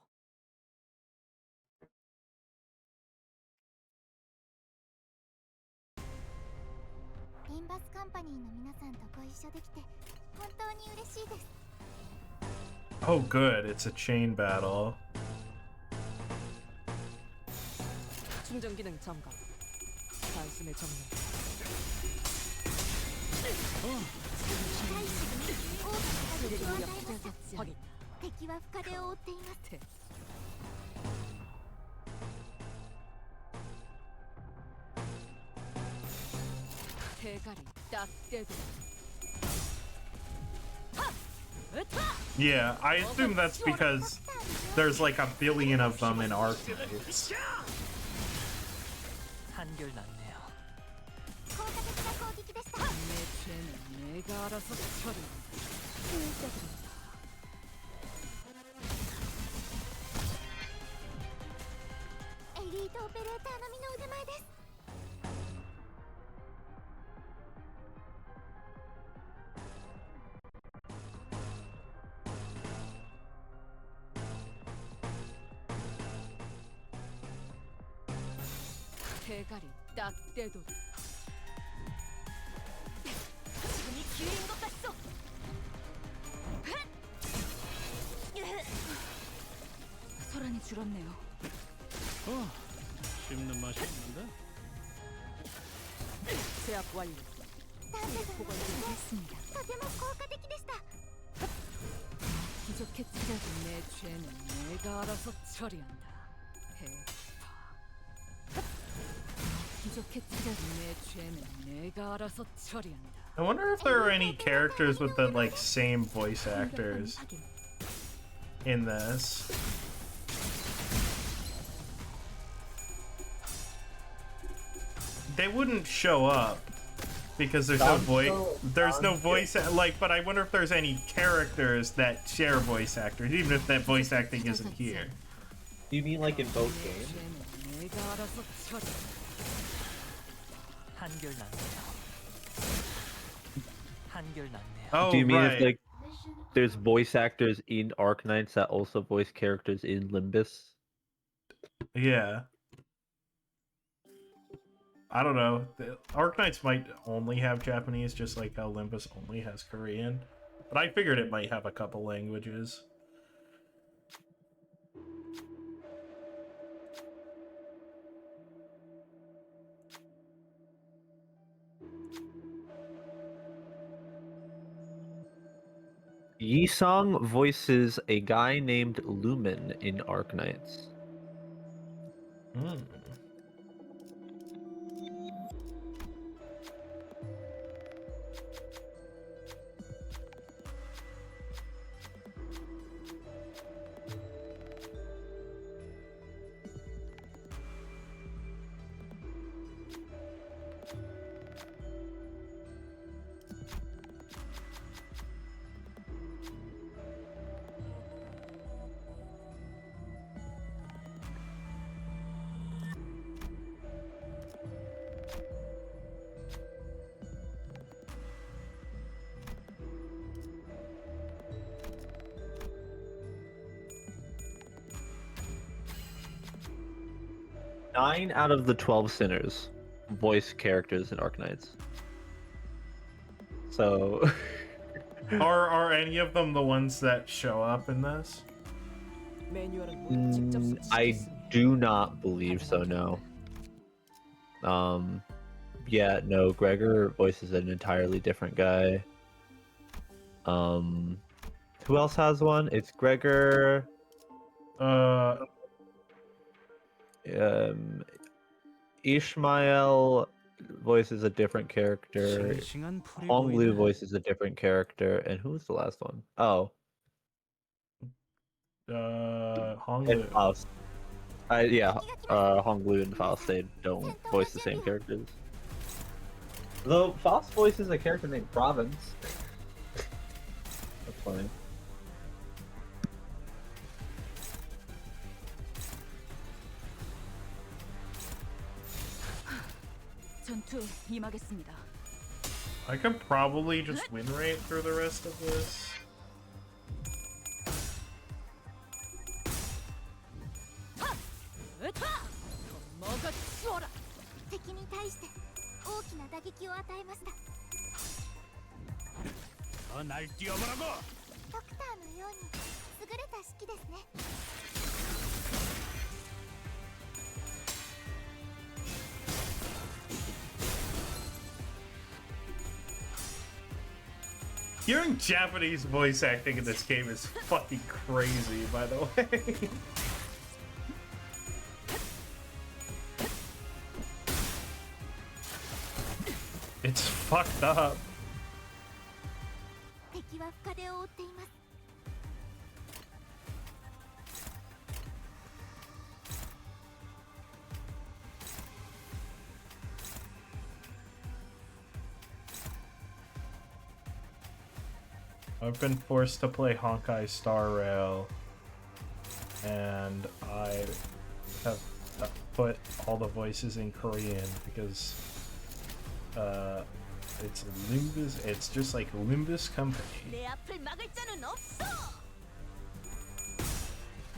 인버스 컴퍼니の皆さんとご一緒できて本当に嬉しいです。 Oh good, it's a chain battle. 충전 기능 점검. 단숨에 정렬. 大使組に大きな打撃を与えます。 확인. 敵は深手を負っています。 대가리 딱 떼도. Yeah, I assume that's because there's like a billion of them in Archives. 한결났네요. 効果的な攻撃でした。 내 죄는 내가 알아서 처리한다. エリートオペレーター並みの腕前です。 대가리 딱 떼도 지금이 기회인 것 같소. 소란이 줄었네요. 씹는 맛이 있는데? 제압 완료. 됐습니다. 부족했지라도 내 죄는 내가 알아서 처리한다. 해파. 부족했지라도 내 죄는 내가 알아서 처리한다. I wonder if there are any characters with the like same voice actors in this. They wouldn't show up because there's no voice. There's no voice like, but I wonder if there's any characters that share voice actors, even if that voice acting isn't here. Do you mean like in both 내 games? 죄는 내가 알아서 처리한다. 한결났네요. 한결났네요. Oh, Do you mean right. if like there's voice actors in Arknights that also voice characters in Limbus? Yeah. I don't know. The Arknights might only have Japanese, just like how Olympus only has Korean. But I figured it might have a couple languages. Yisong voices a guy named Lumen in Arknights. Hmm. Nine out of the 12 sinners voice characters in Arknights. So Are any of them the ones that show up in this? 매뉴얼은 모두 직접 I 수치했으니 do not believe so, no. Yeah, no, Gregor voices an entirely different guy. Who else has one? It's Gregor, Ishmael voices a different character. 싱싱한 풀이 Honglu 보이네. voices a different character, and who was the last one? Oh, and Honglu. Faust. Yeah, Honglu and Faust, they don't voice the same characters. Though Faust voices a character named Province. That's funny. 전투 임하겠습니다. I could probably just win rate through the rest of this. 으타! 먹어 치워라. 敵に対して大きな打撃を与えました。 날 뛰어보라고. ドクターのように優れた指揮ですね。 Hearing Japanese voice acting in this game is fucking crazy, by the way. It's fucked up. 敵は深手を負っています。 I've been forced to play Honkai Star Rail, and I have put all the voices in Korean because it's Limbus. It's just like Limbus Company. 내 앞을 막을 자는 없어.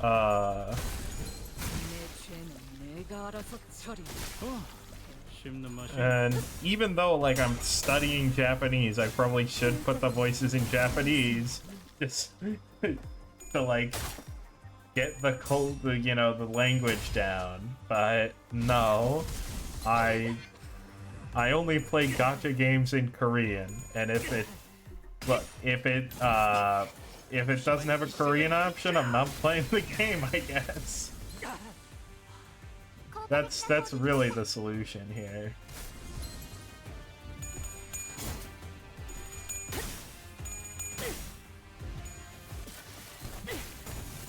Uh, 내 죄는 내가 알아서 처리한다. And even though like I'm studying Japanese, I probably should put the voices in Japanese just to like get the the language down. But no, I only play gacha games in Korean, and if it doesn't have a Korean option, I'm not playing the game, I guess. That's really the solution here.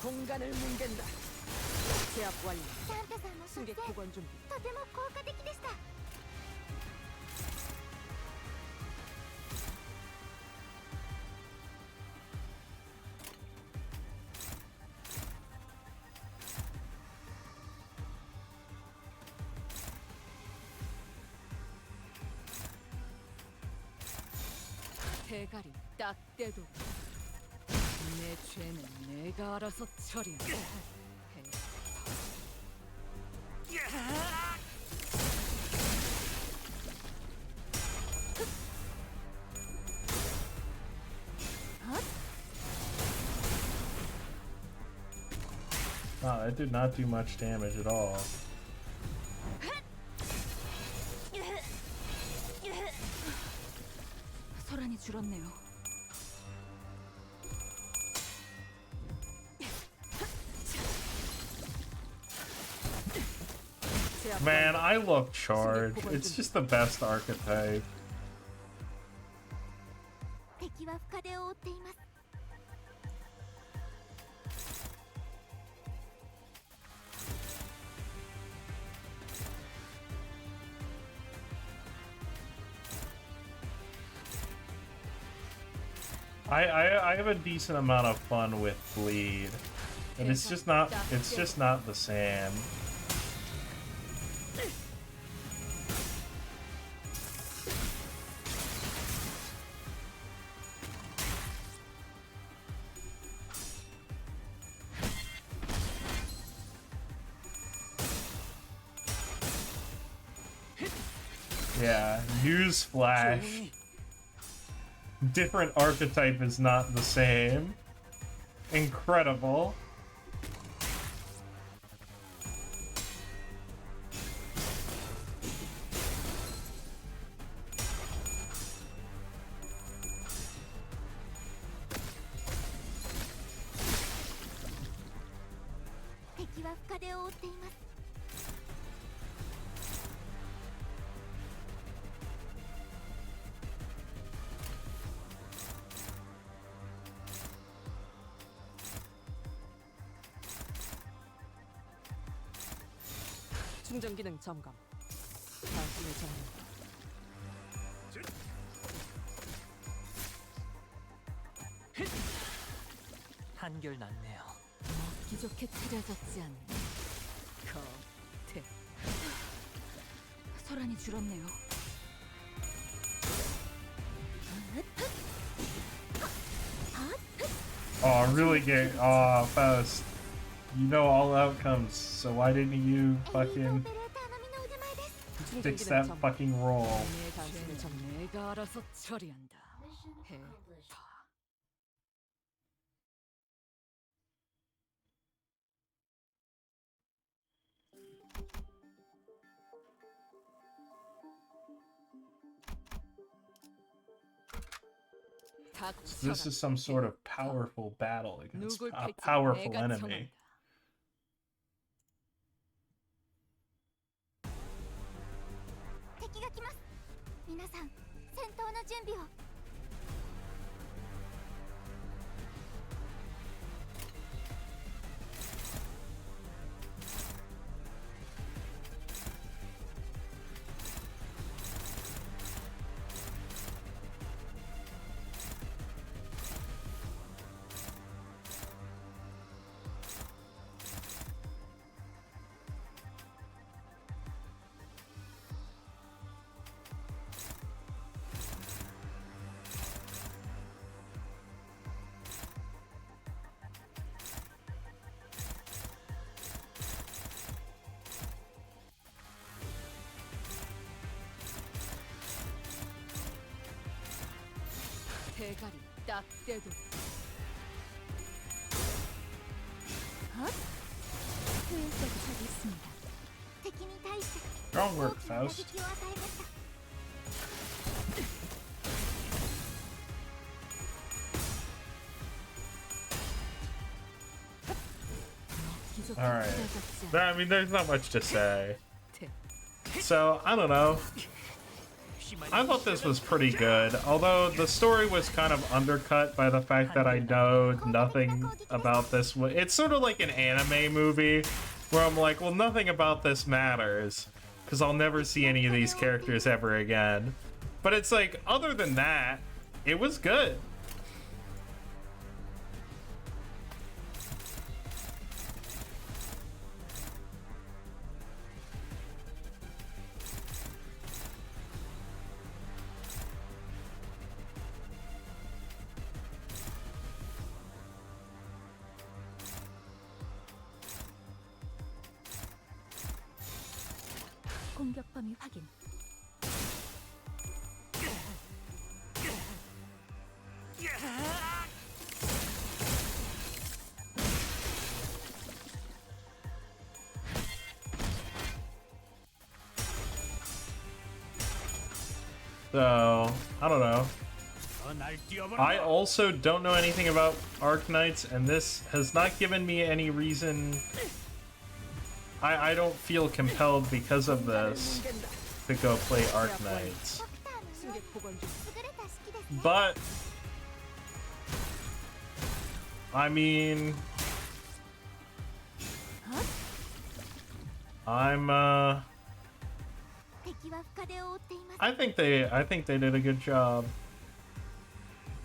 공간을 뭉갠다. 제압 완료. サンタさんの撮 승객 影 교관 준비. とても効果的でした。 대가리 딱 떼도 내 죄는 내가 알아서 처리한다. Wow, that did not do much damage at all. 소란이 줄었네요. Man, I love Charge. It's just the best archetype. 敵は深手を負っています。 I have a decent amount of fun with Bleed, and it's just not the same. Yeah, newsflash. Different archetype is not the same. Incredible. 충전 기능 점검. 단순히 정리. 한결 낫네요. 먹기 좋게 차려졌지 않나. 겉에 소란이 줄었네요. Oh, really get Faust. You know all outcomes, so why didn't you fucking fix that fucking roll? 내 단순히 내가 알아서 처리한다. 해파. This is some sort of powerful battle against a powerful enemy. 敵が来ます。皆さん、戦闘の準備を。 대가리 딱 떼도. 효율적이하겠습니다. 敵に対して Strong 大 work, きな打 Faust. 撃を与えました。 Alright. I mean, there's not much to say. So, I don't know. I thought this was pretty good, although the story was kind of undercut by the fact that I know nothing about this. It's sort of like an anime movie, where I'm like, well, nothing about this matters, because I'll never see any of these characters ever again. But it's like, other than that, it was good. 공격 범위 확인. So, I don't know. I also don't know anything about Arknights, and this has not given me any reason. I don't feel compelled because of this to go play Arknights. ドクターのように優れた式ですね。 But I mean, I'm 敵は深手を負っています。 I think they did a good job.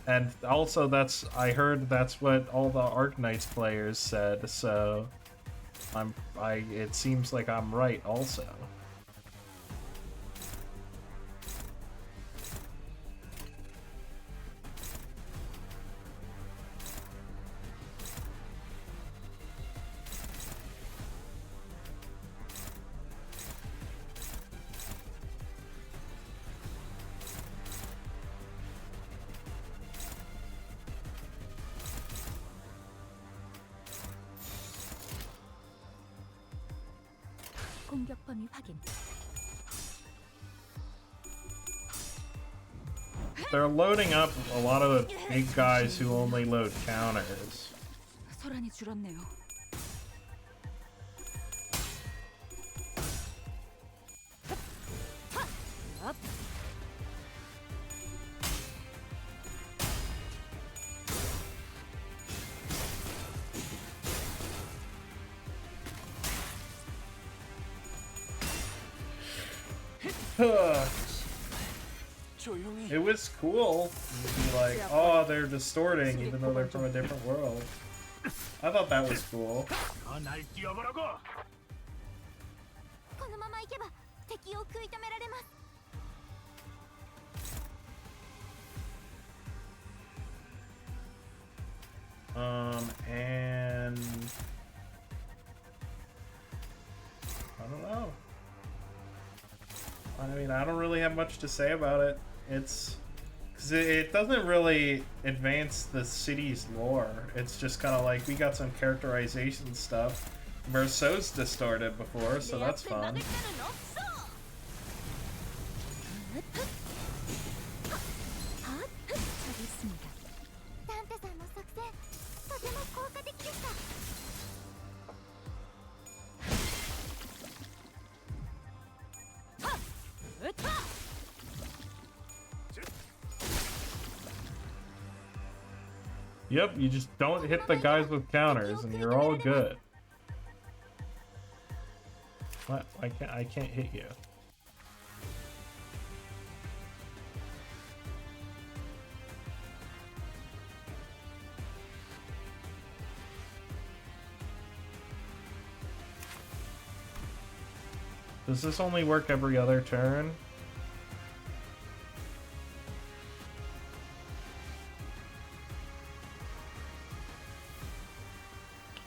And also I heard that's what all the Arknights players said, so it seems like I'm right also. 공격 범위 확인. They're loading up a lot of the big guys who only load counters. 소란이 줄었네요. 조용히. It was cool to be like, oh, they're distorting even though they're from a different world. I thought that was cool. このまま行けば敵を食い止められます。 And I don't know. I mean, I don't really have much to say about it. It's because it doesn't really advance the city's lore. It's just kind of like we got some characterization stuff. Verso's distorted before, so that's fun. 저기 있습니다. 단테さんの作戦とても効果的でした. Yep, you just don't hit the guys with counters, and you're all good. What? I can't hit you. Does this only work every other turn?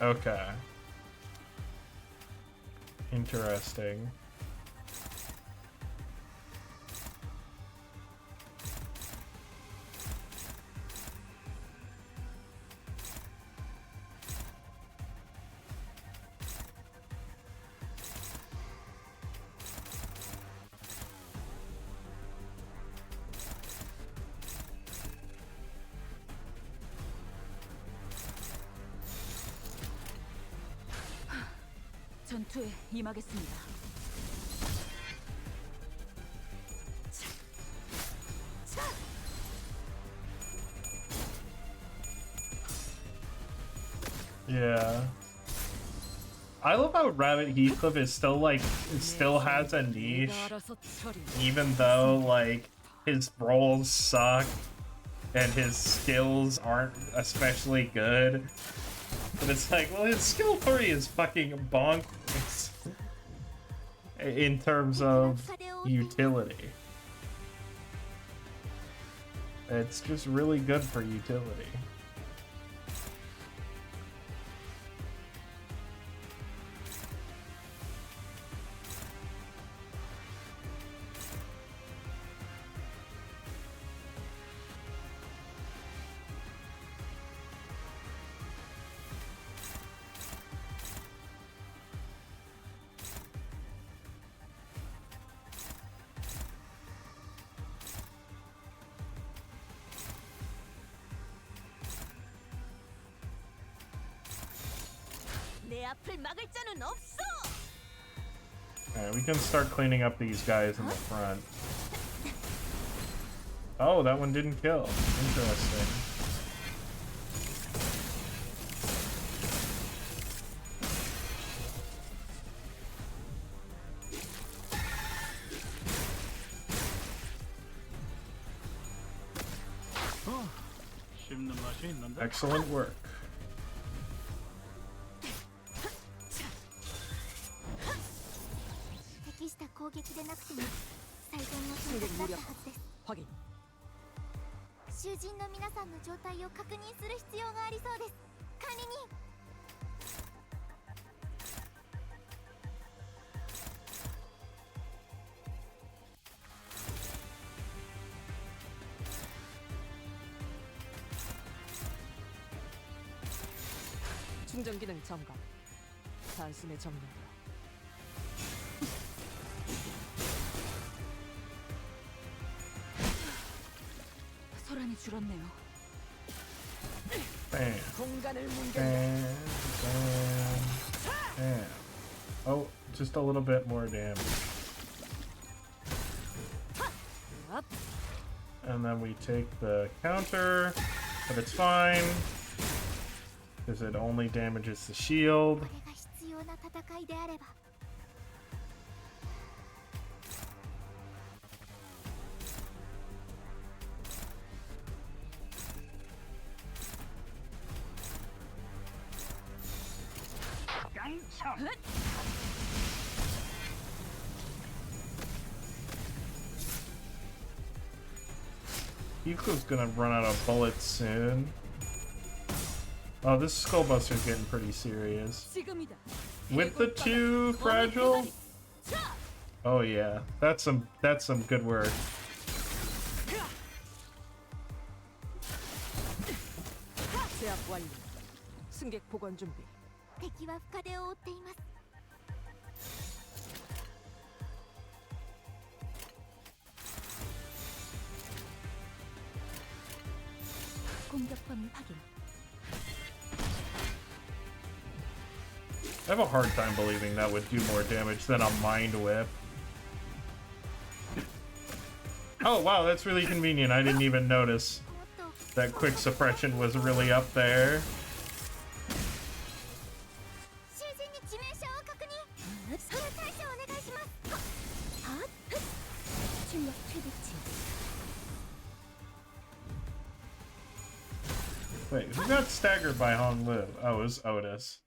Okay. Interesting. 전투에 임하겠습니다. Yeah. I love how Rabbit Heathcliff is still like, still has a niche, 알아서 처리. even though like his roles suck and his skills aren't especially good. But it's like, well, his skill 3 is fucking bonkers in terms of utility. It's just really good for utility. 내 앞을 막을 자는 없어. Alright, we can start cleaning up these guys in the front. Oh, that one didn't kill. Interesting. Excellent work. 확인. 囚人の皆さんの状態を確認する必要がありそうです。管理人。 충전 기능 점검. 단숨에 정렬. 소란이 줄었네요. Bam. 공간을 뭉개. Bam. Bam. Bam. Oh, just a little bit more damage. Up. And then we take the counter, but it's fine. Because it only damages the shield. これが必要な戦いであれば。 Heathcliff's gonna run out of bullets soon. Oh, this Skullbuster's getting pretty serious. 지금이다. With the 2 fragile? Oh yeah, that's some good work. 제압 완료. 승객 복원 준비. 敵は深手を負っています。 공격 범위 확인. I have a hard time believing that would do more damage than a Mind Whip. Oh wow, that's really convenient. I didn't even notice that quick suppression was really up there. 囚人に致命傷を確認。その対処をお願いします。はっ。中国中立。 Wait, who got staggered by Hong Lu? Oh, it was Otis.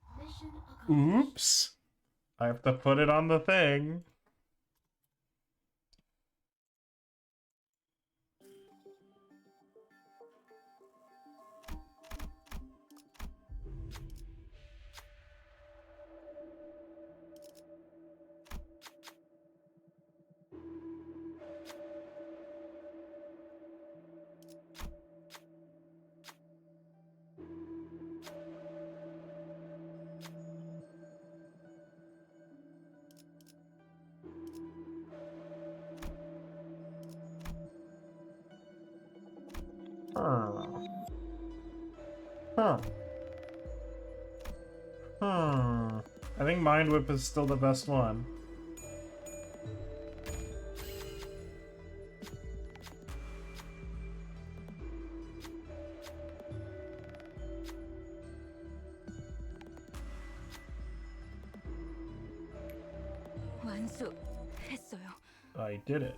Oops. I have to put it on the thing. Huh. I think Mind Whip is still the best one. 완수했어요. I did it.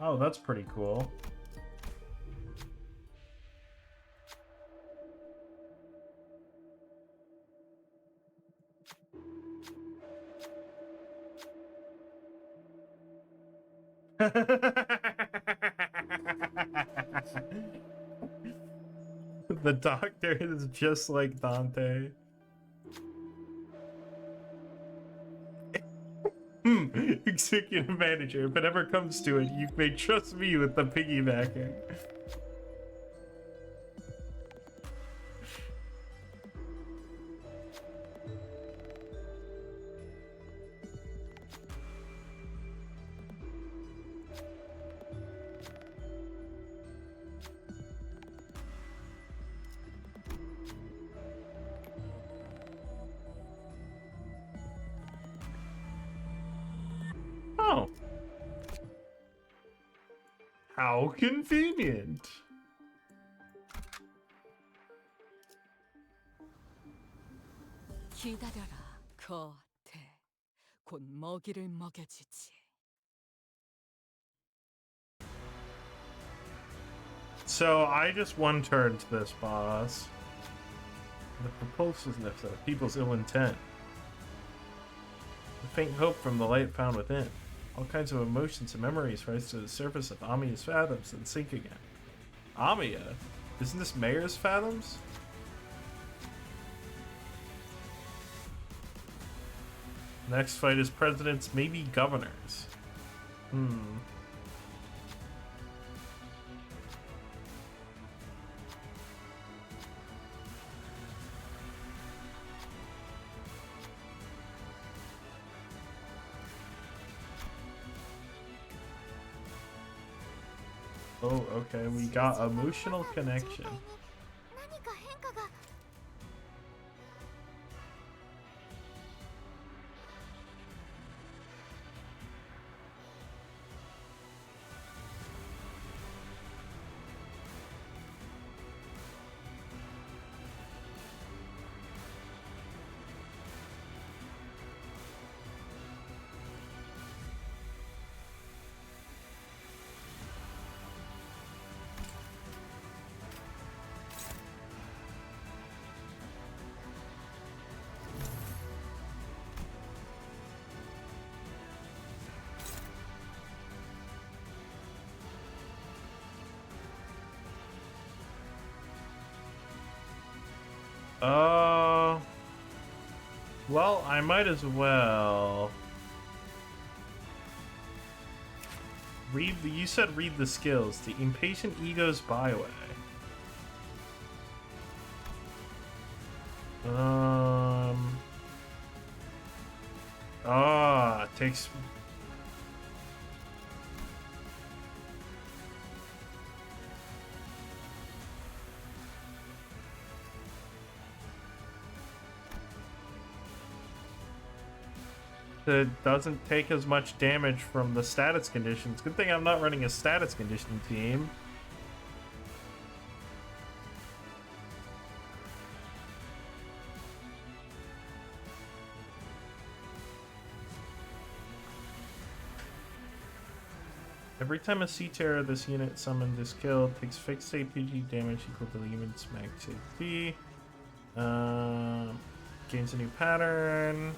Oh, that's pretty cool. The doctor is just like Dante. Executive manager, if it ever comes to it, you may trust me with the piggybacking. Oh. How convenient. 기다려라, 거태. 곧 먹이를 먹여주지. So I just one-turned this boss. The propulsiveness of people's ill intent. The faint hope from the light found within. All kinds of emotions and memories rise to the surface of Amiya's fathoms and sink again. Amiya? Isn't this Mayor's fathoms? Next fight is presidents, maybe governors. Oh, okay, we got emotional connection. 何か変化が。Well, I might as well read the. You said read the skills. The impatient ego's byway. Takes. It doesn't take as much damage from the status conditions. Good thing I'm not running a status conditioning team. Every time a Sea Terror this unit summoned is killed, takes fixed APG damage equal to the unit's max HP. Gains a new pattern.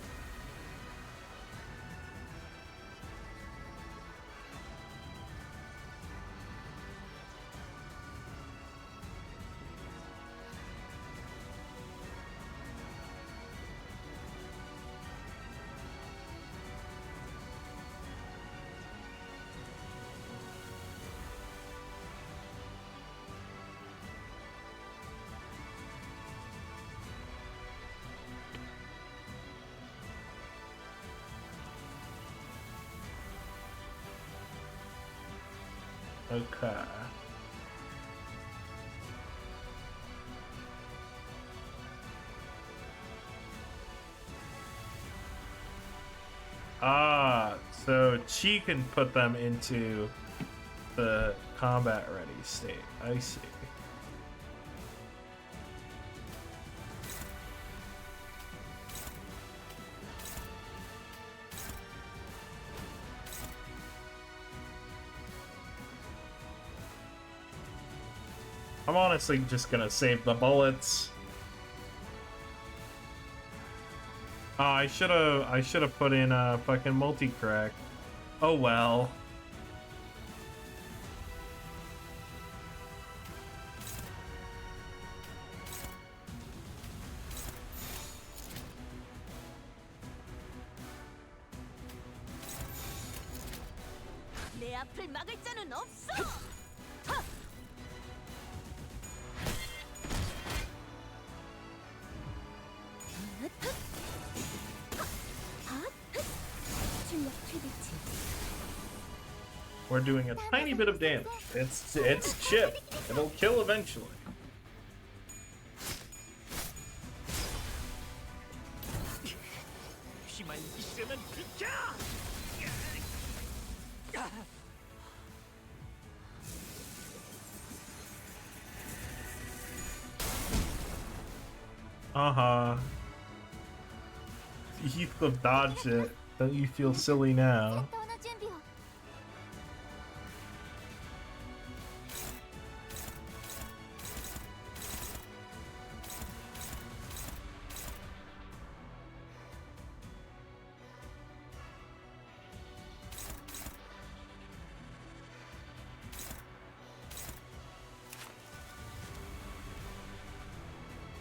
Okay. Ah, so she can put them into the combat ready state. I see. I'm honestly just gonna save the bullets. Oh, I should have put in a fucking multi-crack. Oh well. 내 앞을 막을 자는 없어. 출력 최대치. We're doing a tiny bit of damage. It's chip. It'll kill eventually. 힘만 있으면 비켜! Uh-huh. Heathcliff dodged it. Don't you feel silly now? 戦闘の準備を。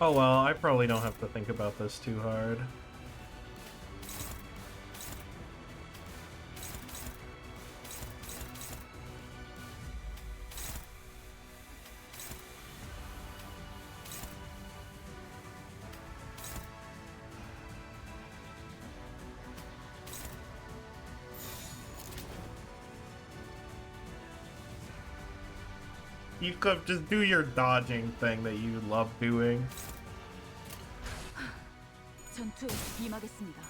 Oh well, I probably don't have to think about this too hard. Heathcliff, just do your dodging thing that you love doing. 전투에 임하겠습니다.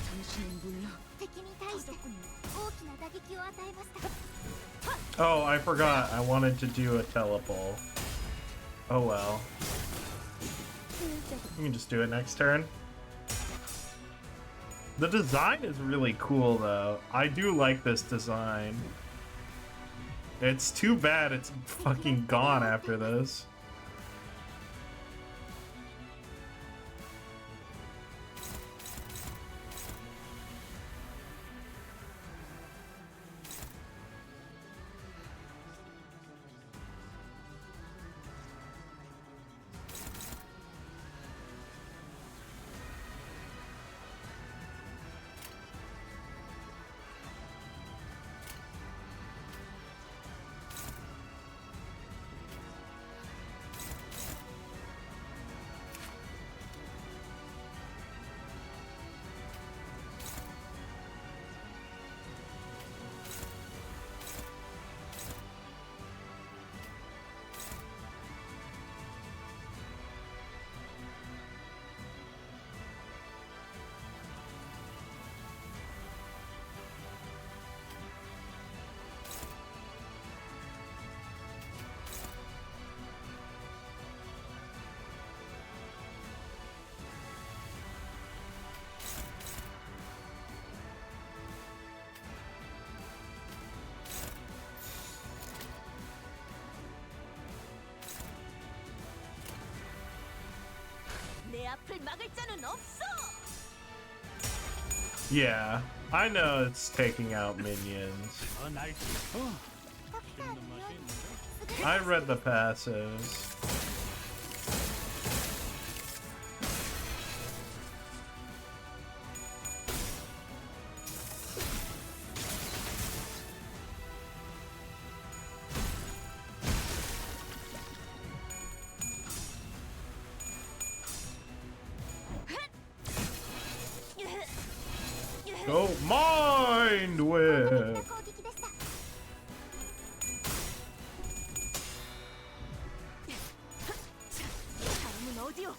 당신의 물론 敵に対して大きな打撃を与えました。 Oh, I forgot. I wanted to do a telepole. Oh well. You can just do it next turn. The design is really cool, though. I do like this design. It's too bad it's fucking gone after this. 내 앞을 막을 자는 없어. Yeah, I know it's taking out minions. I read the passives. Go Mind 攻 Whip! 撃でした。 タイムのオーディオ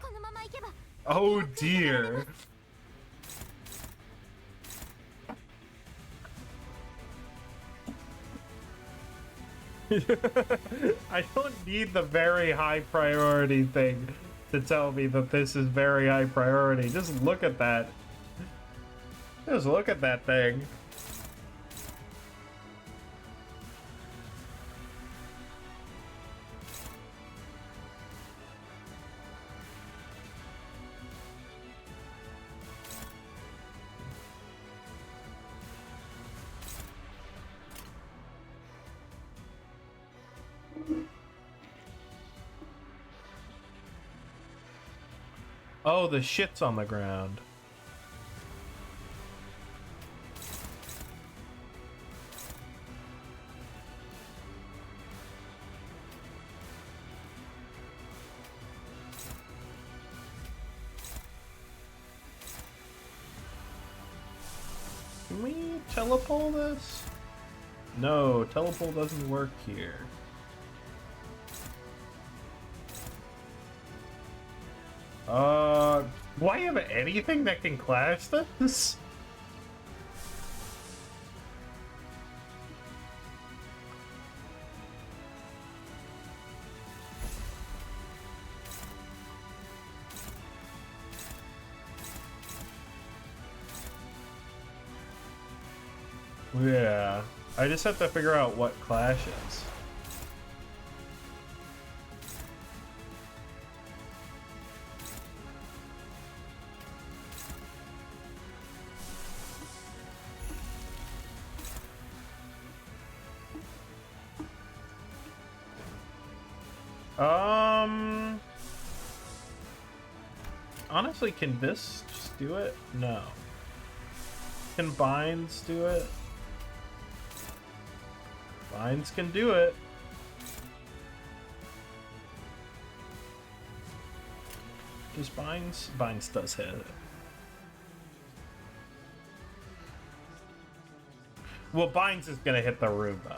このまま行けば Oh dear. I don't need the very high priority thing to tell me that this is very high priority. Just look at that. Just look at that thing. Oh, the shit's on the ground. Can we telepole this? No, telepole doesn't work here. Do I have anything that can clash this? Yeah, I just have to figure out what clashes. Honestly, can this just do it? No. Can binds do it? Binds can do it. Does binds? Binds does hit it. Well, binds is gonna hit the Roomba.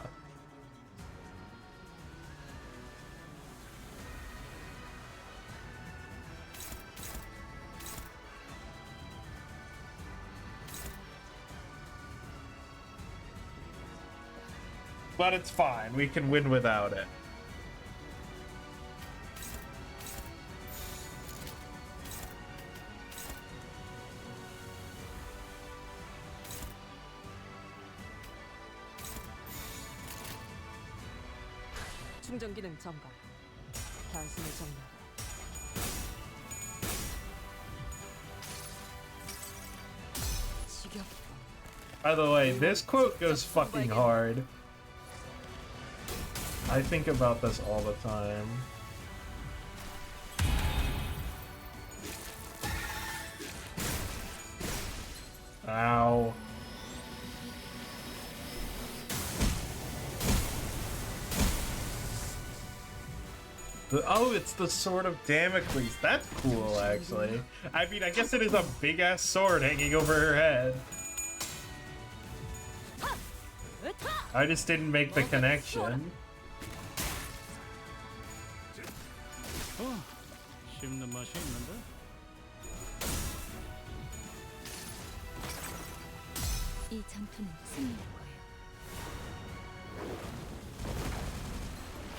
But it's fine. We can win without it. 충전 기능 점검. 단숨에 정렬. 지겹군. By the way, this quote goes fucking hard. I think about this all the time. Ow. Oh, it's the Sword of Damocles. That's cool, actually. I mean, I guess it is a big-ass sword hanging over her head. I just didn't make the connection. 씹는 맛이 있는데? 이 전투는 승리할 거예요.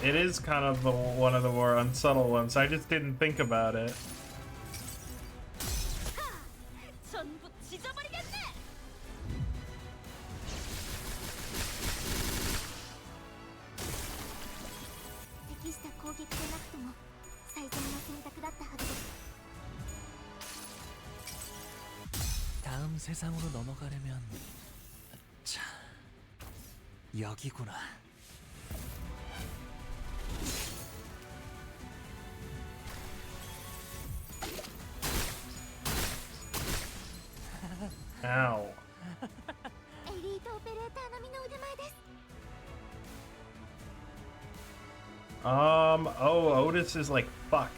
It is kind of one of the more unsubtle ones. I just didn't think about it. 전부 찢어버리겠네. 適した攻撃でなくとも最善の選択だったはずです。 다음 세상으로 넘어가려면 자, 여기구나. Ow. エリートオペレーター並みの腕前です。Oh, Otis is like fucked.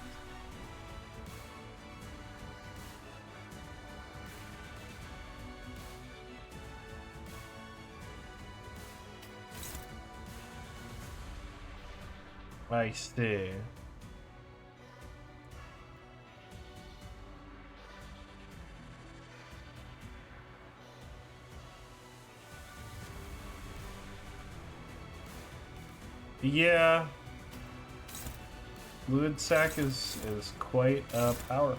I see. Yeah. Fluid sac is quite powerful.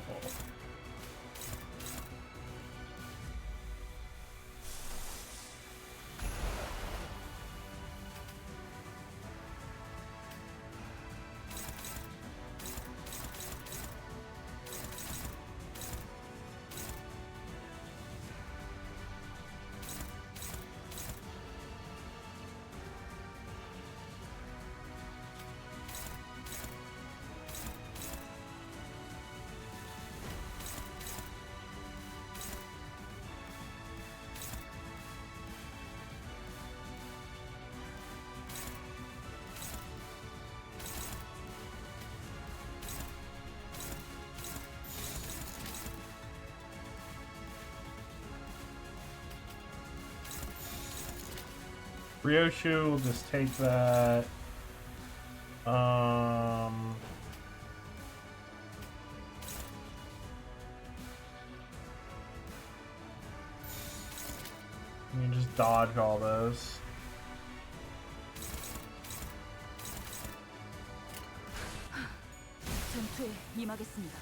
Ryoshu will just take that. You can just dodge all those. 전투에 임하겠습니다.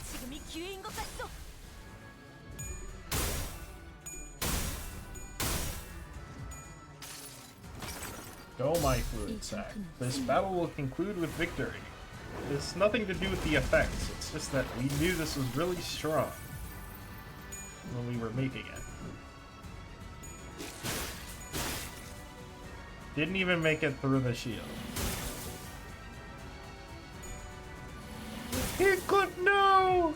지금이 기회인 것 같소. Go, my fluid sac. This battle will conclude with victory. It's nothing to do with the effects. It's just that we knew this was really strong when we were making it. Didn't even make it through the shield. It could no.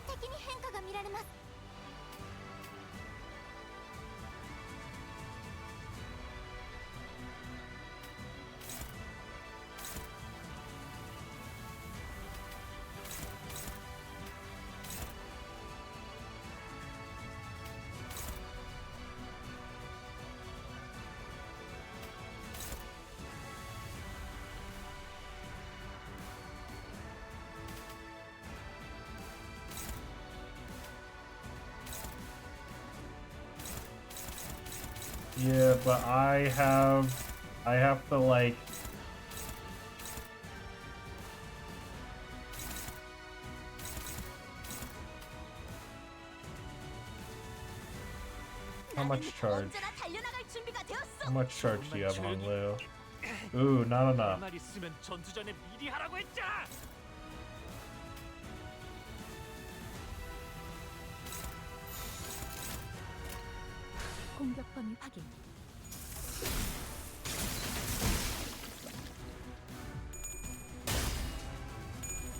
敵に変化が見られます。 Yeah, but I have to like how much charge? 언제나 달려나갈 준비가 되었어. How much charge do you have on Lou? Ooh, not enough. 말 있으면 전투 전에 미리 하라고 했잖아. 공격 범위 확인.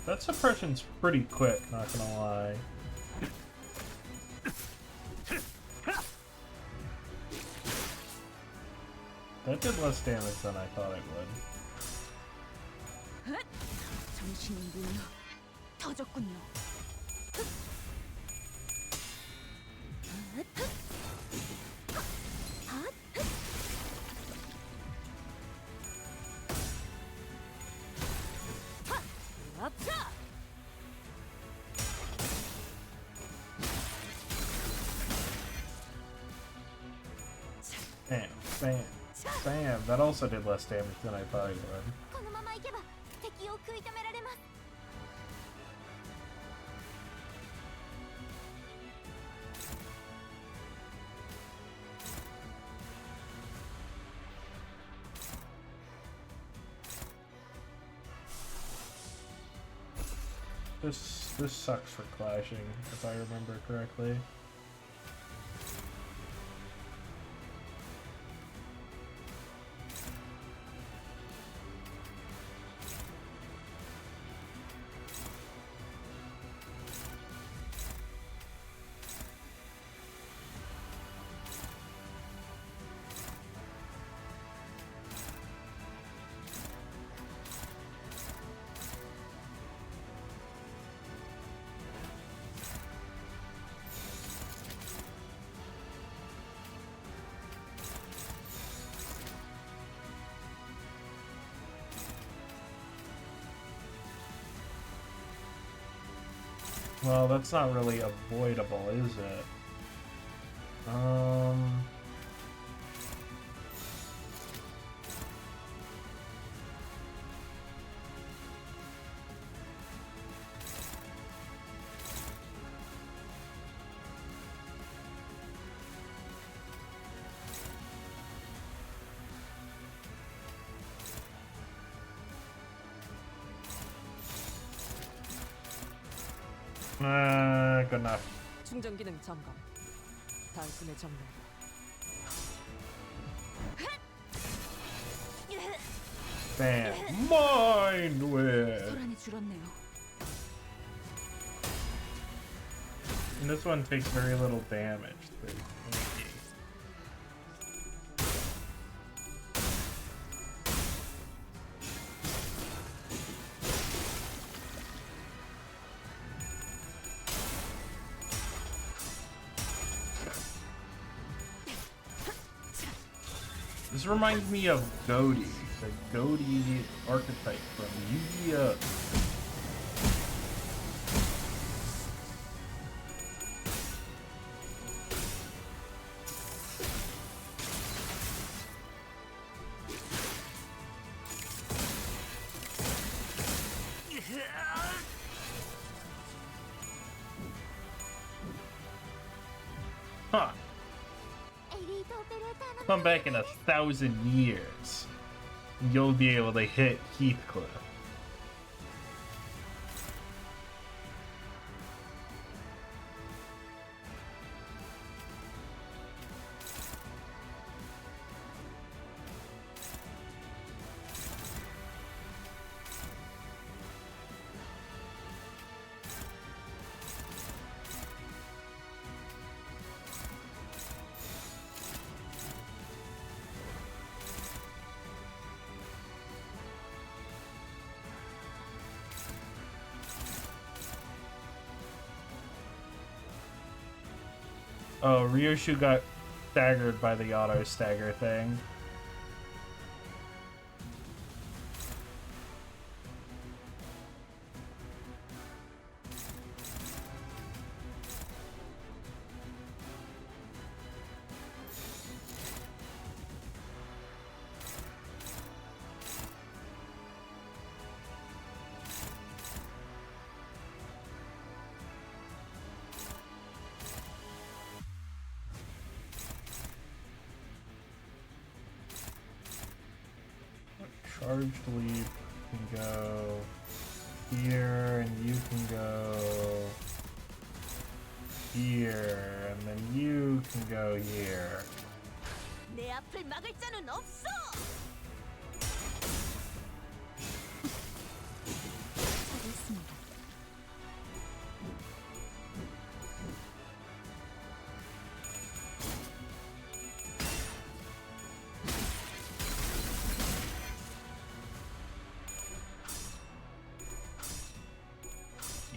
That suppression's pretty quick, not gonna lie. That did less damage than I thought it would. 정신이군요. 터졌군요. 아차! Bam, bam, bam. That also did less damage than I thought it would. このままいけば敵を食い止められます。 This sucks for clashing, if I remember correctly. Well, that's not really avoidable, is it? Good enough. 충전 기능 점검. 단숨에 점령. Bam. Mind whip. 소란이 줄었네요. And this one takes very little damage. Very tanky. This reminds me of Goaty, the Goaty archetype from Yu-Gi-Oh! Huh. エリートオペレーターの Come back in 1,000 years. And you'll be able to hit Heathcliff. Oh, Ryoshu got staggered by the auto stagger thing. Charged leap can go here, and you can go here, and then you can go here. 내 앞을 막을 자는 없어. 잘했습니다.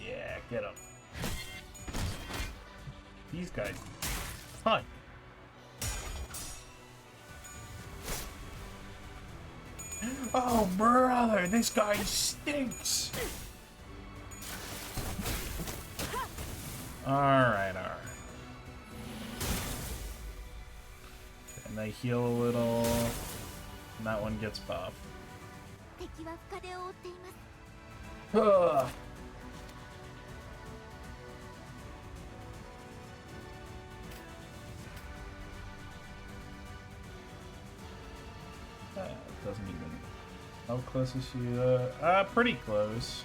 Yeah, get him. These guys. Hunt. Oh, brother, this guy stinks. Alright. And they heal a little. And that one gets buffed. 敵は深手を負っています。 Ugh. Doesn't even. How close is she? Pretty close.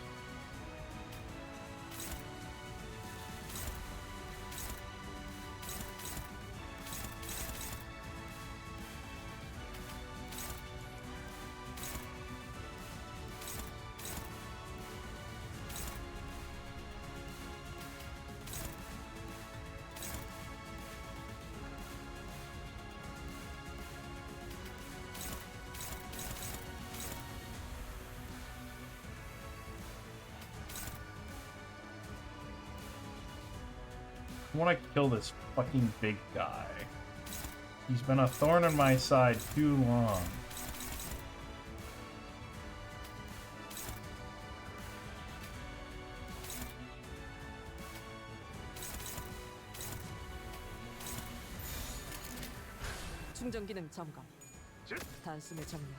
I want to kill this fucking big guy. He's been a thorn in my side too long. 충전 기능 점검. 단숨에 정리하라.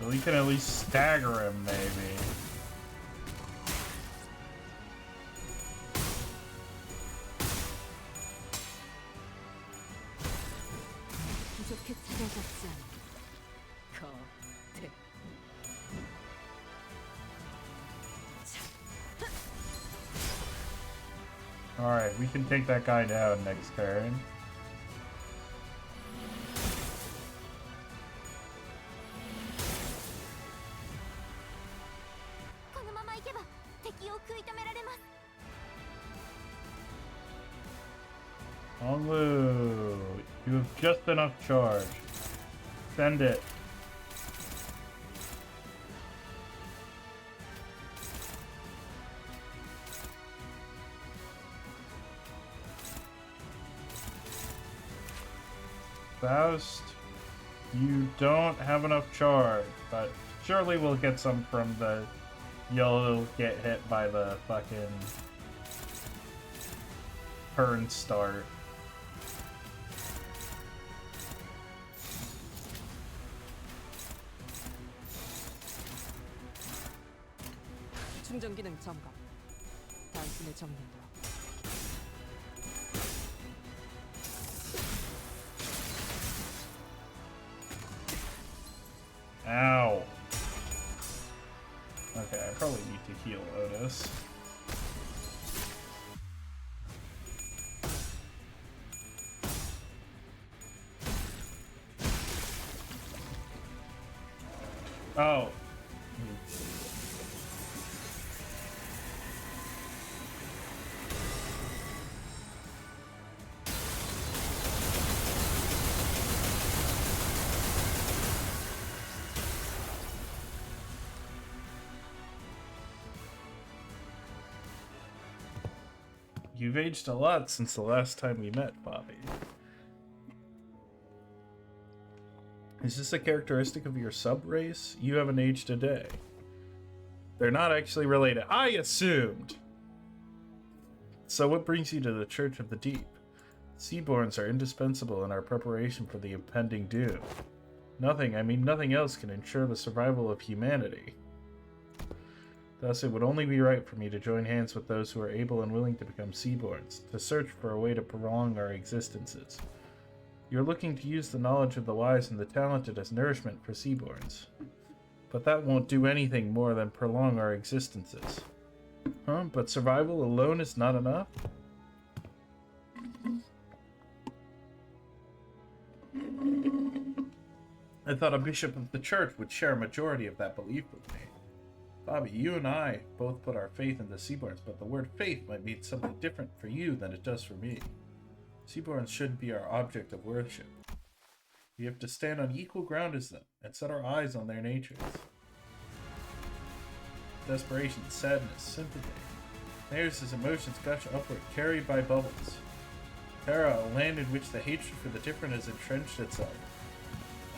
We can at least stagger him, maybe. 부족해 찾아졌지 않아. 거대. Alright, we can take that guy down next turn. Honglu, you have just enough charge. Send it. Faust, you don't have enough charge, but surely we'll get some from the... You'll get hit by the fucking... turn start. 충전 기능 점검. 단숨에 정리하라. Ow. Okay, I probably need to heal Otis. Oh. You've aged a lot since the last time we met, Bobby. Is this a characteristic of your sub-race? You haven't aged a day. They're not actually related. I assumed! So what brings you to the Church of the Deep? Seaborns are indispensable in our preparation for the impending doom. Nothing, I mean nothing else can ensure the survival of humanity. Thus, it would only be right for me to join hands with those who are able and willing to become Seaborns, to search for a way to prolong our existences. You're looking to use the knowledge of the wise and the talented as nourishment for Seaborns. But that won't do anything more than prolong our existences. Huh? But survival alone is not enough? I thought a bishop of the church would share a majority of that belief with me. Bobby, you and I both put our faith in the Seaborns, but the word faith might mean something different for you than it does for me. Seaborns shouldn't be our object of worship. We have to stand on equal ground as them, and set our eyes on their natures. Desperation, sadness, sympathy. Theirs is emotions gush upward, carried by bubbles. Terra, a land in which the hatred for the different has entrenched itself.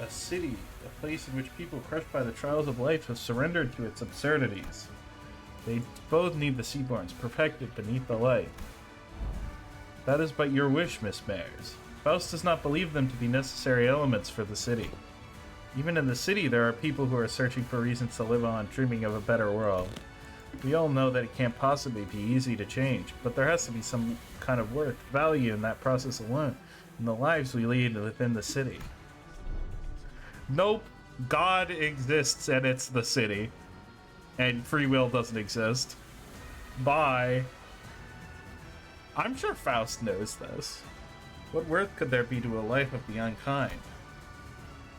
A city, a place in which people crushed by the trials of life have surrendered to its absurdities. They both need the Seaborns, perfected beneath the light. That is but your wish, Miss Mayers. Faust does not believe them to be necessary elements for the city. Even in the city, there are people who are searching for reasons to live on, dreaming of a better world. We all know that it can't possibly be easy to change, but there has to be some kind of worth, value in that process alone, in the lives we lead within the city. Nope. God exists and it's the city. And free will doesn't exist. Bye. I'm sure Faust knows this. What worth could there be to a life of the unkind?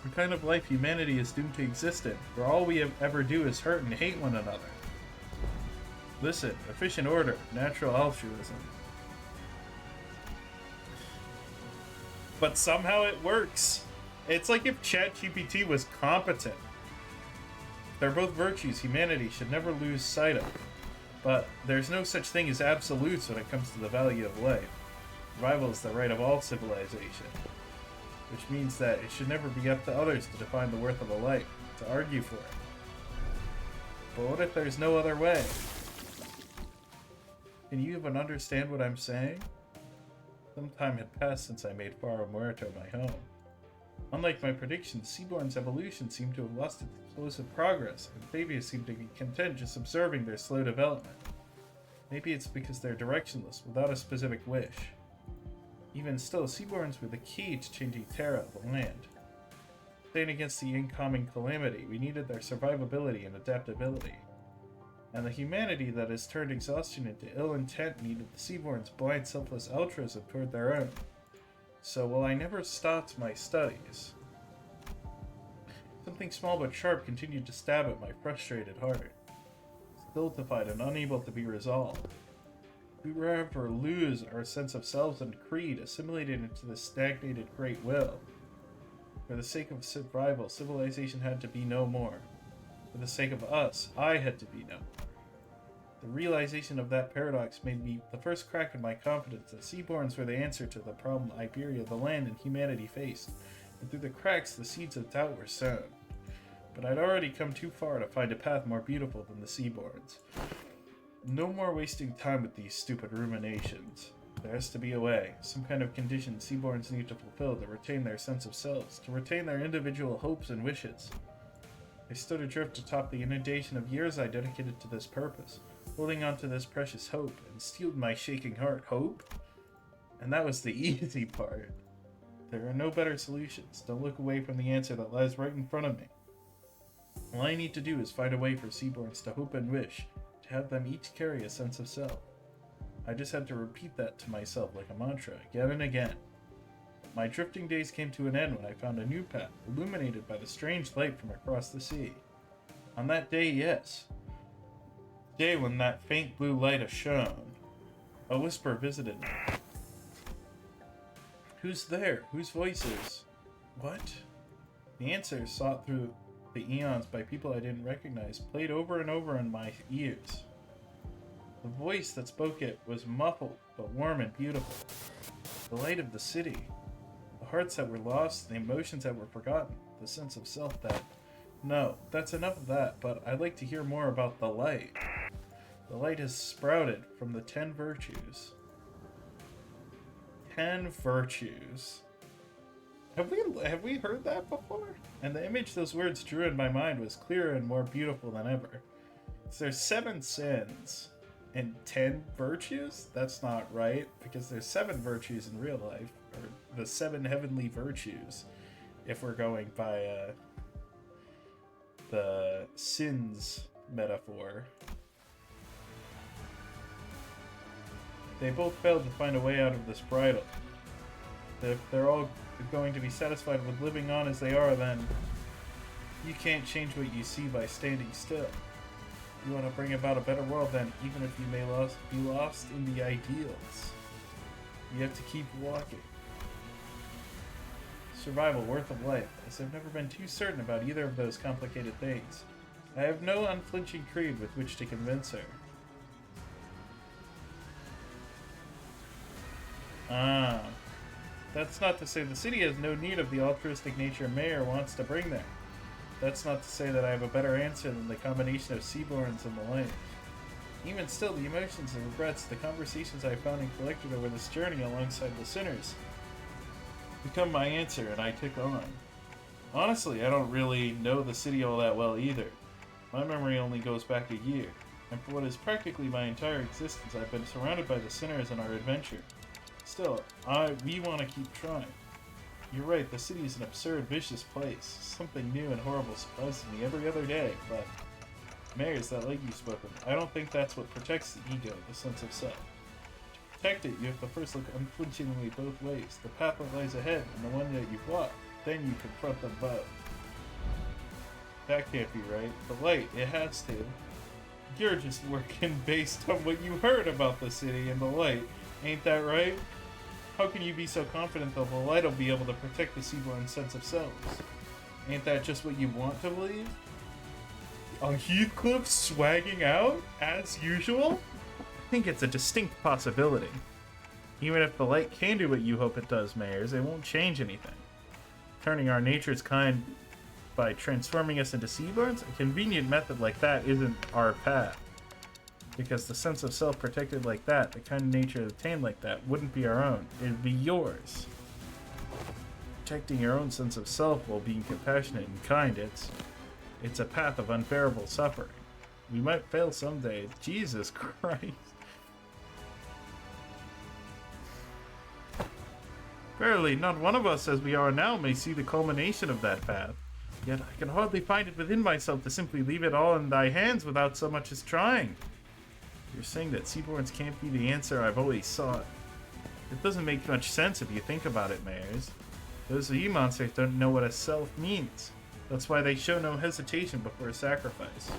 What kind of life humanity is doomed to exist in, where all we ever do is hurt and hate one another? Listen, efficient order, natural altruism. But somehow it works. It's like if ChatGPT was competent. They're both virtues humanity should never lose sight of. But there's no such thing as absolutes when it comes to the value of life. Survival is the right of all civilization, which means that it should never be up to others to define the worth of a life, to argue for it. But what if there's no other way? Can you even understand what I'm saying? Some time had passed since I made Faro Muerto my home. Unlike my predictions, Seaborn's evolution seemed to have lost its explosive progress, and Thavia seemed to be content just observing their slow development. Maybe it's because they're directionless, without a specific wish. Even still, Seaborns were the key to changing Terra, the land. Staying against the incoming calamity, we needed their survivability and adaptability. And the humanity that has turned exhaustion into ill intent needed the Seaborn's blind, selfless altruism toward their own. So while I never stopped my studies, something small but sharp continued to stab at my frustrated heart, stultified and unable to be resolved. We were ever lose our sense of selves and creed, assimilated into this stagnated great will. For the sake of survival, civilization had to be no more. For the sake of us, I had to be no more. The realization of that paradox made me the first crack in my confidence that Seaborns were the answer to the problem Iberia, the land, and humanity faced, and through the cracks the seeds of doubt were sown. But I'd already come too far to find a path more beautiful than the Seaborns. No more wasting time with these stupid ruminations. There has to be a way, some kind of condition Seaborns need to fulfill to retain their sense of selves, to retain their individual hopes and wishes. I stood adrift atop the inundation of years I dedicated to this purpose, holding on to this precious hope, and steeled my shaking heart. Hope? And that was the easy part. There are no better solutions. Don't look away from the answer that lies right in front of me. All I need to do is find a way for Seaborns to hope and wish, to have them each carry a sense of self. I just had to repeat that to myself like a mantra, again and again. My drifting days came to an end when I found a new path, illuminated by the strange light from across the sea. On that day, yes. Day when that faint blue light shone, a whisper visited me. Who's there? Whose voices? What? The answer, sought through the eons by people I didn't recognize, played over and over in my ears. The voice that spoke it was muffled, but warm and beautiful. The light of the city. The hearts that were lost, the emotions that were forgotten, the sense of self that... No, that's enough of that, but I'd like to hear more about the light. The light has sprouted from the 10 virtues. 10 virtues. Have we heard that before? And the image those words drew in my mind was clearer and more beautiful than ever. So there's 7 sins and 10 virtues? That's not right, because there's 7 virtues in real life, or the 7 heavenly virtues, if we're going by the sins metaphor. They both failed to find a way out of this bridle. If they're all going to be satisfied with living on as they are, then you can't change what you see by standing still. You want to bring about a better world, then even if you may be lost in the ideals, you have to keep walking. Survival, worth of life, as I've never been too certain about either of those complicated things. I have no unflinching creed with which to convince her. That's not to say the city has no need of the altruistic nature Mayor wants to bring there. That's not to say that I have a better answer than the combination of Seaborns and the light. Even still, the emotions and regrets, the conversations I found and collected over this journey alongside the sinners, become my answer, and I tick on. Honestly, I don't really know the city all that well either. My memory only goes back a year, and for what is practically my entire existence, I've been surrounded by the sinners in our adventure. Still, we want to keep trying. You're right, the city is an absurd, vicious place. Something new and horrible surprises me every other day, but... Mayor's that light you spoke of. I don't think that's what protects the ego, the sense of self. To protect it, you have to first look unflinchingly both ways, the path that lies ahead and the one that you've walked. Then you confront them both. That can't be right. The light, it has to. You're just working based on what you heard about the city and the light. Ain't that right? How can you be so confident that the light will be able to protect the Seaborn sense of selves? Ain't that just what you want to believe? On Heathcliff swagging out, as usual? I think it's a distinct possibility. Even if the light can do what you hope it does, Mayors, it won't change anything. Turning our nature's kind by transforming us into seaborns? A convenient method like that isn't our path. Because the sense of self protected like that, the kind of nature attained like that, wouldn't be our own. It'd be yours. Protecting your own sense of self while being compassionate and kind, it's a path of unbearable suffering. We might fail someday. Jesus Christ. Verily, not one of us as we are now may see the culmination of that path. Yet I can hardly find it within myself to simply leave it all in thy hands without so much as trying. You're saying that Seaborns can't be the answer I've always sought. It doesn't make much sense if you think about it, Mayors. Those sea monsters don't know what a self means. That's why they show no hesitation before a sacrifice.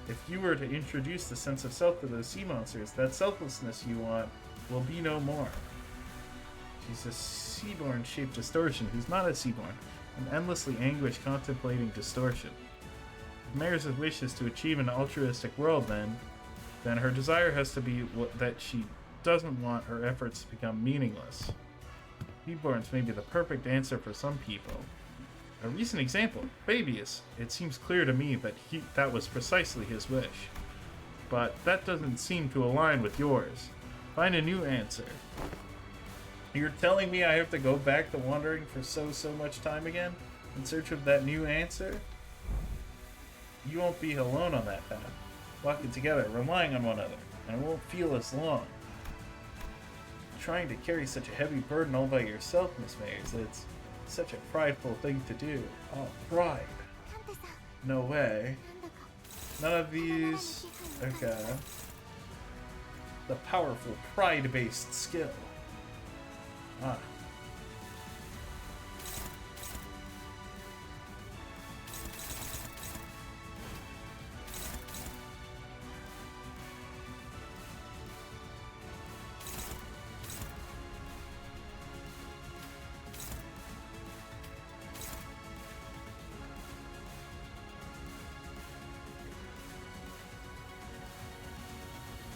If you were to introduce the sense of self to those sea monsters, that selflessness you want will be no more. She's a Seaborn-shaped distortion who's not a Seaborn, an endlessly anguished contemplating distortion. If Mayors' wish is to achieve an altruistic world, then her desire has to be that she doesn't want her efforts to become meaningless. Seaborns may be the perfect answer for some people. A recent example, Fabius. It seems clear to me that that was precisely his wish. But that doesn't seem to align with yours. Find a new answer. You're telling me I have to go back to wandering for so much time again in search of that new answer? You won't be alone on that path. Walking together, relying on one another, and it won't feel as long. Trying to carry such a heavy burden all by yourself, Miss Mayors, it's such a prideful thing to do. Oh, pride. No way. None of these... Okay. The powerful pride-based skill. Ah.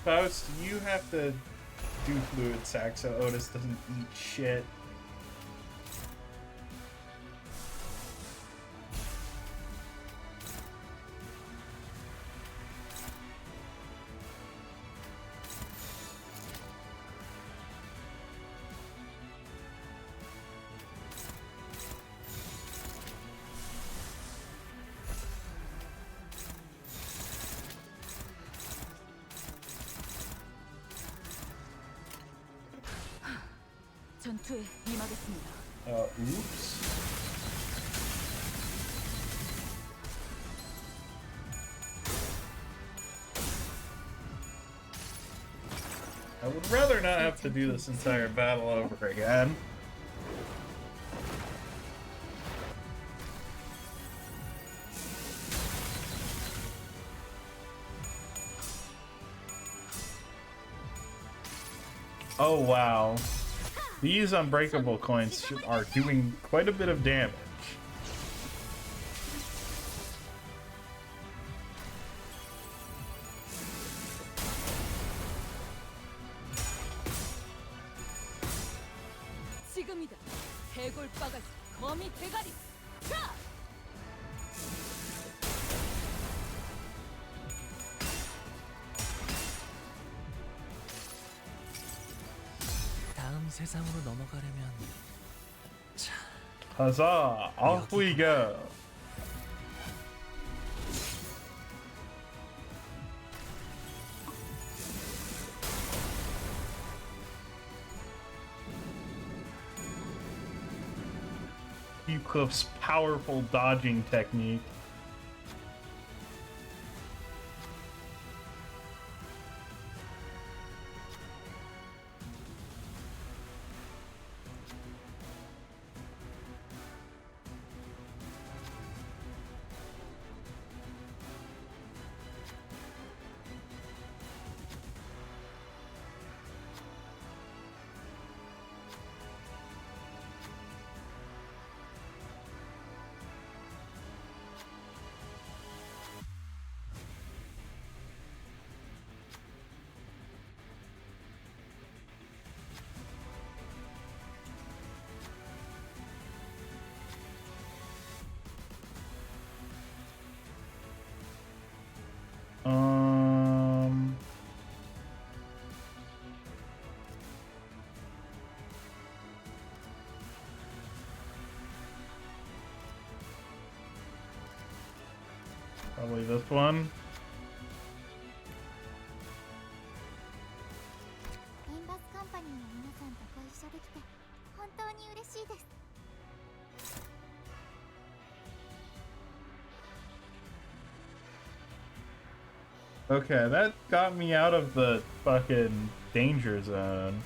Faust, you have to do fluid sac so Otis doesn't eat shit. 전투에 임하겠습니다. Oops. I would rather not have to do this entire battle over again. Oh wow. These unbreakable coins are doing quite a bit of damage. 지금이다. 해골바가지 거미 대가리. 자! 다음 세상으로 넘어가려면 Huzzah! Off we go! Heathcliff's powerful dodging technique. Probably this one. エンバスカンパニーの皆さんとご一緒できて本当に嬉しいです。 Okay, that got me out of the fucking danger zone.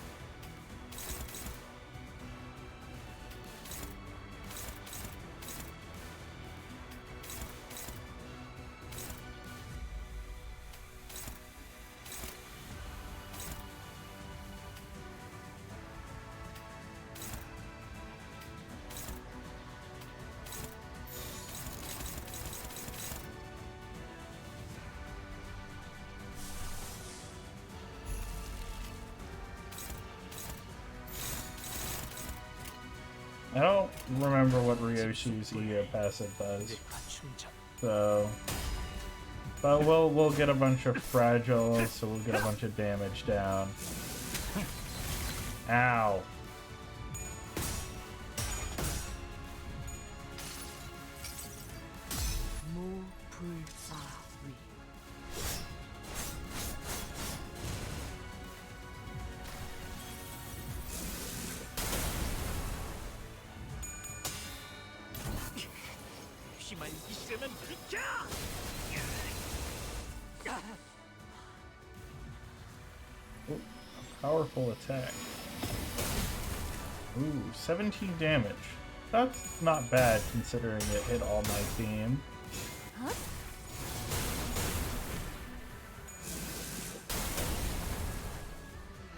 I don't remember what Ryoshi's EO passive does. So, but we'll get a bunch of fragile, so we'll get a bunch of damage down. Ow. 무불아위. 휘말리기 싫으면 비켜! Powerful attack. Ooh, 17 damage. That's not bad considering it hit all my team.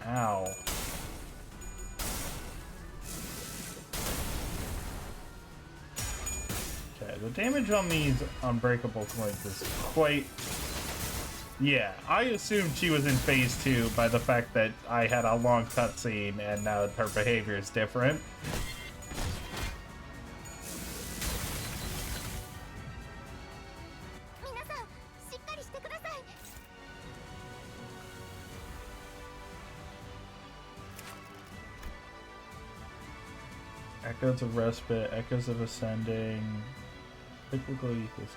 Ow. Okay, the damage on these unbreakable coins is quite... Yeah, I assumed she was in phase 2 by the fact that I had a long cutscene and now her behavior is different. Echoes of Respite, Echoes of Ascending, Cyclical Ethos,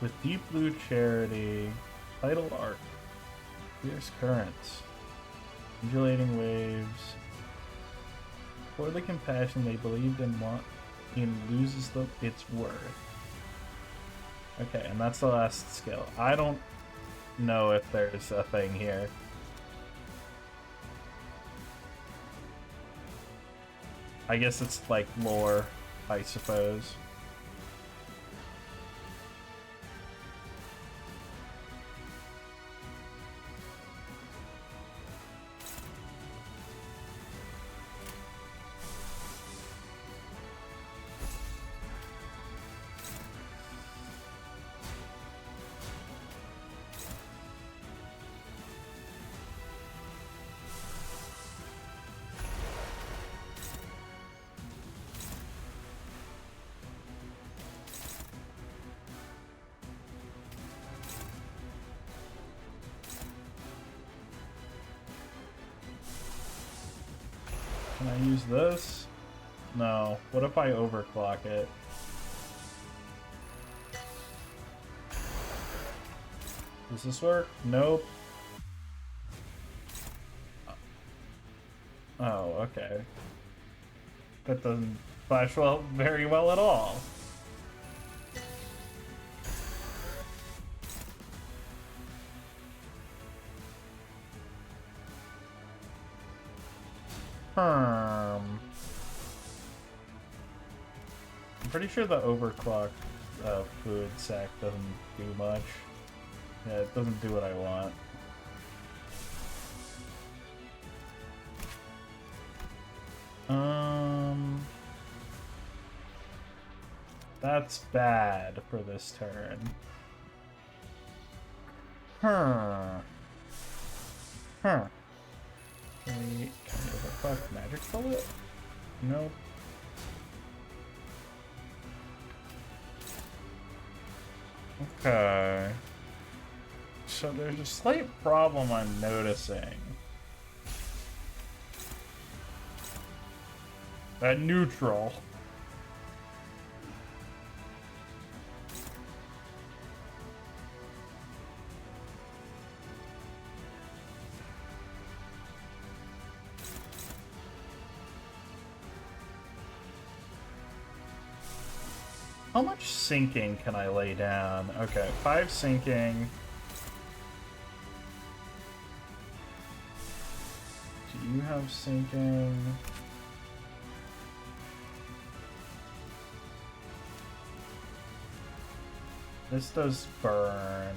with Deep Blue Charity, Tidal Arc, Fierce Currents, Undulating Waves, for the compassion they believed in loses its worth. Okay, and that's the last skill. I don't know if there's a thing here. I guess it's like lore, I suppose. Can I use this? No. What if I overclock it? Does this work? Nope. Oh, okay. That doesn't flash well, very well at all. I'm pretty sure the overclock fluid sac doesn't do much. Yeah, it doesn't do what I want. That's bad for this turn. Huh. Can we overclock magic bullet? Nope. Okay. So there's a slight problem I'm noticing. At neutral. How much sinking can I lay down? Okay, 5 sinking. Do you have sinking? This does burn.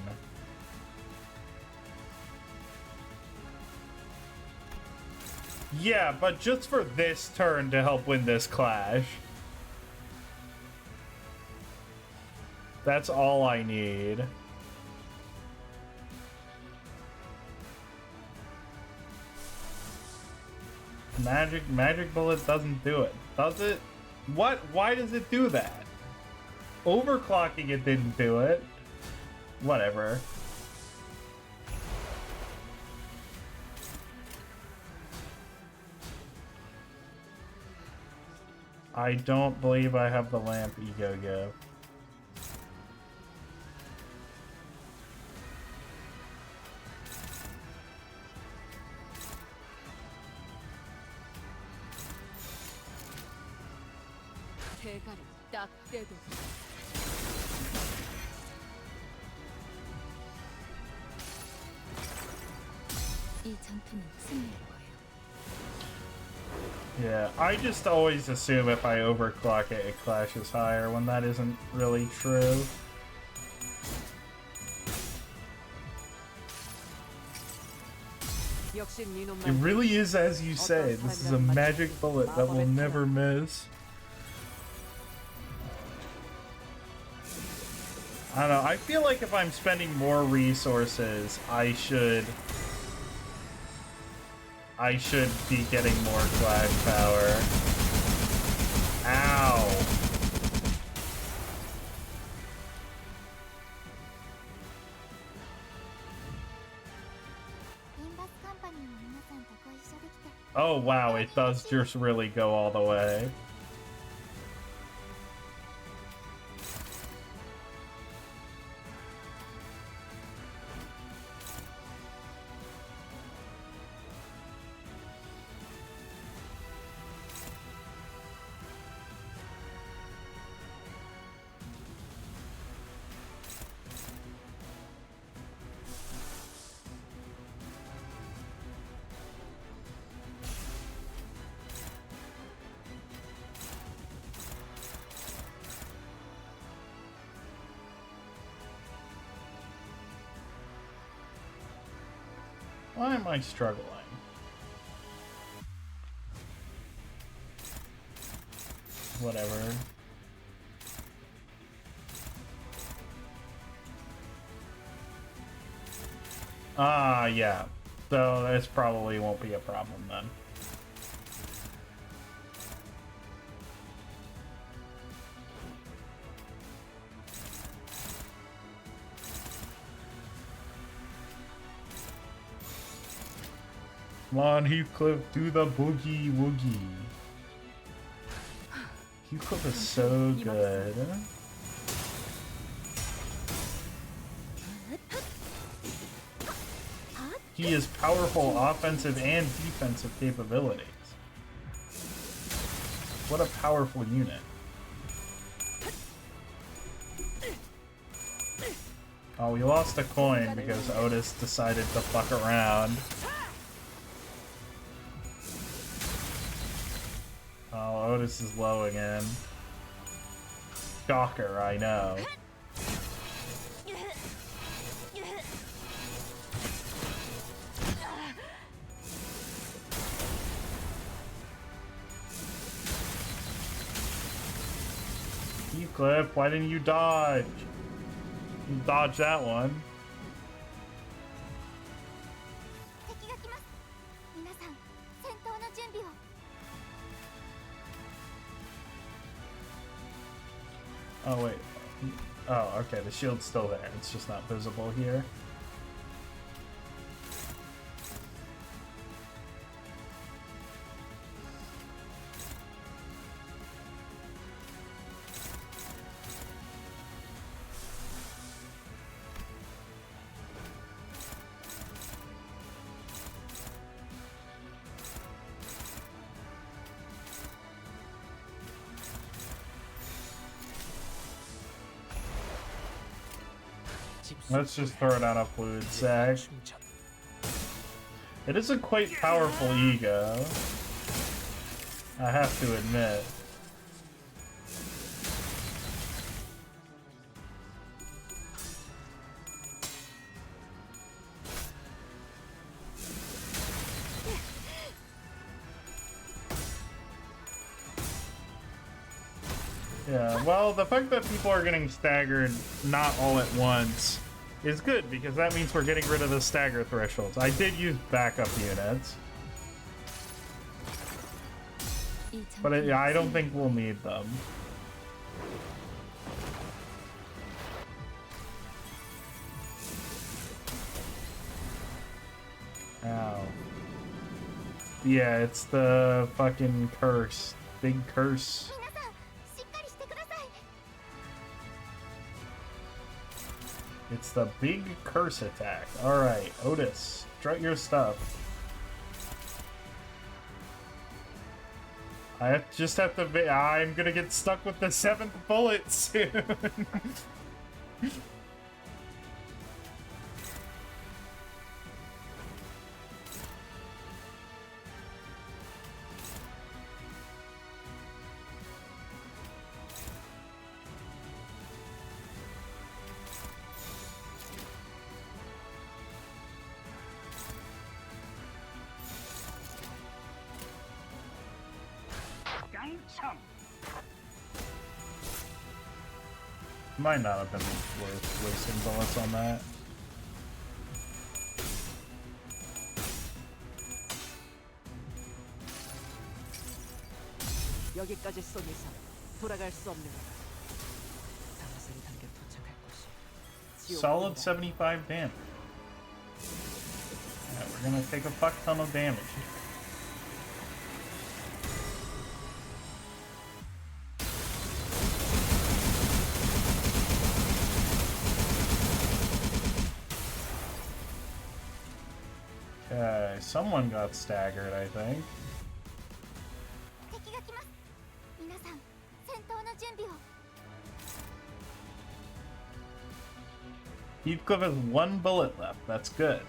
Yeah, but just for this turn to help win this clash. That's all I need. Magic bullet doesn't do it. Does it? What? Why does it do that? Overclocking it didn't do it. Whatever. I don't believe I have the lamp Egogo. 대가를 딱 떼도 이 전투는 승리할 거예요. Yeah, I just always assume if I overclock it, it clashes higher when that isn't really true. 역시 It 니놈만 really is as you say. This is a magic bullet that will never miss. I don't know. I feel like if I'm spending more resources, I should be getting more clash power. Ow. Oh wow, it does just really go all the way. Why am I struggling? Whatever. Ah, yeah. So this probably won't be a problem then. Come on, Heathcliff, do the boogie woogie. Heathcliff is so good. He has powerful offensive and defensive capabilities. What a powerful unit. Oh, we lost a coin because Otis decided to fuck around. Oh, Otis is low again. Shocker, I know. Heathcliff, why didn't you dodge? You dodged that one. 敵が来ます。皆さん、戦闘の準備を。 Oh, wait. Oh, okay, the shield's still there. It's just not visible here. Let's just throw down a fluid sac. It is a quite powerful ego, I have to admit. Yeah, well, the fact that people are getting staggered not all at once is good, because that means we're getting rid of the stagger thresholds. I did use backup units, but I don't think we'll need them. Ow. Yeah, it's the fucking curse. Big curse. 皆さんしっかりしてください。 It's the big curse attack. Alright, Otis, strut your stuff. Just have to. I'm gonna get stuck with the 7th bullet soon. Might not have been worth wasting bullets on that. 여기까지 쏜 이상 돌아갈 수 없는 사라스리 단계 도착할 곳이 Solid 75 damage. Yeah, we're gonna take a fuck ton of damage. Okay, someone got staggered, I think. 敵が来ます。皆さん戦闘の準備を。 Heathcliff has 1 bullet left. That's good.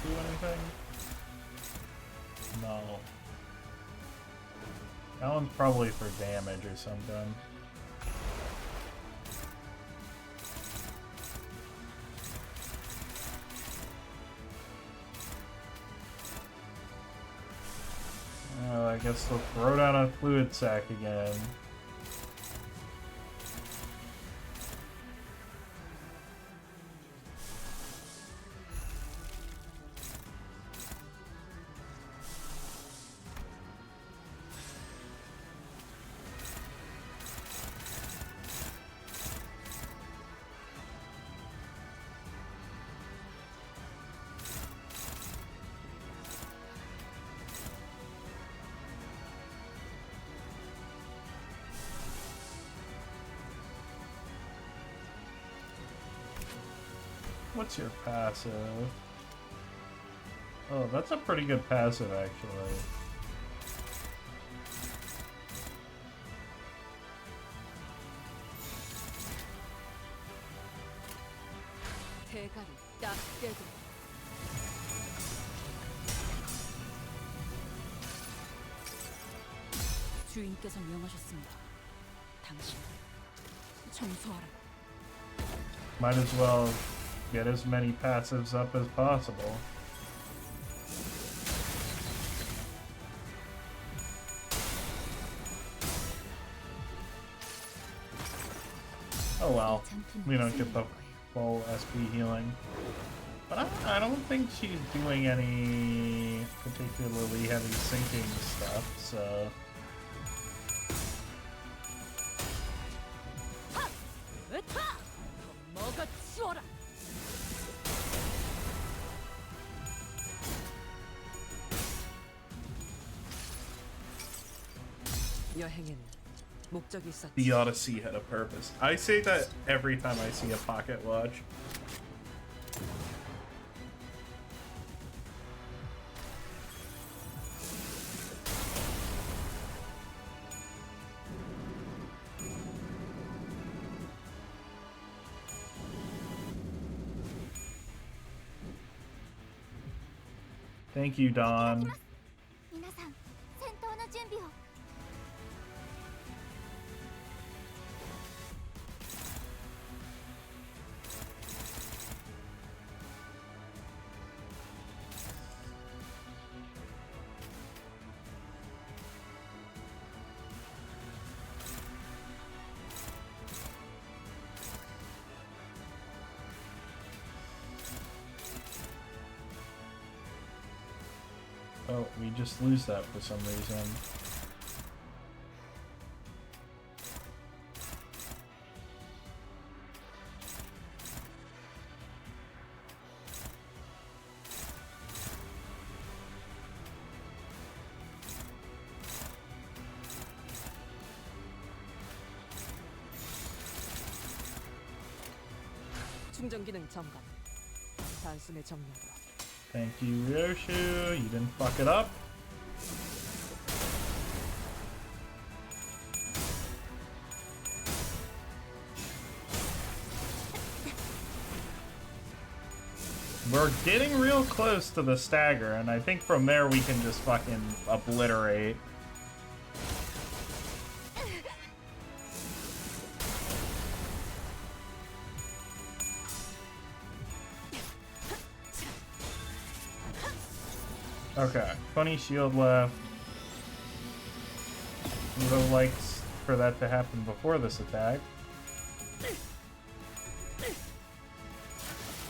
Do anything? No. That one's probably for damage or something. Oh, I guess they'll throw down a fluid sac again. What's your passive? Oh, that's a pretty good passive, actually. 대가리 딱 떼고. 주인께서 명하셨습니다. 당신 청소하라. Might as well get as many passives up as possible. Oh well, we don't get the full SP healing. But I don't think she's doing any particularly heavy sinking stuff, so... 으타! 먹어 치워라. 여행에는 목적이 있었지. The Odyssey had a purpose. I say that every time I see a pocket watch. Thank you, Dawn. 皆さん戦闘の準備を。 Oh, we just lose that for some reason. 충전 기능 점검. 단숨에 정리하도록. Thank you, Ryoshu. You didn't fuck it up. We're getting real close to the stagger, and I think from there we can just fucking obliterate. Okay, funny shield left. Would have liked for that to happen before this attack.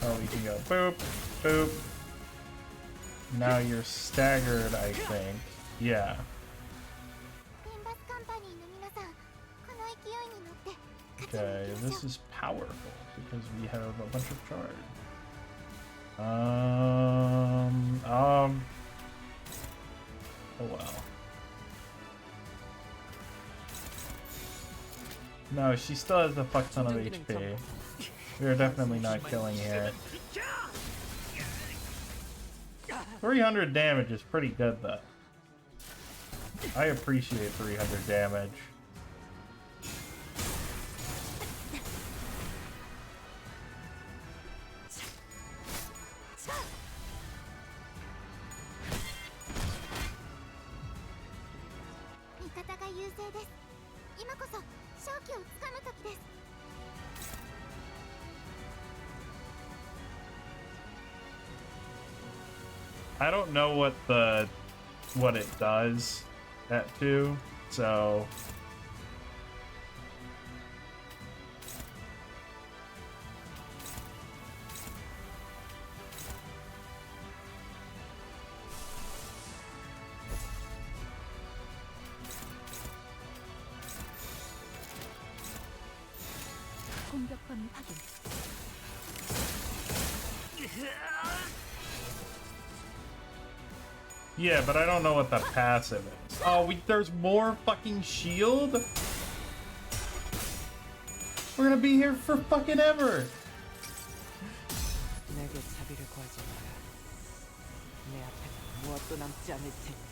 Oh, we can go boop, boop. Now you're staggered, I think. Yeah. 天罰カンパニーの皆さん、この勢いに乗って勝ちに Okay, 行きましょ this う。 is powerful because we have a bunch of charge. Oh well. No, she still has a fuck ton of HP. We are definitely not killing here. 300 damage is pretty good though. I appreciate 300 damage. I don't know what it does that to, so 공격권 확인. yeah, but I don't know what the passive is. Oh, there's more fucking shield? We're gonna be here for fucking ever. 내게 자비를 구하지 마라. 내 앞에 무엇도 남지 않을 테니.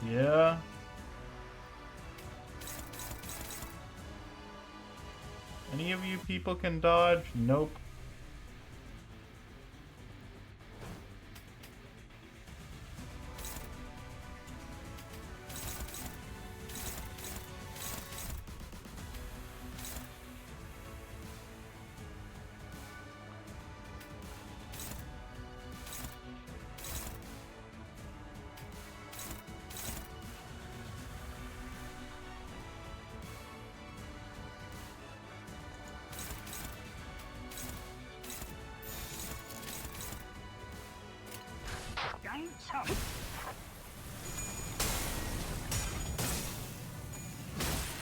Yeah. Any of you people can dodge? Nope.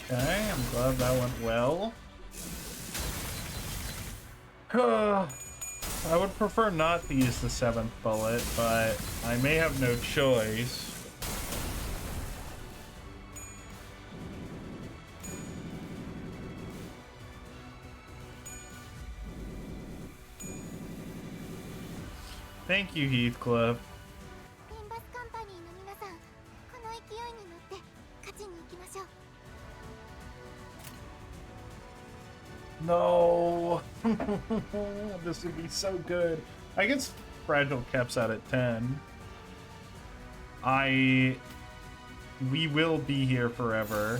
Okay, I'm glad that went well. I would prefer not to use the 7th bullet, but I may have no choice. Thank you, Heathcliff. ペンバスカンパニーの皆さん、この勢いに乗って勝ちに行きましょう。 No. This would be so good. I guess Fragile caps out at 10. We will be here forever.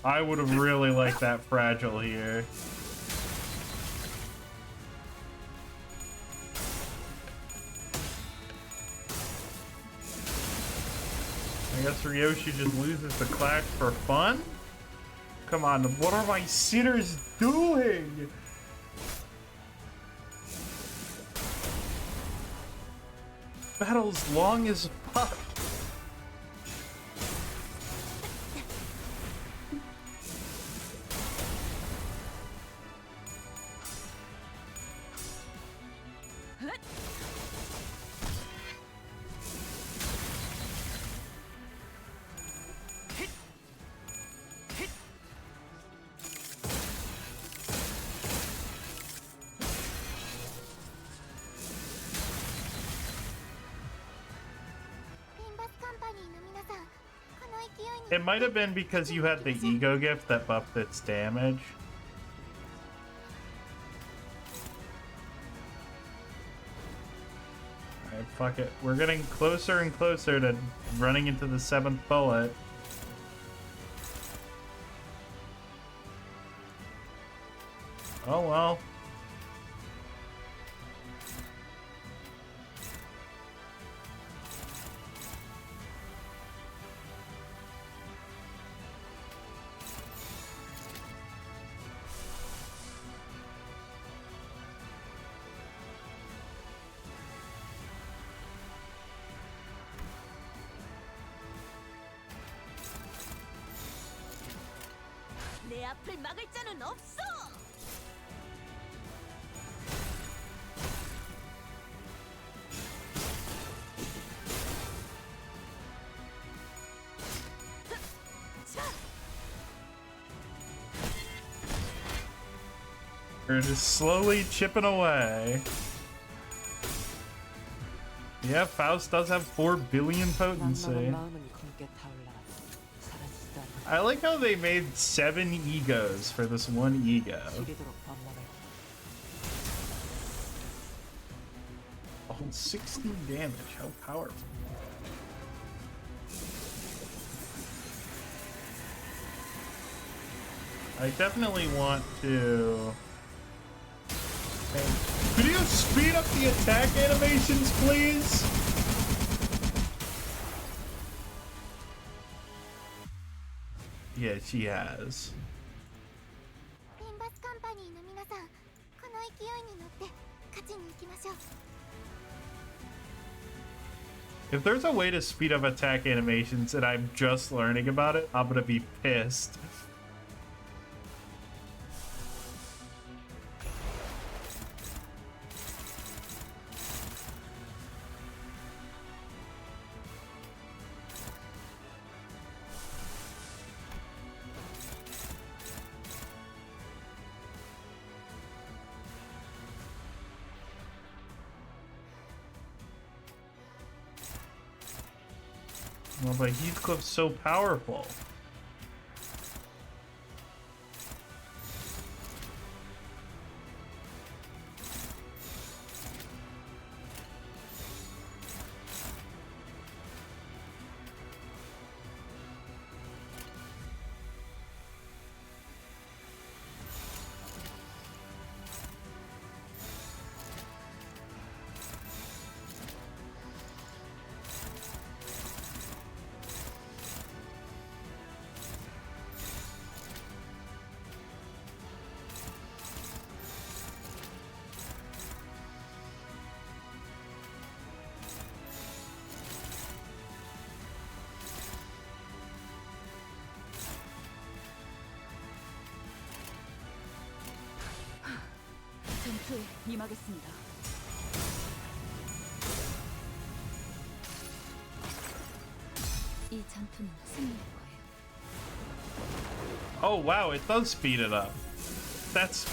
I would have really liked that Fragile here. I guess Ryoshi just loses the clash for fun? Come on, what are my sitters doing? Battle's long as fuck. It might have been because you had the ego gift that buffed its damage. Alright, fuck it. We're getting closer and closer to running into the 7th bullet. Oh well. 내 앞을 막을 자는 없어. We're just slowly chipping away. Yeah, Faust does have 4 billion potency. I like how they made 7 egos for this one ego. Oh, 16 damage, how powerful. I definitely want to... Hey, could you speed up the attack animations, please? Yeah, she has. ペンバスカンパニーの皆さん、この勢いに乗って勝ちに行きましょう。 If there's a way to speed up attack animations and I'm just learning about it, I'm gonna be pissed. Well, but Heathcliff's so powerful. 전투에 임하겠습니다. 이 전투는 승리할 거예요. Oh wow, it does speed it up. That's...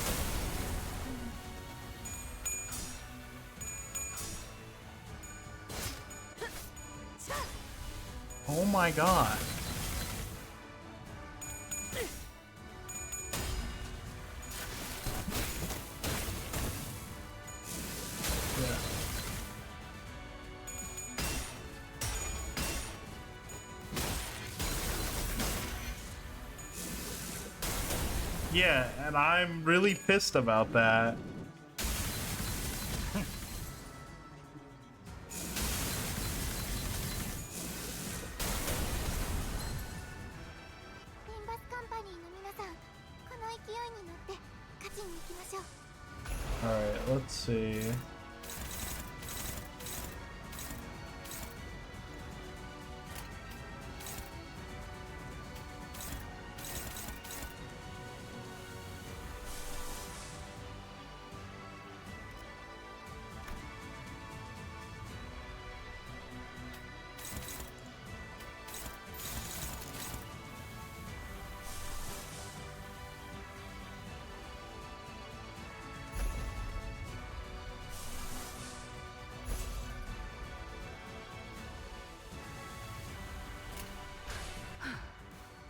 Oh my god. Yeah, and I'm really pissed about that. Alright, let's see.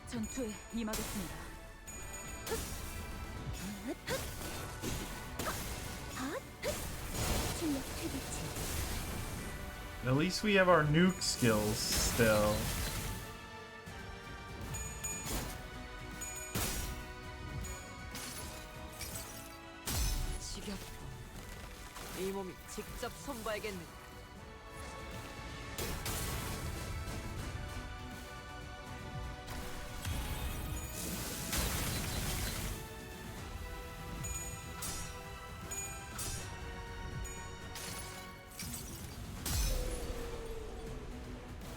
전투에 임하겠습니다. At least we have our nuke skills still. 지겹다. 이 몸이 직접 선봐야겠네.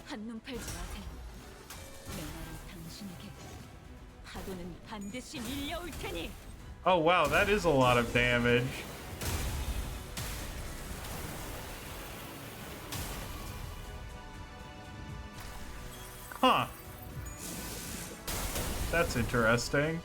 한눈 팔지 마세요. 내 말은 당신에게 파도는 반드시 밀려올 테니. Oh wow, that is a lot of damage. Huh. That's interesting.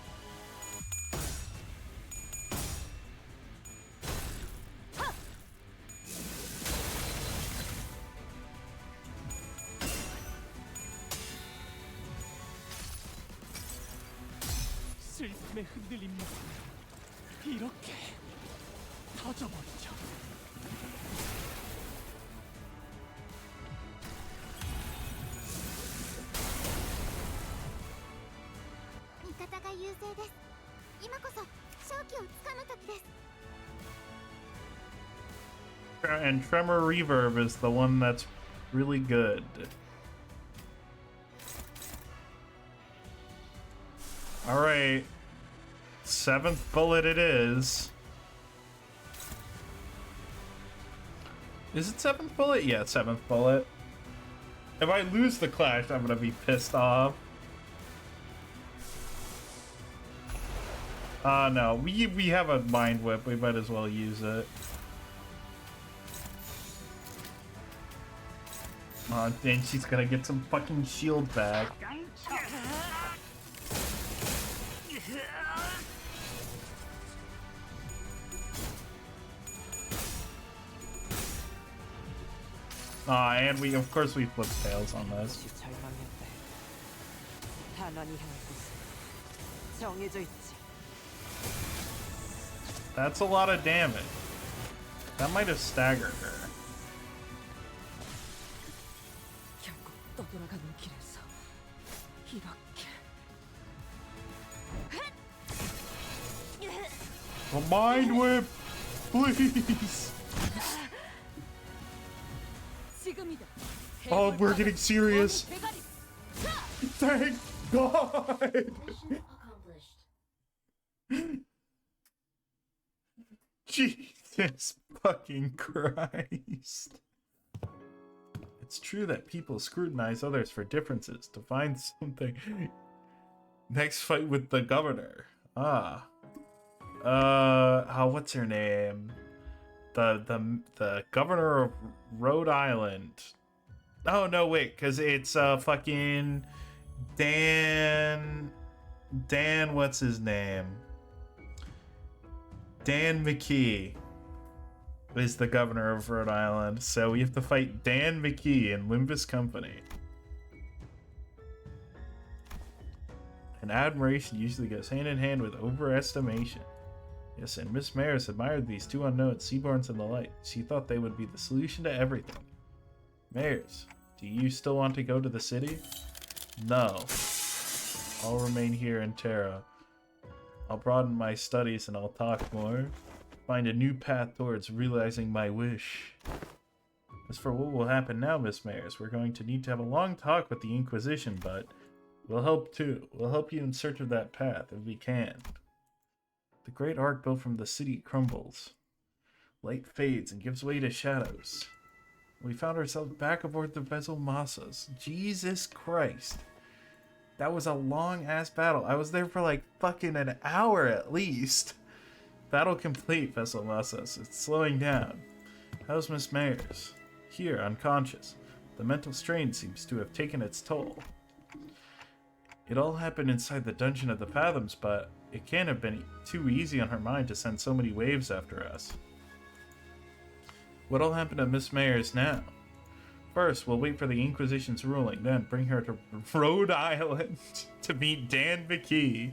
슬픔에 흔들린 모습 이렇게 터져버리죠. 味方が優勢です。今こそ勝機をつかむ時です。 And Tremor Reverb is the one that's really good. Alright. 7th bullet it is. Is it 7th bullet? Yeah, 7th bullet. If I lose the clash, I'm gonna be pissed off. No. We have a mind whip. We might as well use it. Then she's gonna get some fucking shield back. And of course we flip tails on this. 것이 절망했대. 탄환이 향할 곳은 정해져 있지. That's a lot of damage. That might have staggered her. 결국 떠돌아가는 길에서 이렇게. A mind whip, please. 지금이다. Oh, we're getting serious. 대가리. Thank God. Jesus fucking Christ. It's true that people scrutinize others for differences to find something. Next fight with the governor. What's her name? The governor of Rhode Island. Oh no, wait, because it's fucking Dan, what's his name? Dan McKee is the governor of Rhode Island, so we have to fight Dan McKee in Limbus Company. And admiration usually goes hand in hand with overestimation. Yes, and Miss Maris admired these two unknown Seaborns in the light. She thought they would be the solution to everything. Maris, do you still want to go to the city? No. I'll remain here in Terra. I'll broaden my studies and I'll talk more. Find a new path towards realizing my wish. As for what will happen now, Miss Maris, we're going to need to have a long talk with the Inquisition, but we'll help too. We'll help you in search of that path if we can. The great arc built from the city crumbles. Light fades and gives way to shadows. We found ourselves back aboard the vessel Massas. Jesus Christ. That was a long-ass battle. I was there for like fucking an hour at least. Battle complete, Vessel Massas. It's slowing down. How's Miss Mayers? Here, unconscious. The mental strain seems to have taken its toll. It all happened inside the Dungeon of the Fathoms, but it can't have been too easy on her mind to send so many waves after us. What'll happen to Miss Mayers now? First, we'll wait for the Inquisition's ruling, then bring her to Rhode Island to meet Dan McKee.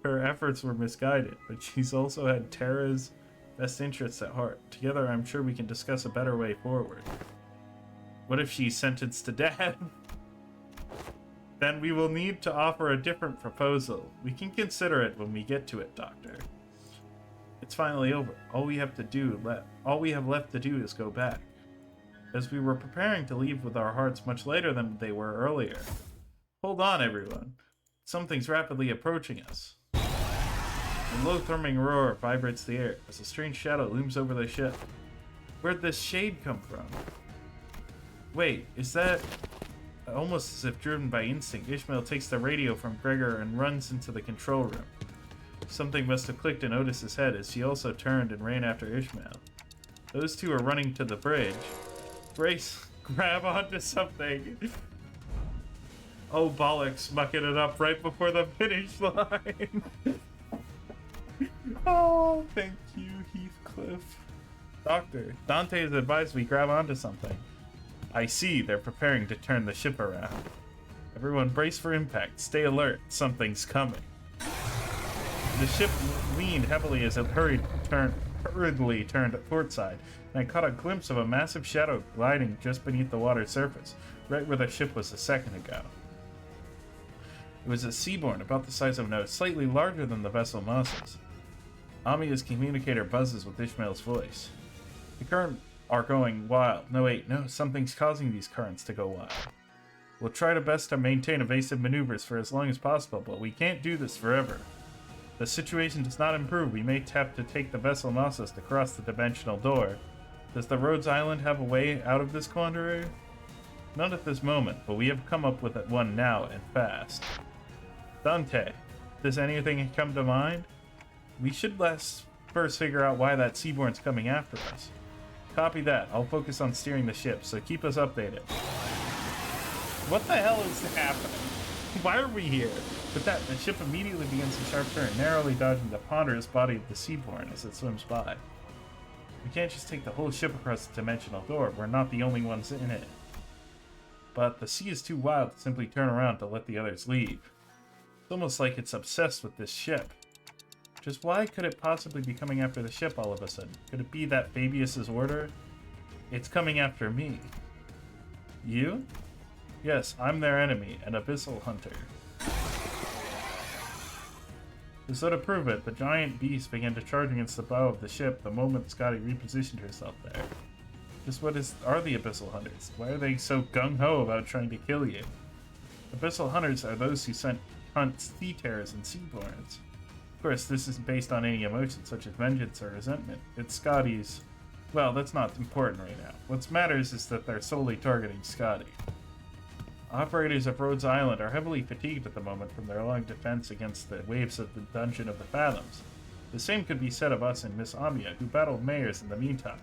Her efforts were misguided, but she's also had Terra's best interests at heart. Together, I'm sure we can discuss a better way forward. What if she's sentenced to death? Then we will need to offer a different proposal. We can consider it when we get to it, Doctor. It's finally over. All we have left to do is go back. As we were preparing to leave with our hearts much lighter than they were earlier. Hold on, everyone. Something's rapidly approaching us. A low thrumming roar vibrates the air as a strange shadow looms over the ship. Where'd this shade come from? Wait, is that... Almost as if driven by instinct, Ishmael takes the radio from Gregor and runs into the control room. Something must have clicked in Otis's head as she also turned and ran after Ishmael. Those two are running to the bridge. Grace, grab onto something. Oh, bollocks, mucking it up right before the finish line. Oh, thank you, Heathcliff. Doctor, Dante has advised we grab onto something. I see, they're preparing to turn the ship around. Everyone brace for impact. Stay alert. Something's coming. The ship leaned heavily as it hurriedly turned port side, and I caught a glimpse of a massive shadow gliding just beneath the water's surface, right where the ship was a second ago. It was a Seaborn about the size of a nose, slightly larger than the vessel Moses. Amiya's communicator buzzes with Ishmael's voice. The current are going wild. No, wait, no, something's causing these currents to go wild. We'll try our best to maintain evasive maneuvers for as long as possible, but we can't do this forever. If the situation does not improve, we may have to take the vessel Knossos to cross the dimensional door. Does the Rhodes Island have a way out of this quandary? Not at this moment, but we have come up with one now, and fast. Dante, does anything come to mind? We should first figure out why that Seaborn's coming after us. Copy that. I'll focus on steering the ship, so keep us updated. What the hell is happening? Why are we here? With that, the ship immediately begins a sharp turn, narrowly dodging the ponderous body of the Seaborn as it swims by. We can't just take the whole ship across the dimensional door. We're not the only ones in it. But the sea is too wild to simply turn around to let the others leave. It's almost like it's obsessed with this ship. Just why could it possibly be coming after the ship all of a sudden? Could it be that Fabius's order? It's coming after me. You? Yes, I'm their enemy, an abyssal hunter. So to prove it, the giant beast began to charge against the bow of the ship the moment Scotty repositioned herself there. Just what are the abyssal hunters? Why are they so gung-ho about trying to kill you? Abyssal hunters are those who hunt sea terrors and seaborns. Of course, this isn't based on any emotion such as vengeance or resentment. It's Scotty's... Well, that's not important right now. What matters is that they're solely targeting Scotty. Operators of Rhodes Island are heavily fatigued at the moment from their long defense against the waves of the Dungeon of the Fathoms. The same could be said of us and Miss Amiya, who battled mayors in the meantime.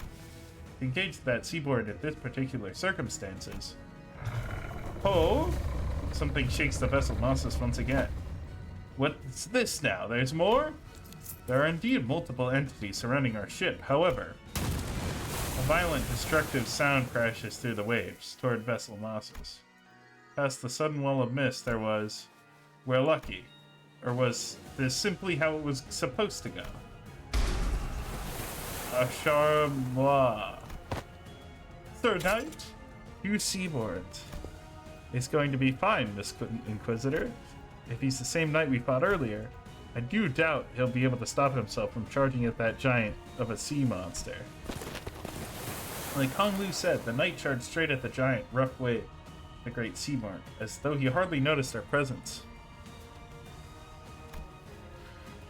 To engage that seaboard in this particular circumstances... Oh! Something shakes the vessel Knossos once again. What's this now? There's more? There are indeed multiple entities surrounding our ship, however. A violent, destructive sound crashes through the waves toward vessel Knossos. Past the sudden wall of mist there was... We're lucky. Or was this simply how it was supposed to go? A charmois. Sir Knight? You seaboard. It's going to be fine, Miss Inquisitor. If he's the same knight we fought earlier, I do doubt he'll be able to stop himself from charging at that giant of a sea monster. Like Hong Lu said, the knight charged straight at the giant, rough wave, the great Seaborn, as though he hardly noticed our presence.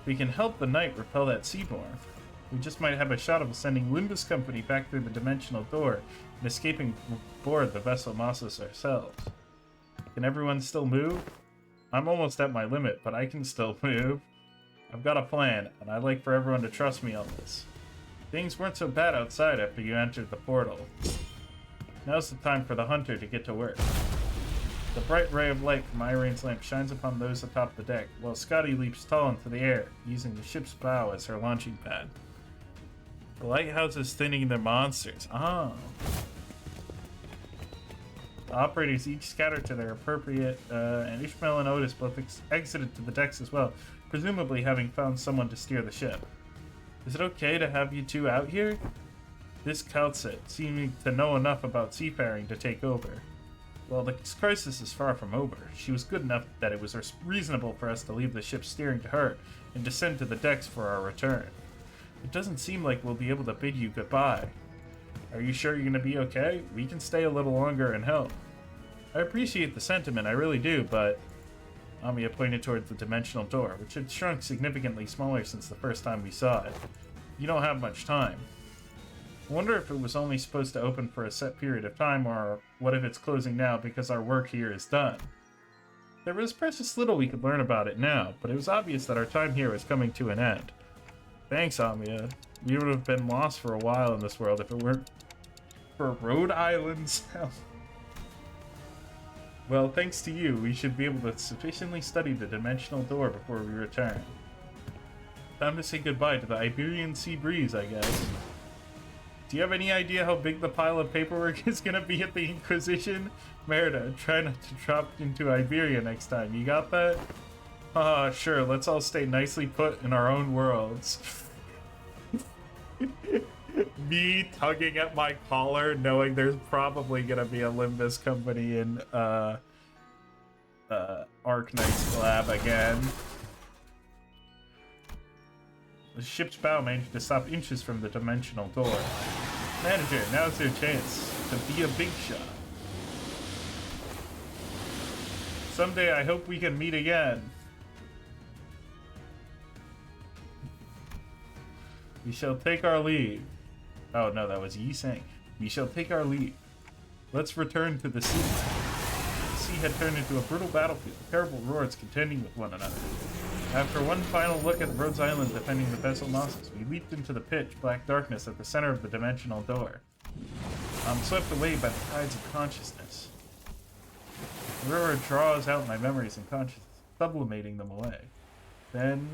We can help the knight repel that Seaborn. We just might have a shot of sending Limbus Company back through the dimensional door and escaping aboard the vessel Knossos ourselves. Can everyone still move? I'm almost at my limit, but I can still move. I've got a plan, and I'd like for everyone to trust me on this. Things weren't so bad outside after you entered the portal. Now's the time for the hunter to get to work. The bright ray of light from Irene's lamp shines upon those atop the deck, while Scotty leaps tall into the air, using the ship's bow as her launching pad. The lighthouse is thinning their monsters. Oh. The operators each scattered to their appropriate, and Ishmael and Otis both exited to the decks as well, presumably having found someone to steer the ship. Is it okay to have you two out here? This Kaltset, seeming to know enough about seafaring to take over. Well, the crisis is far from over. She was good enough that it was reasonable for us to leave the ship steering to her and descend to the decks for our return. It doesn't seem like we'll be able to bid you goodbye. Are you sure you're going to be okay? We can stay a little longer and help. I appreciate the sentiment, I really do, but... Amiya pointed towards the dimensional door, which had shrunk significantly smaller since the first time we saw it. You don't have much time. I wonder if it was only supposed to open for a set period of time, or what if it's closing now because our work here is done? There was precious little we could learn about it now, but it was obvious that our time here was coming to an end. Thanks, Amiya. We would have been lost for a while in this world if it weren't for Rhode Island's help. Well, thanks to you, we should be able to sufficiently study the dimensional door before we return. Time to say goodbye to the Iberian Sea Breeze, I guess. Do you have any idea how big the pile of paperwork is gonna be at the Inquisition? Merida, try not to drop into Iberia next time. You got that? Sure, let's all stay nicely put in our own worlds. Me tugging at my collar, knowing there's probably gonna be a Limbus Company in Arknight's lab again. The ship's bow managed to stop inches from the dimensional door. Manager, now's your chance to be a big shot. Someday I hope we can meet again. We shall take our leave. Oh no, that was Yi Sang. We shall take our leave. Let's return to the sea. The sea had turned into a brutal battlefield, terrible roars contending with one another. After one final look at Rhodes Island defending the vessel Knossos, we leaped into the pitch black darkness at the center of the dimensional door. I'm swept away by the tides of consciousness. The river draws out my memories and consciousness, sublimating them away. Then...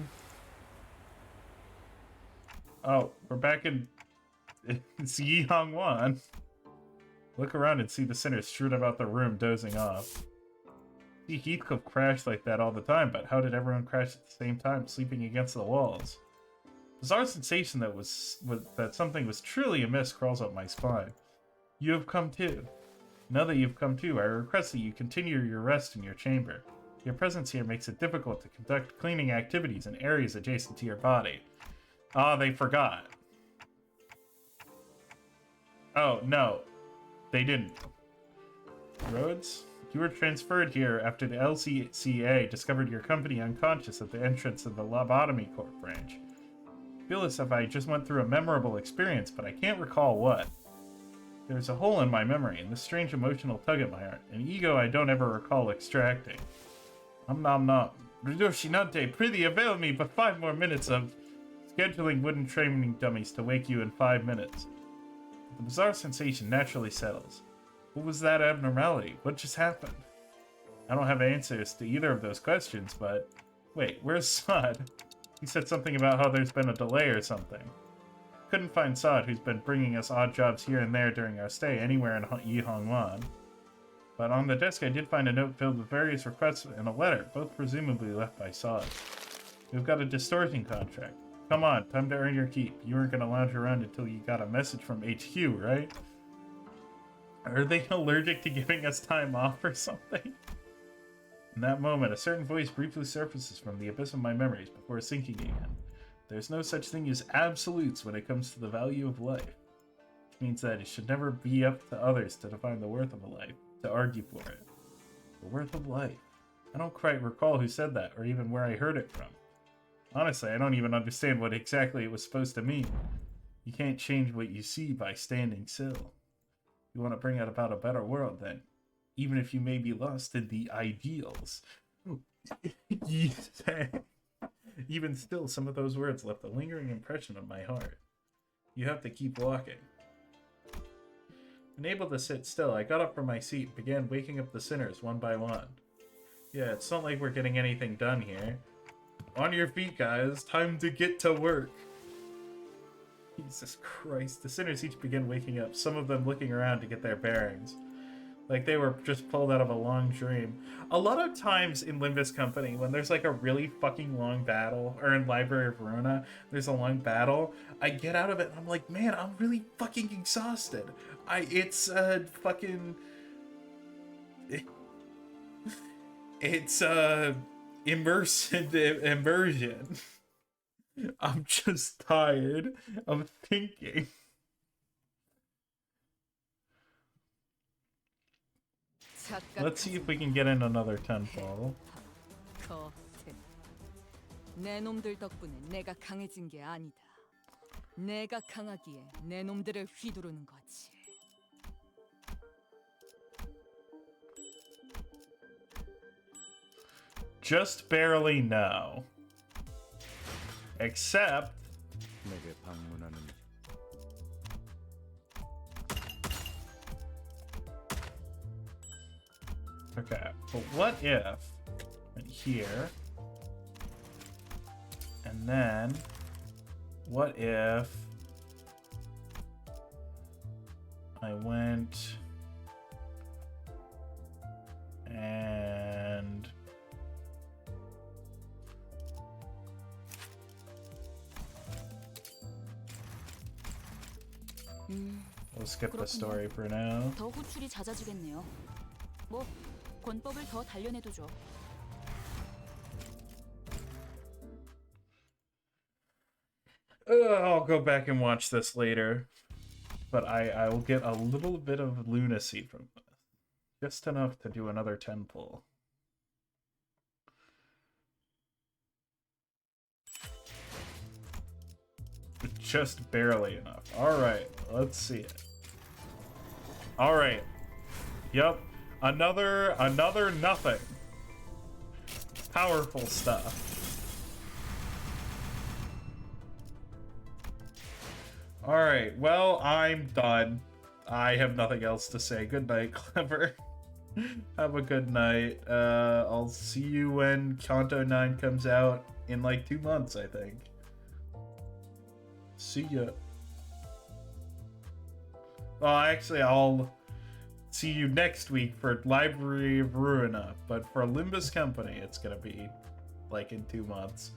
Oh, we're back in... It's Yi Hong Wan. Look around and see the sinners strewn about the room, dozing off. See, Heathcliff crashed like that all the time, but how did everyone crash at the same time, sleeping against the walls? Bizarre sensation that something was truly amiss crawls up my spine. You have come too. Now that you've come too, I request that you continue your rest in your chamber. Your presence here makes it difficult to conduct cleaning activities in areas adjacent to your body. Ah, they forgot. Oh, no. They didn't. Rhodes? You were transferred here after the LCCA discovered your company unconscious at the entrance of the Lobotomy Corp branch. I feel as if I just went through a memorable experience, but I can't recall what. There's a hole in my memory, and this strange emotional tug at my heart, an ego I don't ever recall extracting. Nom nom. Ridoshinante, prithee avail me but 5 more minutes of scheduling wooden training dummies to wake you in 5 minutes. The bizarre sensation naturally settles. What was that abnormality? What just happened? I don't have answers to either of those questions, but... Wait, where's Sod? He said something about how there's been a delay or something. Couldn't find Sod, who's been bringing us odd jobs here and there during our stay anywhere in Yi Hong Wan. But on the desk I did find a note filled with various requests and a letter, both presumably left by Sod. We've got a distortion contract. Come on, time to earn your keep. You weren't gonna lounge around until you got a message from HQ, right? Are they allergic to giving us time off or something? In that moment, a certain voice briefly surfaces from the abyss of my memories before sinking again. There's no such thing as absolutes when it comes to the value of life. Which means that it should never be up to others to define the worth of a life, to argue for it. The worth of life. I don't quite recall who said that, or even where I heard it from. Honestly, I don't even understand what exactly it was supposed to mean. You can't change what you see by standing still. You want to bring about a better world, then, even if you may be lost in the ideals. Even still, some of those words left a lingering impression on my heart. You have to keep walking. Unable to sit still, I got up from my seat and began waking up the sinners one by one. Yeah, it's not like we're getting anything done here. On your feet, guys. Time to get to work. Jesus Christ. The sinners each began waking up, some of them looking around to get their bearings. Like they were just pulled out of a long dream. A lot of times in Limbus Company, when there's like a really fucking long battle, or in Library of Verona, there's a long battle, I get out of it and I'm like, man, I'm really fucking exhausted. It's immersion. I'm just tired of thinking. Let's see if we can get in another temple. 내 놈들 덕분에 내가 강해진 게 아니다. 내가 강하기에 내 놈들을 휘두르는 거지. Just barely no. Except 내게 방문하는 okay, but what if went here, and then what if I went and we'll skip the story for now. 더 호출이 잦아지겠네요. 뭐 권법을 더 단련해두죠. I'll go back and watch this later, but I will get a little bit of lunacy from this, just enough to do another 10 pull. just barely enough. All right, let's see it. All right. Yep. Another nothing. Powerful stuff. All right. Well, I'm done. I have nothing else to say. Good night, Clever. Have a good night. I'll see you when Kanto 9 comes out in like 2 months, I think. See ya. Well, actually, I'll see you next week for Library of Ruina, but for Limbus Company, it's gonna be like in 2 months.